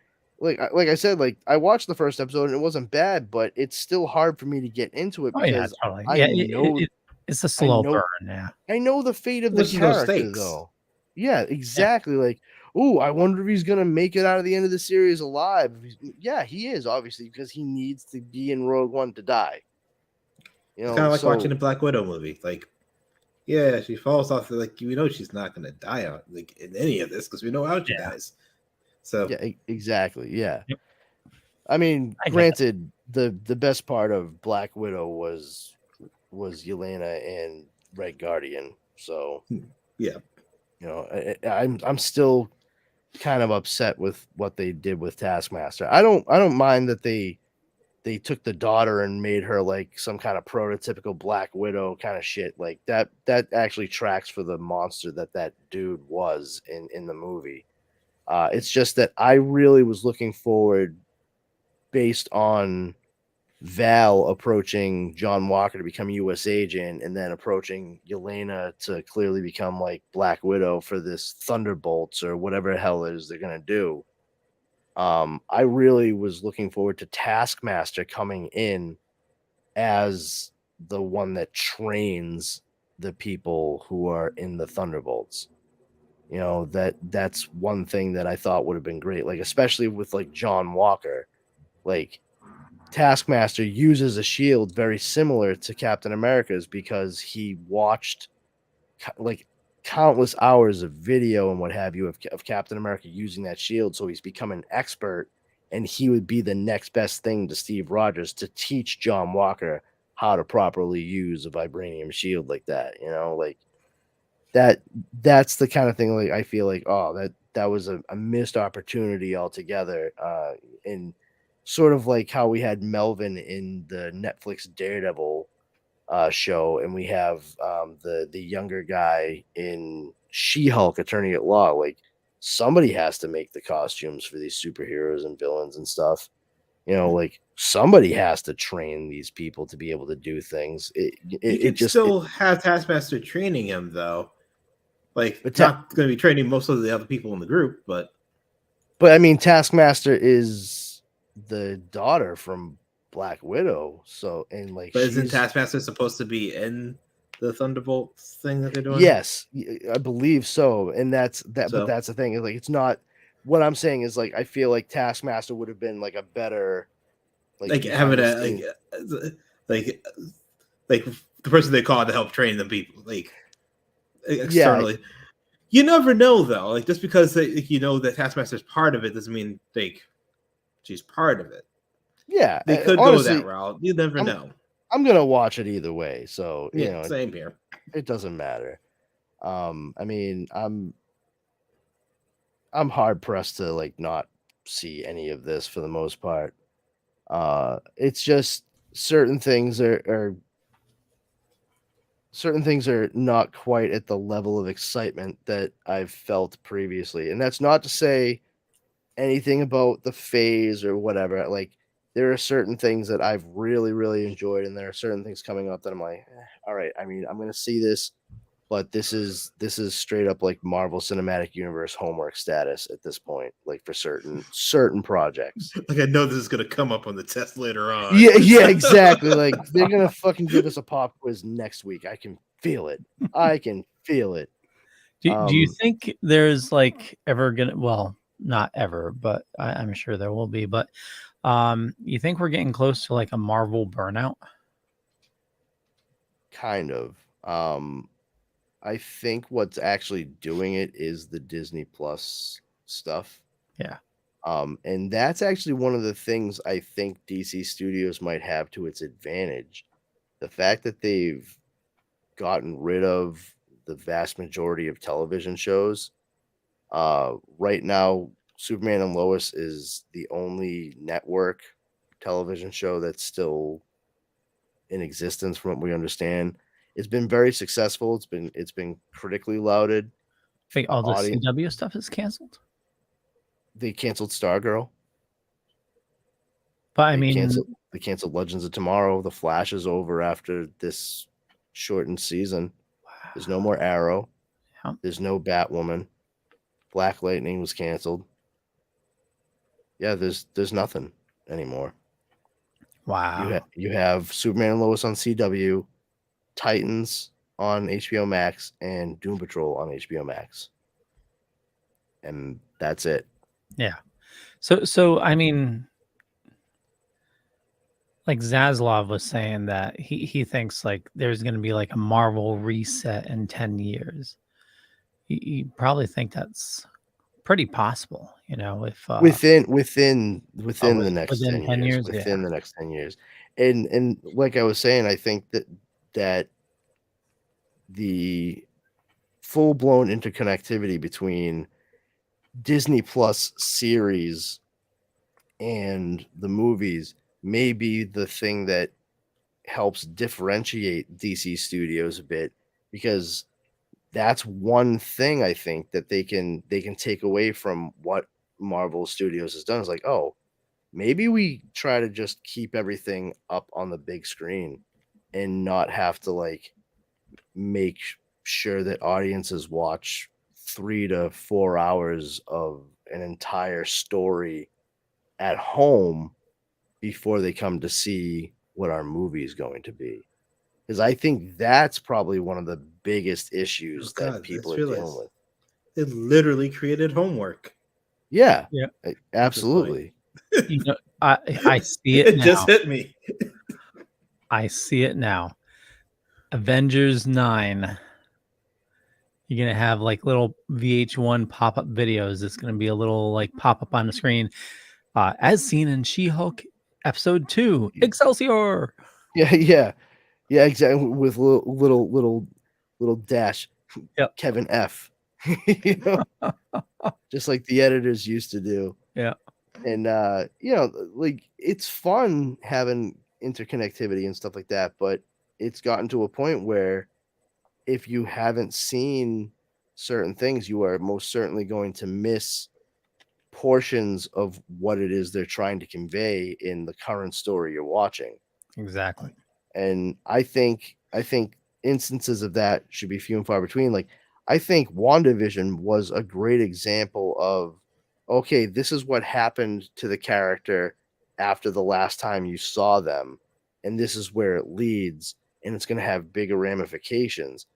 like I said, like I watched the first episode and it wasn't bad, but it's still hard for me to get into it because totally. I know it's a slow burn. Yeah, I know the fate of the character though. Yeah, exactly. Yeah. Like, I wonder if he's gonna make it out of the end of the series alive. Yeah, he is obviously because he needs to be in Rogue One to die. It's kind of like watching a Black Widow movie, like. Yeah, she falls off. Like she's not going to die on like in any of this because we know how she dies. So yeah, exactly. Yeah, yep. I mean, granted, the best part of Black Widow was Yelena and Red Guardian. So yeah, I'm still kind of upset with what they did with Taskmaster. I don't mind that they took the daughter and made her like some kind of prototypical Black Widow kind of shit. Like that actually tracks for the monster that dude was in the movie. It's just that I really was looking forward based on Val approaching John Walker to become U.S. agent, and then approaching Yelena to clearly become like Black Widow for this Thunderbolts or whatever the hell it is they're gonna do. I really was looking forward to Taskmaster coming in as the one that trains the people who are in the Thunderbolts. You know, that's one thing that I thought would have been great, like especially with like John Walker. Like Taskmaster uses a shield very similar to Captain America's because he watched like countless hours of video and what have you of Captain America using that shield, so he's become an expert, and he would be the next best thing to Steve Rogers to teach John Walker how to properly use a vibranium shield like that. You know, like that's the kind of thing like I feel like, oh, that was a missed opportunity altogether. And sort of like how we had Melvin in the Netflix Daredevil show, and we have the younger guy in She-Hulk Attorney at Law. Like somebody has to make the costumes for these superheroes and villains and stuff. You know, like somebody has to train these people to be able to do things. You could still have Taskmaster training him though. Like, But not going to be training most of the other people in the group, but I mean, Taskmaster is the daughter from Black Widow, so and like, but isn't Taskmaster supposed to be in the Thunderbolts thing that they're doing? Yes, I believe so, and that's that. So- But that's the thing is like, it's not. What I'm saying is like, I feel like Taskmaster would have been like a better, like having a like the person they call to help train the people, like externally. Yeah. You never know though. Like just because you know that Taskmaster's part of it doesn't mean like she's part of it. Yeah, They could honestly, go that route. You never know. I'm gonna watch it either way, so you Yeah, know, same here. It doesn't matter. I mean, I'm hard pressed to like not see any of this for the most part. It's just certain things are not quite at the level of excitement that I've felt previously. And that's not to say anything about the phase or whatever. Like there are certain things that I've really, really enjoyed, and there are certain things coming up that I'm like, all right, I mean, I'm gonna see this, but this is straight up like Marvel Cinematic Universe homework status at this point, like for certain projects. Like I know this is gonna come up on the test later on. Yeah, exactly. Like they're gonna fucking give us a pop quiz next week. I can feel it. Do you think there's like ever gonna, well, not ever, but I'm sure there will be, but you think we're getting close to like a Marvel burnout? Kind of. I think what's actually doing it is the Disney Plus stuff. Yeah. And that's actually one of the things I think DC Studios might have to its advantage. The fact that they've gotten rid of the vast majority of television shows. Right now, Superman and Lois is the only network television show that's still in existence from what we understand. It's been very successful. It's been critically lauded. I think all the CW stuff is canceled. They canceled Stargirl. But I mean, they canceled Legends of Tomorrow. The Flash is over after this shortened season. Wow. There's no more Arrow. Yeah. There's no Batwoman. Black Lightning was canceled. Yeah, there's nothing anymore. Wow. You have Superman and Lois on CW, Titans on HBO Max, and Doom Patrol on HBO Max. And that's it. Yeah. So I mean, like Zaslav was saying that he thinks like there's going to be like a Marvel reset in 10 years. You probably think that's pretty possible, you know, if within the next 10 years, yeah. Within the next 10 years. And like I was saying, I think that the full-blown interconnectivity between Disney Plus series and the movies may be the thing that helps differentiate DC Studios a bit, because that's one thing I think that they can take away from what Marvel Studios has done. Is like, oh, maybe we try to just keep everything up on the big screen and not have to like make sure that audiences watch 3 to 4 hours of an entire story at home before they come to see what our movie is going to be. Because I think that's probably one of the biggest issues Oh, that God, people I are just dealing realized with. it literally created homework. Yeah, Yeah. absolutely. You know, I see it It now. just hit me. I see it now. Avengers 9. You're gonna have like little VH1 pop-up videos. It's gonna be a little like pop-up on the screen, as seen in She-Hulk episode 2, Excelsior. Yeah, exactly. With little dash, Yep. Kevin F. You know, just like the editors used to do. Yeah. And like it's fun having interconnectivity and stuff like that, but it's gotten to a point where if you haven't seen certain things, you are most certainly going to miss portions of what it is they're trying to convey in the current story you're watching. Exactly. And I think instances of that should be few and far between. Like I think WandaVision was a great example of okay, this is what happened to the character after the last time you saw them, and this is where it leads, and it's going to have bigger ramifications.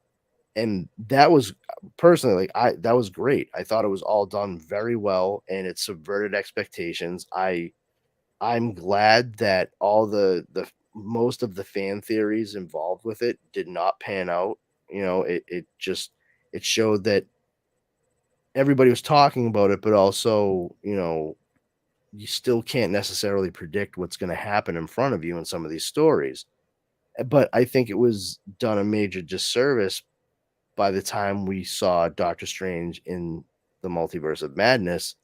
And that was personally that was great. I thought it was all done very well, and it subverted expectations. I'm glad that all the most of the fan theories involved with it did not pan out. You know, it just it showed that everybody was talking about it, but also, you know, you still can't necessarily predict what's going to happen in front of you in some of these stories. But I think it was done a major disservice by the time we saw Doctor Strange in the Multiverse of Madness,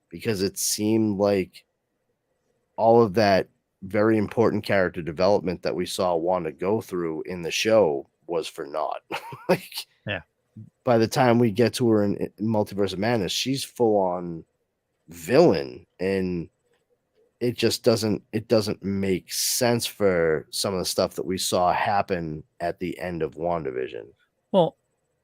because it seemed like all of that very important character development that we saw Wanda go through in the show was for naught. Like, yeah, by the time we get to her in Multiverse of Madness, she's full on villain, and it just doesn't make sense for some of the stuff that we saw happen at the end of WandaVision. Well,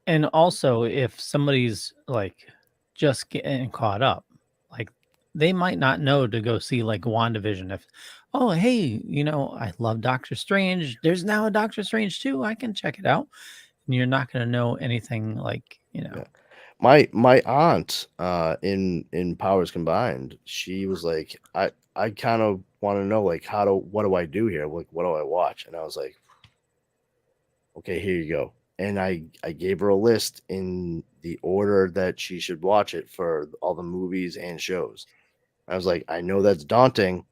and also if somebody's like just getting caught up, like they might not know to go see like WandaVision. If, oh, hey, you know, I love Doctor Strange. There's now a Doctor Strange too. I can check it out. And you're not going to know anything like, you know. Yeah. My aunt in Powers Combined, she was like, I kind of want to know like what do I do here? Like, what do I watch? And I was like, okay, here you go. And I gave her a list in the order that she should watch it for all the movies and shows. I was like, I know that's daunting,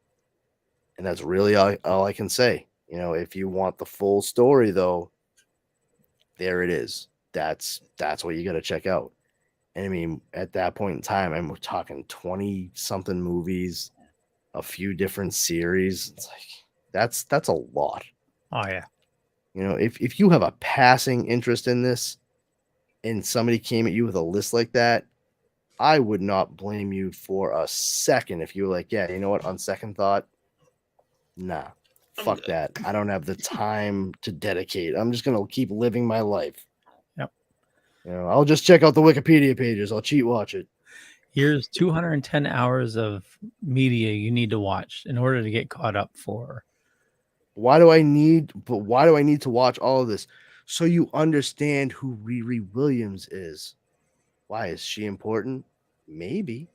and that's really all I can say. You know, if you want the full story, though, there it is. That's what you got to check out. And I mean, at that point in time, I'm talking 20 something movies, a few different series. It's like that's a lot. Oh yeah. You know, if you have a passing interest in this and somebody came at you with a list like that, I would not blame you for a second if you were like, yeah, you know what, on second thought, nah, fuck that. I don't have the time to dedicate. I'm just gonna keep living my life. Yep. You know, I'll just check out the Wikipedia pages. I'll cheat watch it. Here's 210 hours of media you need to watch in order to get caught up for. Why do I need to watch all of this? So you understand who Riri Williams is. Why is she important? Maybe.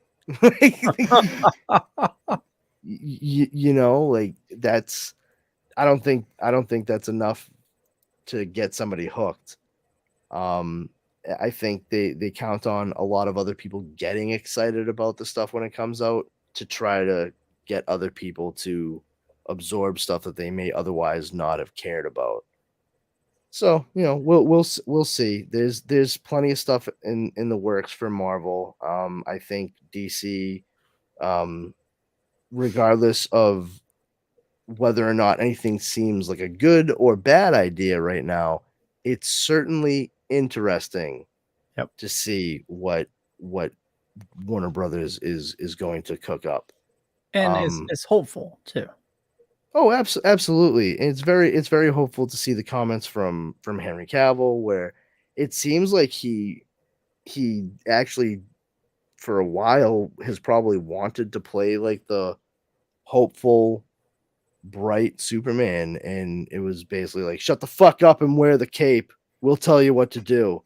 You know, like that's I don't think that's enough to get somebody hooked. I think they count on a lot of other people getting excited about the stuff when it comes out to try to get other people to absorb stuff that they may otherwise not have cared about. So, you know, we'll see. There's plenty of stuff in the works for Marvel. I think DC, regardless of whether or not anything seems like a good or bad idea right now, it's certainly interesting to see what Warner Brothers is going to cook up. And it's hopeful too. Oh, absolutely. And it's very hopeful to see the comments from Henry Cavill, where it seems like he actually for a while has probably wanted to play like the hopeful, bright Superman, and it was basically like, shut the fuck up and wear the cape. We'll tell you what to do.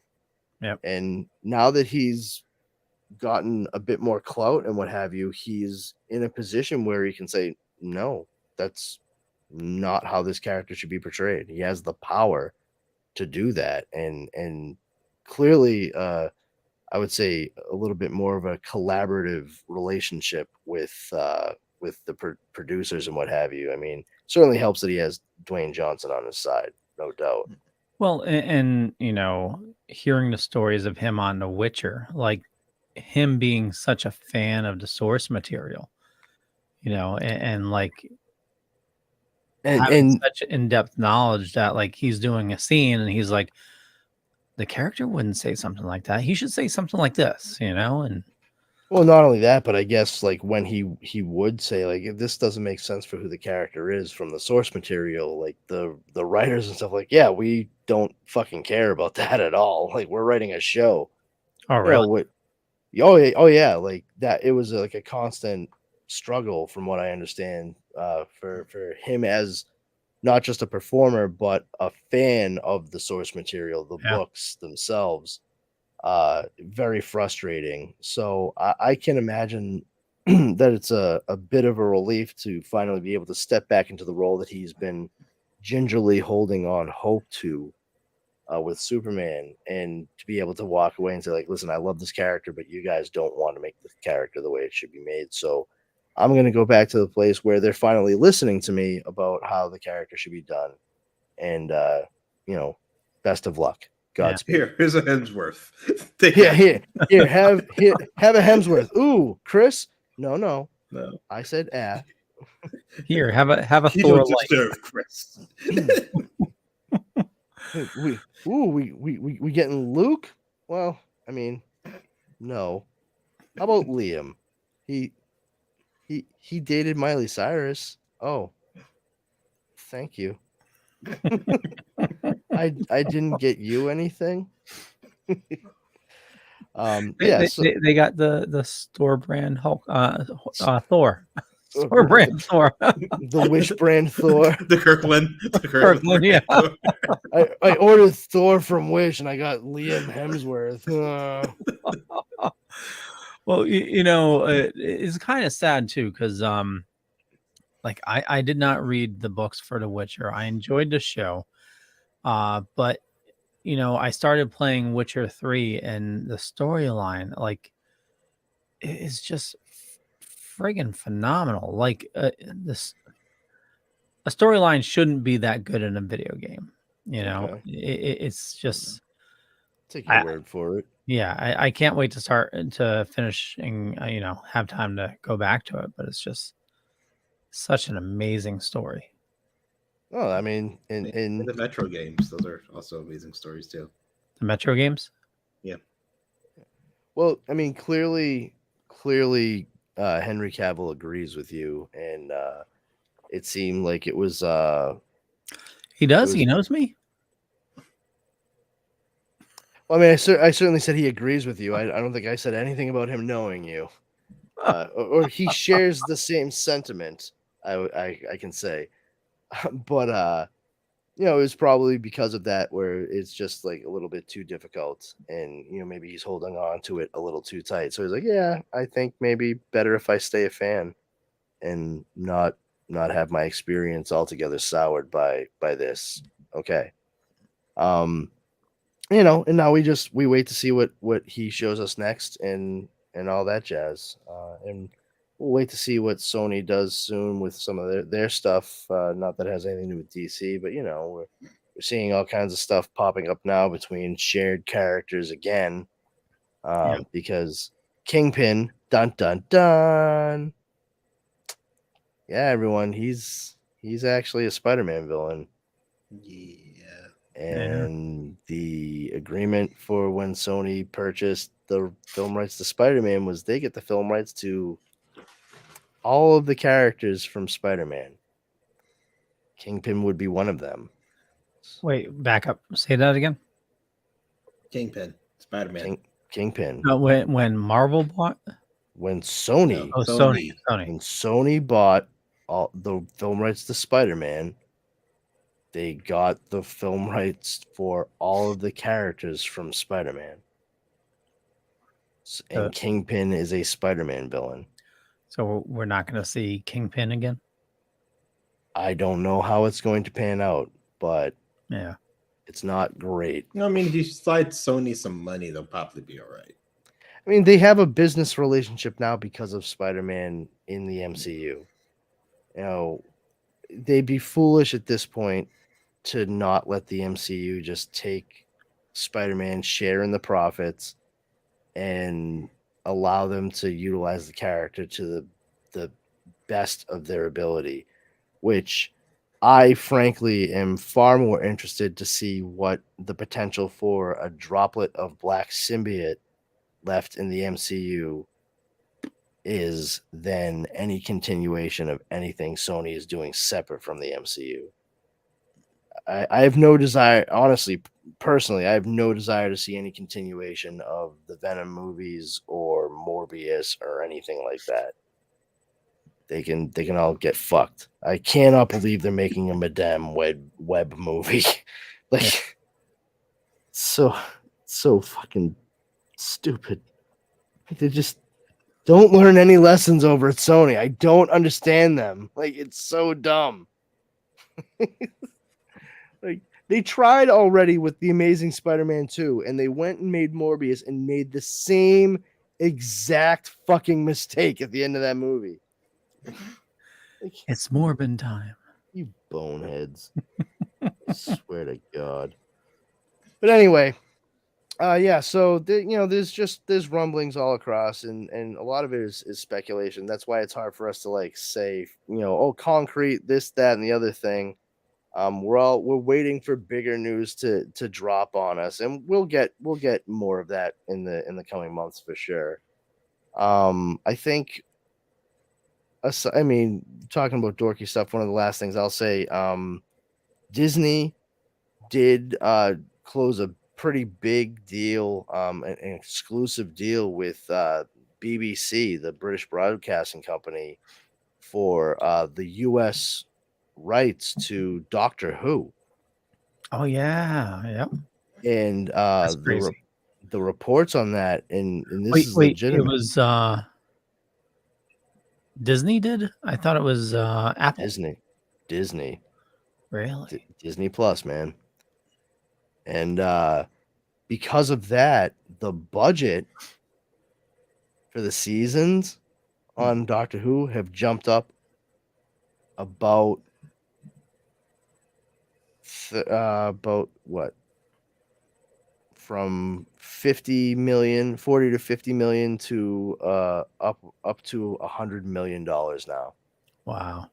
Yep. And now that he's gotten a bit more clout and what have you, he's in a position where he can say, no, that's not how this character should be portrayed. He has the power to do that. And clearly, I would say a little bit more of a collaborative relationship with the producers and what have you. I mean, certainly helps that he has Dwayne Johnson on his side, no doubt. Well, and you know, hearing the stories of him on The Witcher, like him being such a fan of the source material, you know, and like having And such in-depth knowledge that like he's doing a scene and he's like, the character wouldn't say something like that. He should say something like this, you know, and well, not only that, but I guess like when he would say like, if this doesn't make sense for who the character is from the source material, like the writers and stuff, like, yeah, we don't fucking care about that at all. Like, we're writing a show. oh You know, really? what? Oh yeah, like that. It was like a constant struggle, from what I understand, for him as not just a performer but a fan of the source material, the Yeah. books themselves. Very frustrating. So I can imagine that it's a bit of a relief to finally be able to step back into the role that he's been gingerly holding on hope to with Superman, and to be able to walk away and say, like, listen, I love this character, but you guys don't want to make the character the way it should be made. So I'm going to go back to the place where they're finally listening to me about how the character should be done. And, you know, best of luck. Godspeed. Here's a Hemsworth. Take Yeah, that. here, have a Hemsworth. Ooh, Chris? No. I said Here, have a You Thor don't like. deserve Chris. we getting Luke? Well, I mean, no. How about Liam? He dated Miley Cyrus. Oh, thank you. I didn't get you anything. They got the store brand Hulk, Thor. Store brand Thor. The Wish brand Thor. The Kirkland. Kirkland, yeah. I ordered Thor from Wish and I got Liam Hemsworth. Well, you know, it's kind of sad too, because like I did not read the books for The Witcher. I enjoyed the show, but you know, I started playing Witcher 3, and the storyline, like, is just friggin' phenomenal. Like, a storyline shouldn't be that good in a video game. You know, Okay. It's just. Take your word for it. Yeah, I can't wait to start to finishing. You know, have time to go back to it, but it's just such an amazing story. Oh, I mean, in the Metro games, those are also amazing stories too. The Metro games? Yeah. Well, I mean, clearly, Henry Cavill agrees with you, and it seemed like it was. He does. He knows me. Well, I mean, I certainly said he agrees with you. I don't think I said anything about him knowing you, or he shares the same sentiment. I can say, but you know, it was probably because of that where it's just like a little bit too difficult, and you know, maybe he's holding on to it a little too tight. So he's like, yeah, I think maybe better if I stay a fan and not have my experience altogether soured by this. Okay. You know, and now we wait to see what he shows us next and all that jazz. And we'll wait to see what Sony does soon with some of their stuff. Not that it has anything to do with DC, but you know, we're seeing all kinds of stuff popping up now between shared characters again. Because Kingpin, dun dun dun. Yeah, everyone, he's actually a Spider-Man villain. Yeah. And the agreement for when Sony purchased the film rights to Spider-Man was they get the film rights to all of the characters from Spider-Man. Kingpin would be one of them. Wait, back up. Say that again. Kingpin, Spider-Man. Kingpin. No, when Marvel bought. When Sony, Sony. When Sony bought all the film rights to Spider-Man, they got the film rights for all of the characters from Spider-Man. And Kingpin is a Spider-Man villain. So we're not going to see Kingpin again? I don't know how it's going to pan out, but yeah, it's not great. No, I mean, if you slide Sony some money, they'll probably be all right. I mean, they have a business relationship now because of Spider-Man in the MCU. You know, they'd be foolish at this point to not let the MCU just take Spider-Man, share in the profits, and allow them to utilize the character to the best of their ability, which I frankly am far more interested to see what the potential for a droplet of Black Symbiote left in the MCU is than any continuation of anything Sony is doing separate from the MCU. I have no desire, honestly, personally, I have no desire to see any continuation of the Venom movies or Morbius or anything like that. They can all get fucked. I cannot believe they're making a Madame Web movie. Like, so fucking stupid. They just don't learn any lessons over at Sony. I don't understand them. Like, it's so dumb. Like, they tried already with The Amazing Spider-Man 2, and they went and made Morbius and made the same exact fucking mistake at the end of that movie. It's Morbin time. You boneheads. I swear to God. But anyway, yeah, so there's rumblings all across, and a lot of it is speculation. That's why it's hard for us to like say, concrete, this, that, and the other thing. We're waiting for bigger news to drop on us, and we'll get more of that in the coming months for sure. I think, I mean, talking about dorky stuff, one of the last things I'll say, Disney did close a pretty big deal, an exclusive deal with BBC, the British Broadcasting Company, for the U.S. rights to Doctor Who. Oh yeah, yep. And the reports on that, and this is wait, legitimate. it was Disney did? I thought it was Apple. Disney. Really? Disney Plus, man. And because of that, the budget for the seasons on Doctor Who have jumped up about what? From 40 to 50 million to up to $100 million now. Wow.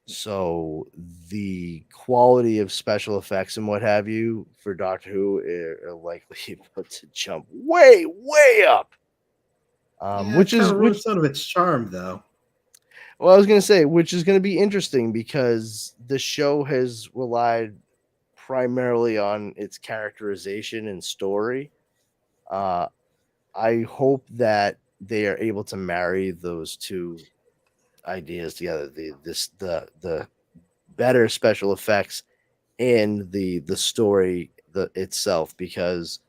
So the quality of special effects and what have you for Doctor Who are likely about to jump way up. Which is some of its charm, though. Well, I was going to say, which is going to be interesting because the show has relied primarily on its characterization and story. I hope that they are able to marry those two ideas together, the better special effects and the story itself, because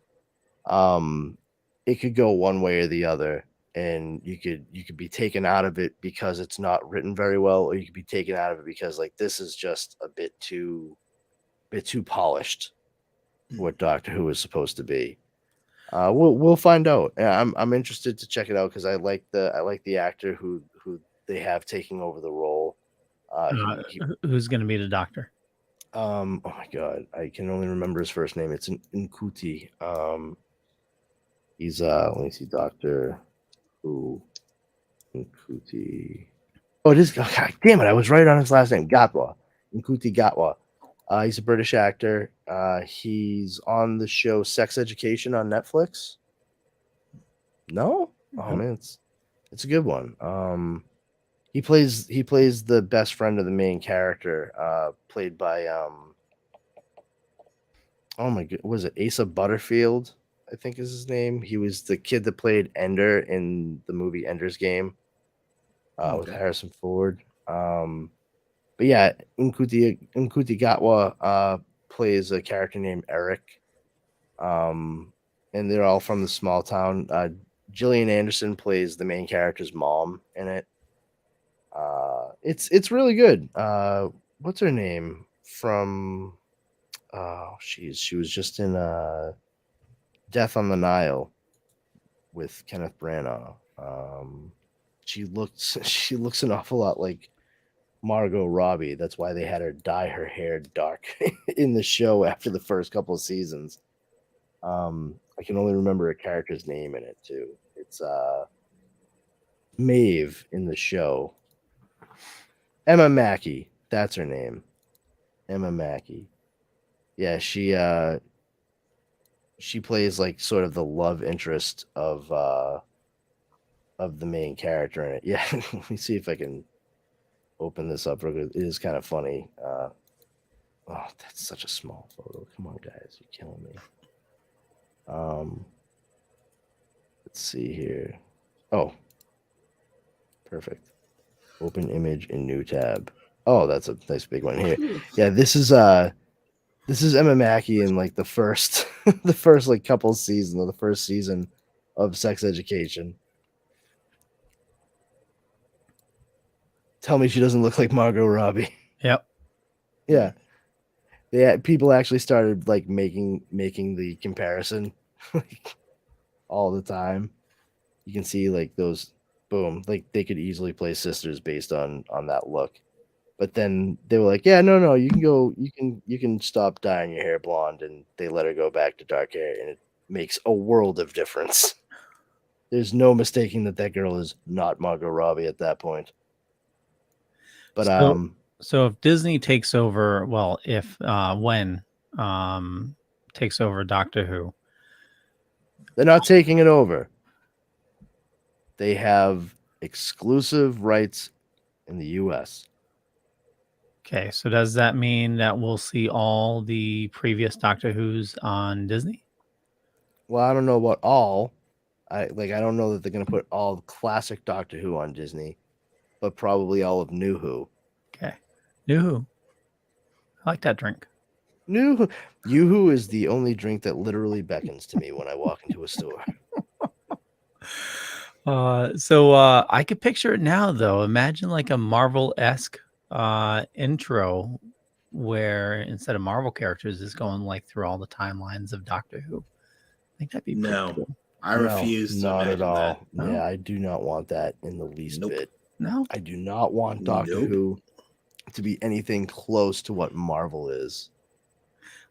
it could go one way or the other, and you could be taken out of it because it's not written very well, or you could be taken out of it because like this is just a bit too polished for what Doctor Who is supposed to be. We'll find out. I'm interested to check it out because I like the actor who they have taking over the role. Who's going to be the Doctor? Oh my God, I can only remember his first name. It's Nkuti. He's let me see, Doctor Who. Nkuti. Oh, it is. Oh, God damn it! I was right on his last name. Gatwa. Nkuti Gatwa. He's a British actor. He's on the show Sex Education on Netflix. No? Oh man, it's a good one. He plays the best friend of the main character, played by oh my god, was it Asa Butterfield? I think is his name. He was the kid that played Ender in the movie Ender's Game with Okay. Harrison Ford. But yeah, Nkuti Gatwa plays a character named Eric. And they're all from the small town. Gillian Anderson plays the main character's mom in it. It's really good. What's her name from? Oh, she was just in Death on the Nile with Kenneth Branagh. She looks an awful lot like Margot Robbie. That's why they had her dye her hair dark in the show after the first couple of seasons. I can only remember a character's name in it too. It's Maeve in the show. Emma Mackey, that's her name. Emma Mackey. Yeah, she plays like sort of the love interest of the main character in it. Yeah, let me see if I can open this up. It is kind of funny. Oh, that's such a small photo. Come on, guys, you're killing me. Let's see here. Oh, perfect. Open image in new tab. Oh, that's a nice big one here. Yeah, this is Emma Mackey in like the first the first like couple seasons of the first season of Sex Education. Tell me she doesn't look like Margot Robbie. Yep. Yeah. People actually started like making the comparison like all the time. You can see like those boom, like they could easily play sisters based on that look. But then they were like, yeah, no, you can stop dyeing your hair blonde, and they let her go back to dark hair, and it makes a world of difference. There's no mistaking that girl is not Margot Robbie at that point. But so if Disney takes over, when takes over Doctor Who, they're not taking it over. They have exclusive rights in the U.S. Okay, so does that mean that we'll see all the previous Doctor Who's on Disney? Well, I don't know about all. I don't know that they're going to put all the classic Doctor Who on Disney, but probably all of New Who. Okay, New Who. I like that drink. New Who is the only drink that literally beckons to me when I walk into a store. So I could picture it now, though. Imagine like a Marvel-esque intro where instead of Marvel characters is going like through all the timelines of Doctor Who. I think that'd be pretty cool. I refuse to not at all. that. No? Yeah, I do not want that in the least bit. No, I do not want Doctor Who to be anything close to what Marvel is.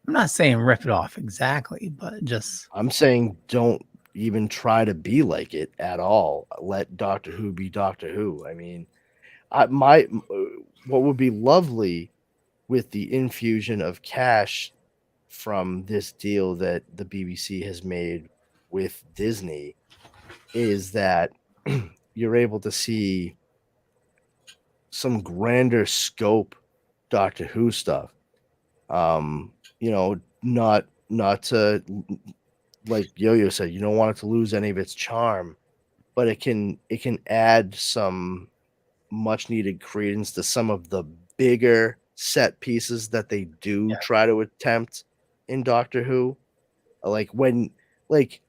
I'm not saying rip it off exactly, but just I'm saying don't even try to be like it at all. Let Doctor Who be Doctor Who. I mean, what would be lovely with the infusion of cash from this deal that the BBC has made with Disney is that you're able to see some grander scope Doctor Who stuff. Not to, like Yo-Yo said, you don't want it to lose any of its charm, but it can add some much needed credence to some of the bigger set pieces that they do try to attempt in Doctor Who.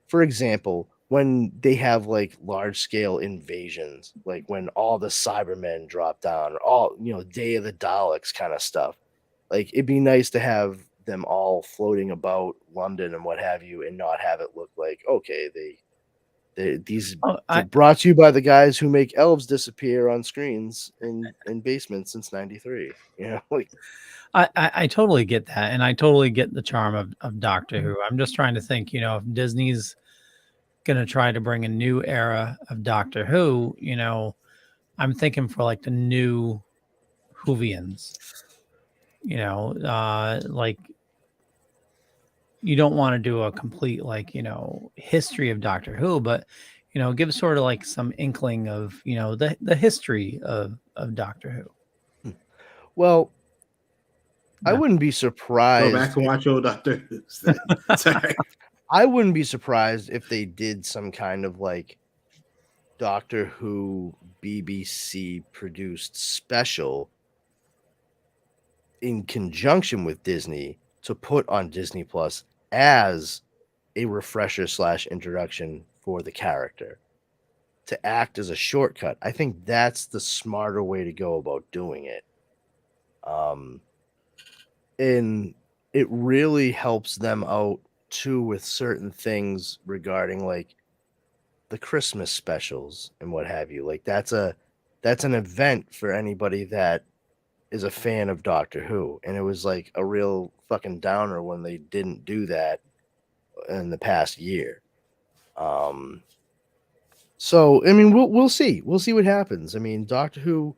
For example, when they have like large scale invasions, like when all the Cybermen drop down, all Day of the Daleks kind of stuff. Like it'd be nice to have them all floating about London and what have you, and not have it look like these brought to you by the guys who make elves disappear on screens in basements since '93. I totally get that, and I totally get the charm of Doctor Who. I'm just trying to think, if Disney's gonna try to bring a new era of Doctor Who, I'm thinking for like the new Whovians. Like you don't want to do a complete history of Doctor Who, but give sort of like some inkling of the history of Doctor Who. Well, I Yeah. wouldn't be Go surprised. back and watch old Doctor Who. Sorry. I wouldn't be surprised if they did some kind of like Doctor Who BBC produced special in conjunction with Disney to put on Disney Plus as a refresher / introduction for the character, to act as a shortcut. I think that's the smarter way to go about doing it. And it really helps them out too with certain things regarding like the Christmas specials and what have you. Like that's an event for anybody that is a fan of Doctor Who, and it was like a real fucking downer when they didn't do that in the past year. So I mean, we'll see what happens. I mean, Doctor Who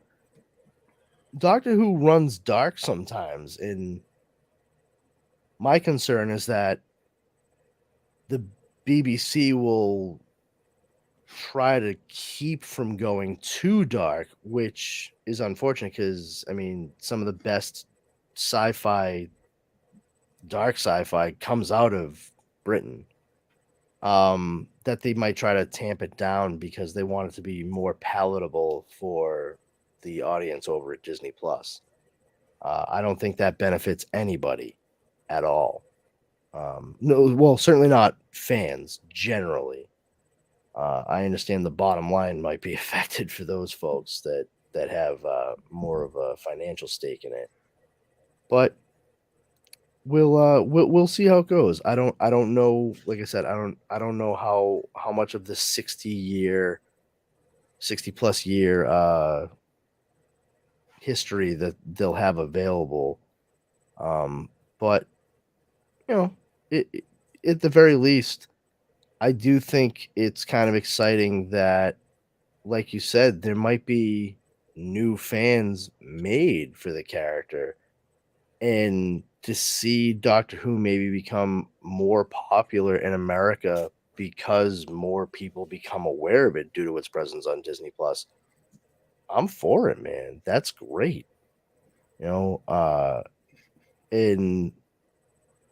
runs dark sometimes, and my concern is that the BBC will try to keep from going too dark, which is unfortunate because I mean, some of the best dark sci-fi comes out of Britain. That they might try to tamp it down because they want it to be more palatable for the audience over at Disney Plus. I don't think that benefits anybody at all. No, well, certainly not fans generally. I understand the bottom line might be affected for those folks that have more of a financial stake in it, but we'll see how it goes. I don't know. Like I said, I don't know how much of the 60+ year history that they'll have available. But at the very least, I do think it's kind of exciting that, like you said, there might be new fans made for the character, and to see Doctor Who maybe become more popular in America because more people become aware of it due to its presence on Disney Plus. I'm for it, man. That's great. And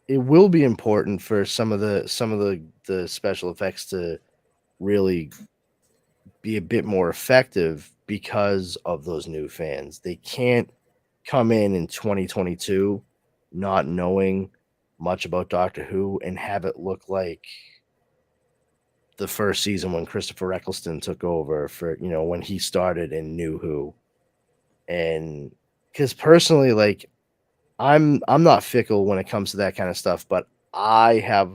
it will be important for some of the special effects to really be a bit more effective because of those new fans. They can't come in 2022 not knowing much about Doctor Who and have it look like the first season when Christopher Eccleston took over for, when he started in New Who. And because personally, like, I'm not fickle when it comes to that kind of stuff, but I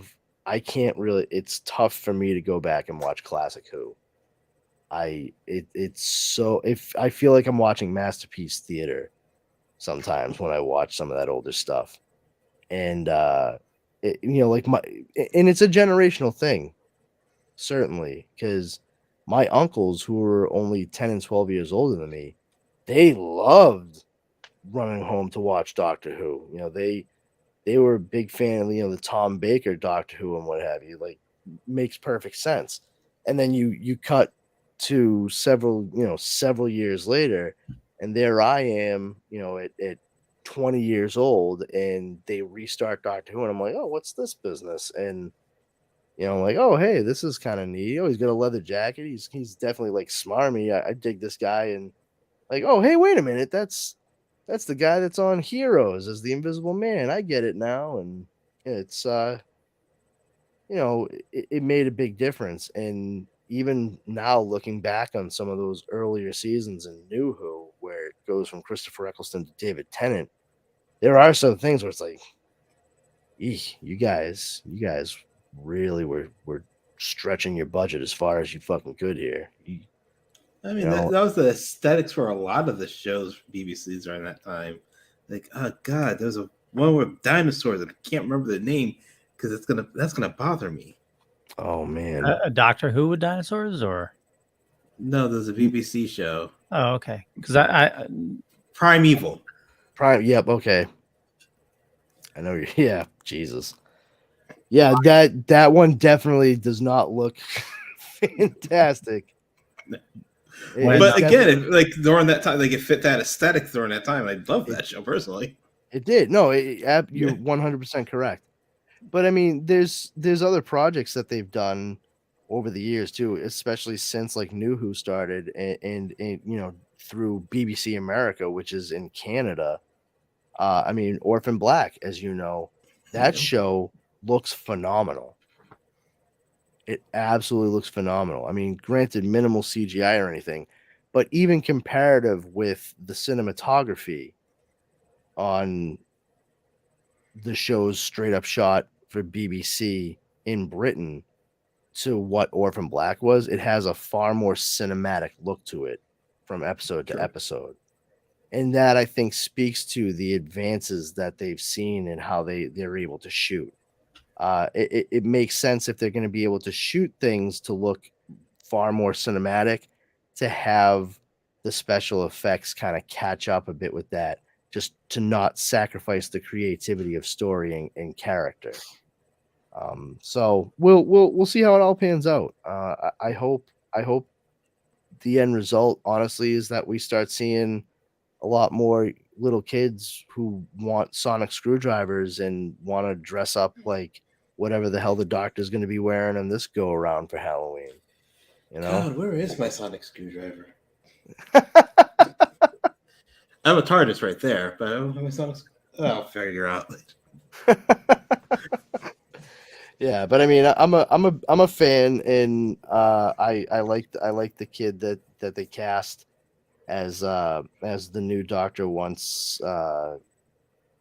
can't really, it's tough for me to go back and watch classic Who. It's so, if I feel like I'm watching masterpiece theater sometimes when I watch some of that older stuff. And and it's a generational thing, certainly, because my uncles, who were only 10 and 12 years older than me, they loved running home to watch Doctor Who. They were a big fan of the Tom Baker Doctor Who and what have you. Like, makes perfect sense. And then you cut to several years later, and there I am, at 20 years old, and they restart Doctor Who, and I'm like, oh, what's this business? And I'm like, oh, hey, this is kind of neat. Oh, he's got a leather jacket. He's definitely like smarmy. I dig this guy. And like, oh, hey, wait a minute, that's the guy that's on Heroes as the Invisible Man. I get it now. And it's it made a big difference. And even now, looking back on some of those earlier seasons in New Who, where it goes from Christopher Eccleston to David Tennant, there are some things where it's like, you guys really were stretching your budget as far as you fucking could here. I mean, that was the aesthetics for a lot of the shows BBC's during that time. Like, oh god, there's one with dinosaurs that I can't remember the name because that's gonna bother me. Oh man, a Doctor Who with dinosaurs, or no? There's a BBC show. Oh, okay. Because I Primeval. Yep. Okay. I know. Yeah. Jesus. Yeah. That one definitely does not look fantastic. But again, like during that time, like it fit that aesthetic during that time. I love that show personally. It did. No, you're 100% correct. But I mean, there's other projects that they've done over the years too, especially since like New Who started, and through BBC America, which is in Canada. I mean, Orphan Black, as you know, that show looks phenomenal. It absolutely looks phenomenal. I mean, granted, minimal CGI or anything, but even comparative with the cinematography on the show's straight up shot for BBC in Britain to what Orphan Black was, it has a far more cinematic look to it from episode to episode. And that, I think, speaks to the advances that they've seen and how they're able to shoot. It makes sense if they're going to be able to shoot things to look far more cinematic, to have the special effects kind of catch up a bit with that, just to not sacrifice the creativity of story and character. So we'll see how it all pans out. I hope the end result, honestly, is that we start seeing a lot more little kids who want sonic screwdrivers and want to dress up like whatever the hell the doctor's going to be wearing on this go around for Halloween. You know, God, where is my sonic screwdriver? I have a TARDIS right there, but I don't have my sonic. I'll figure out. Yeah, but I mean, I'm a fan, and I like the kid that they cast as the new Doctor once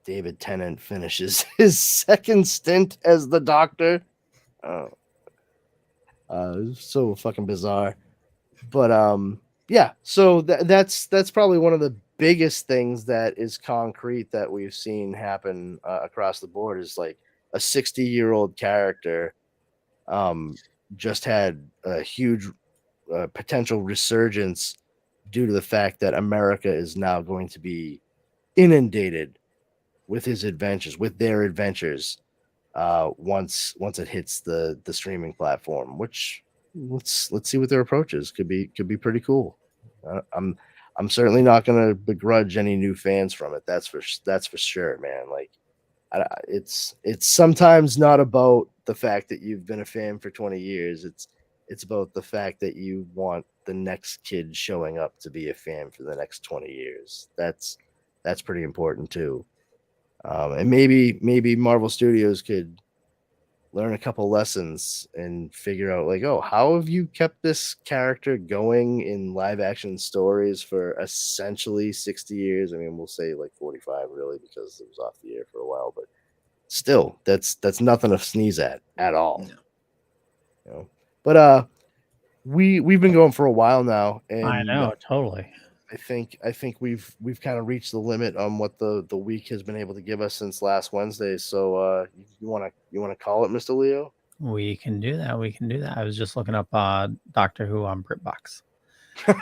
David Tennant finishes his second stint as the Doctor. So fucking bizarre. But yeah, so that's probably one of the biggest things that is concrete that we've seen happen across the board, is like a 60-year-old character just had a huge potential resurgence due to the fact that America is now going to be inundated with their adventures once it hits the streaming platform, which let's see what their approach is. Could be pretty cool. I'm certainly not going to begrudge any new fans from it. That's for sure, man. Like, it's sometimes not about the fact that you've been a fan for 20 years. It's about the fact that you want the next kid showing up to be a fan for the next 20 years. That's pretty important too. And maybe Marvel Studios could learn a couple lessons and figure out, like, oh, how have you kept this character going in live action stories for essentially 60 years? I mean, we'll say like 45 really, because it was off the air for a while, but still, that's nothing to sneeze at all. No. You know? But we've been going for a while now, and I know, totally. I think we've kind of reached the limit on what the week has been able to give us since last Wednesday. So you want to call it, Mr. Leo? We can do that. I was just looking up Doctor Who on BritBox.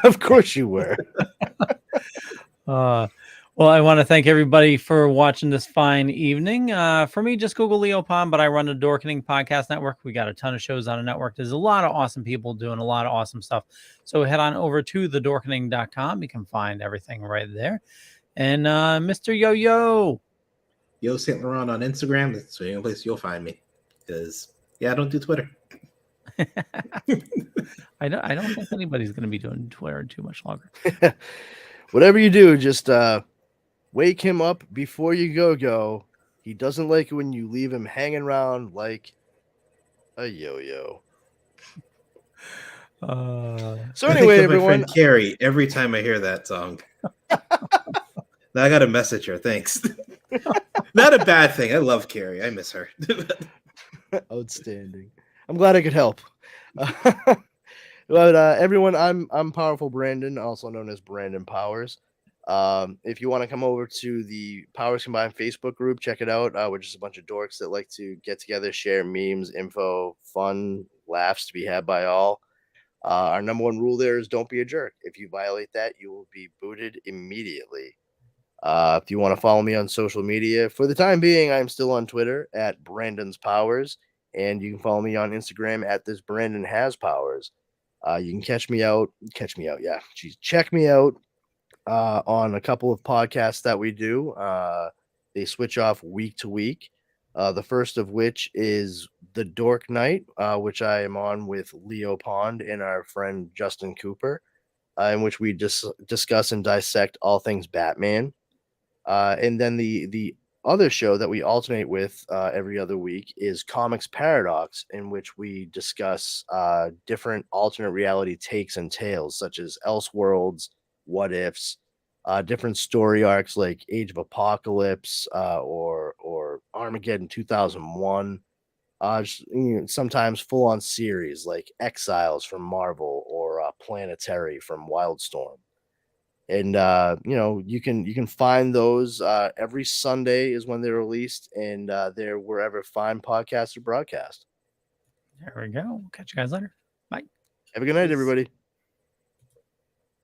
Of course you were. Well, I want to thank everybody for watching this fine evening. For me, just Google Leo Pond, but I run the Dorkening podcast network. We got a ton of shows on the network. There's a lot of awesome people doing a lot of awesome stuff. So head on over to thedorkening.com. You can find everything right there. And Mr. Yo St. Laurent on Instagram. That's the only place you'll find me. Because I don't do Twitter. I don't think anybody's going to be doing Twitter too much longer. Whatever you do, just wake him up before you go. He doesn't like it when you leave him hanging around like a yo-yo. So anyway, everyone. My friend Carrie, every time I hear that song. Now I got a message her. Thanks. Not a bad thing. I love Carrie. I miss her. Outstanding. I'm glad I could help. But everyone, I'm Powerful Brandon, also known as Brandon Powers. If you want to come over to the Powers Combined Facebook group, check it out. We're just a bunch of dorks that like to get together, share memes, info, fun, laughs to be had by all. Our number one rule there is don't be a jerk. If you violate that, you will be booted immediately. If you want to follow me on social media, for the time being, I'm still on Twitter at Brandon's Powers, and you can follow me on Instagram at this Brandon Has Powers. You can catch me out. Yeah, check me out on a couple of podcasts that we do. They switch off week to week. The first of which is the Dork Night, which I am on with Leo Pond and our friend Justin Cooper, in which we discuss and dissect all things Batman. And then the other show that we alternate with every other week is Comics Paradox, in which we discuss different alternate reality takes and tales, such as Elseworlds, What Ifs, different story arcs like Age of Apocalypse or Armageddon 2001. Sometimes full on series like Exiles from Marvel or Planetary from Wildstorm. And you can find those every Sunday is when they're released, and they're wherever fine podcasts are broadcast. There we go. Catch you guys later. Bye. Have a good night, everybody.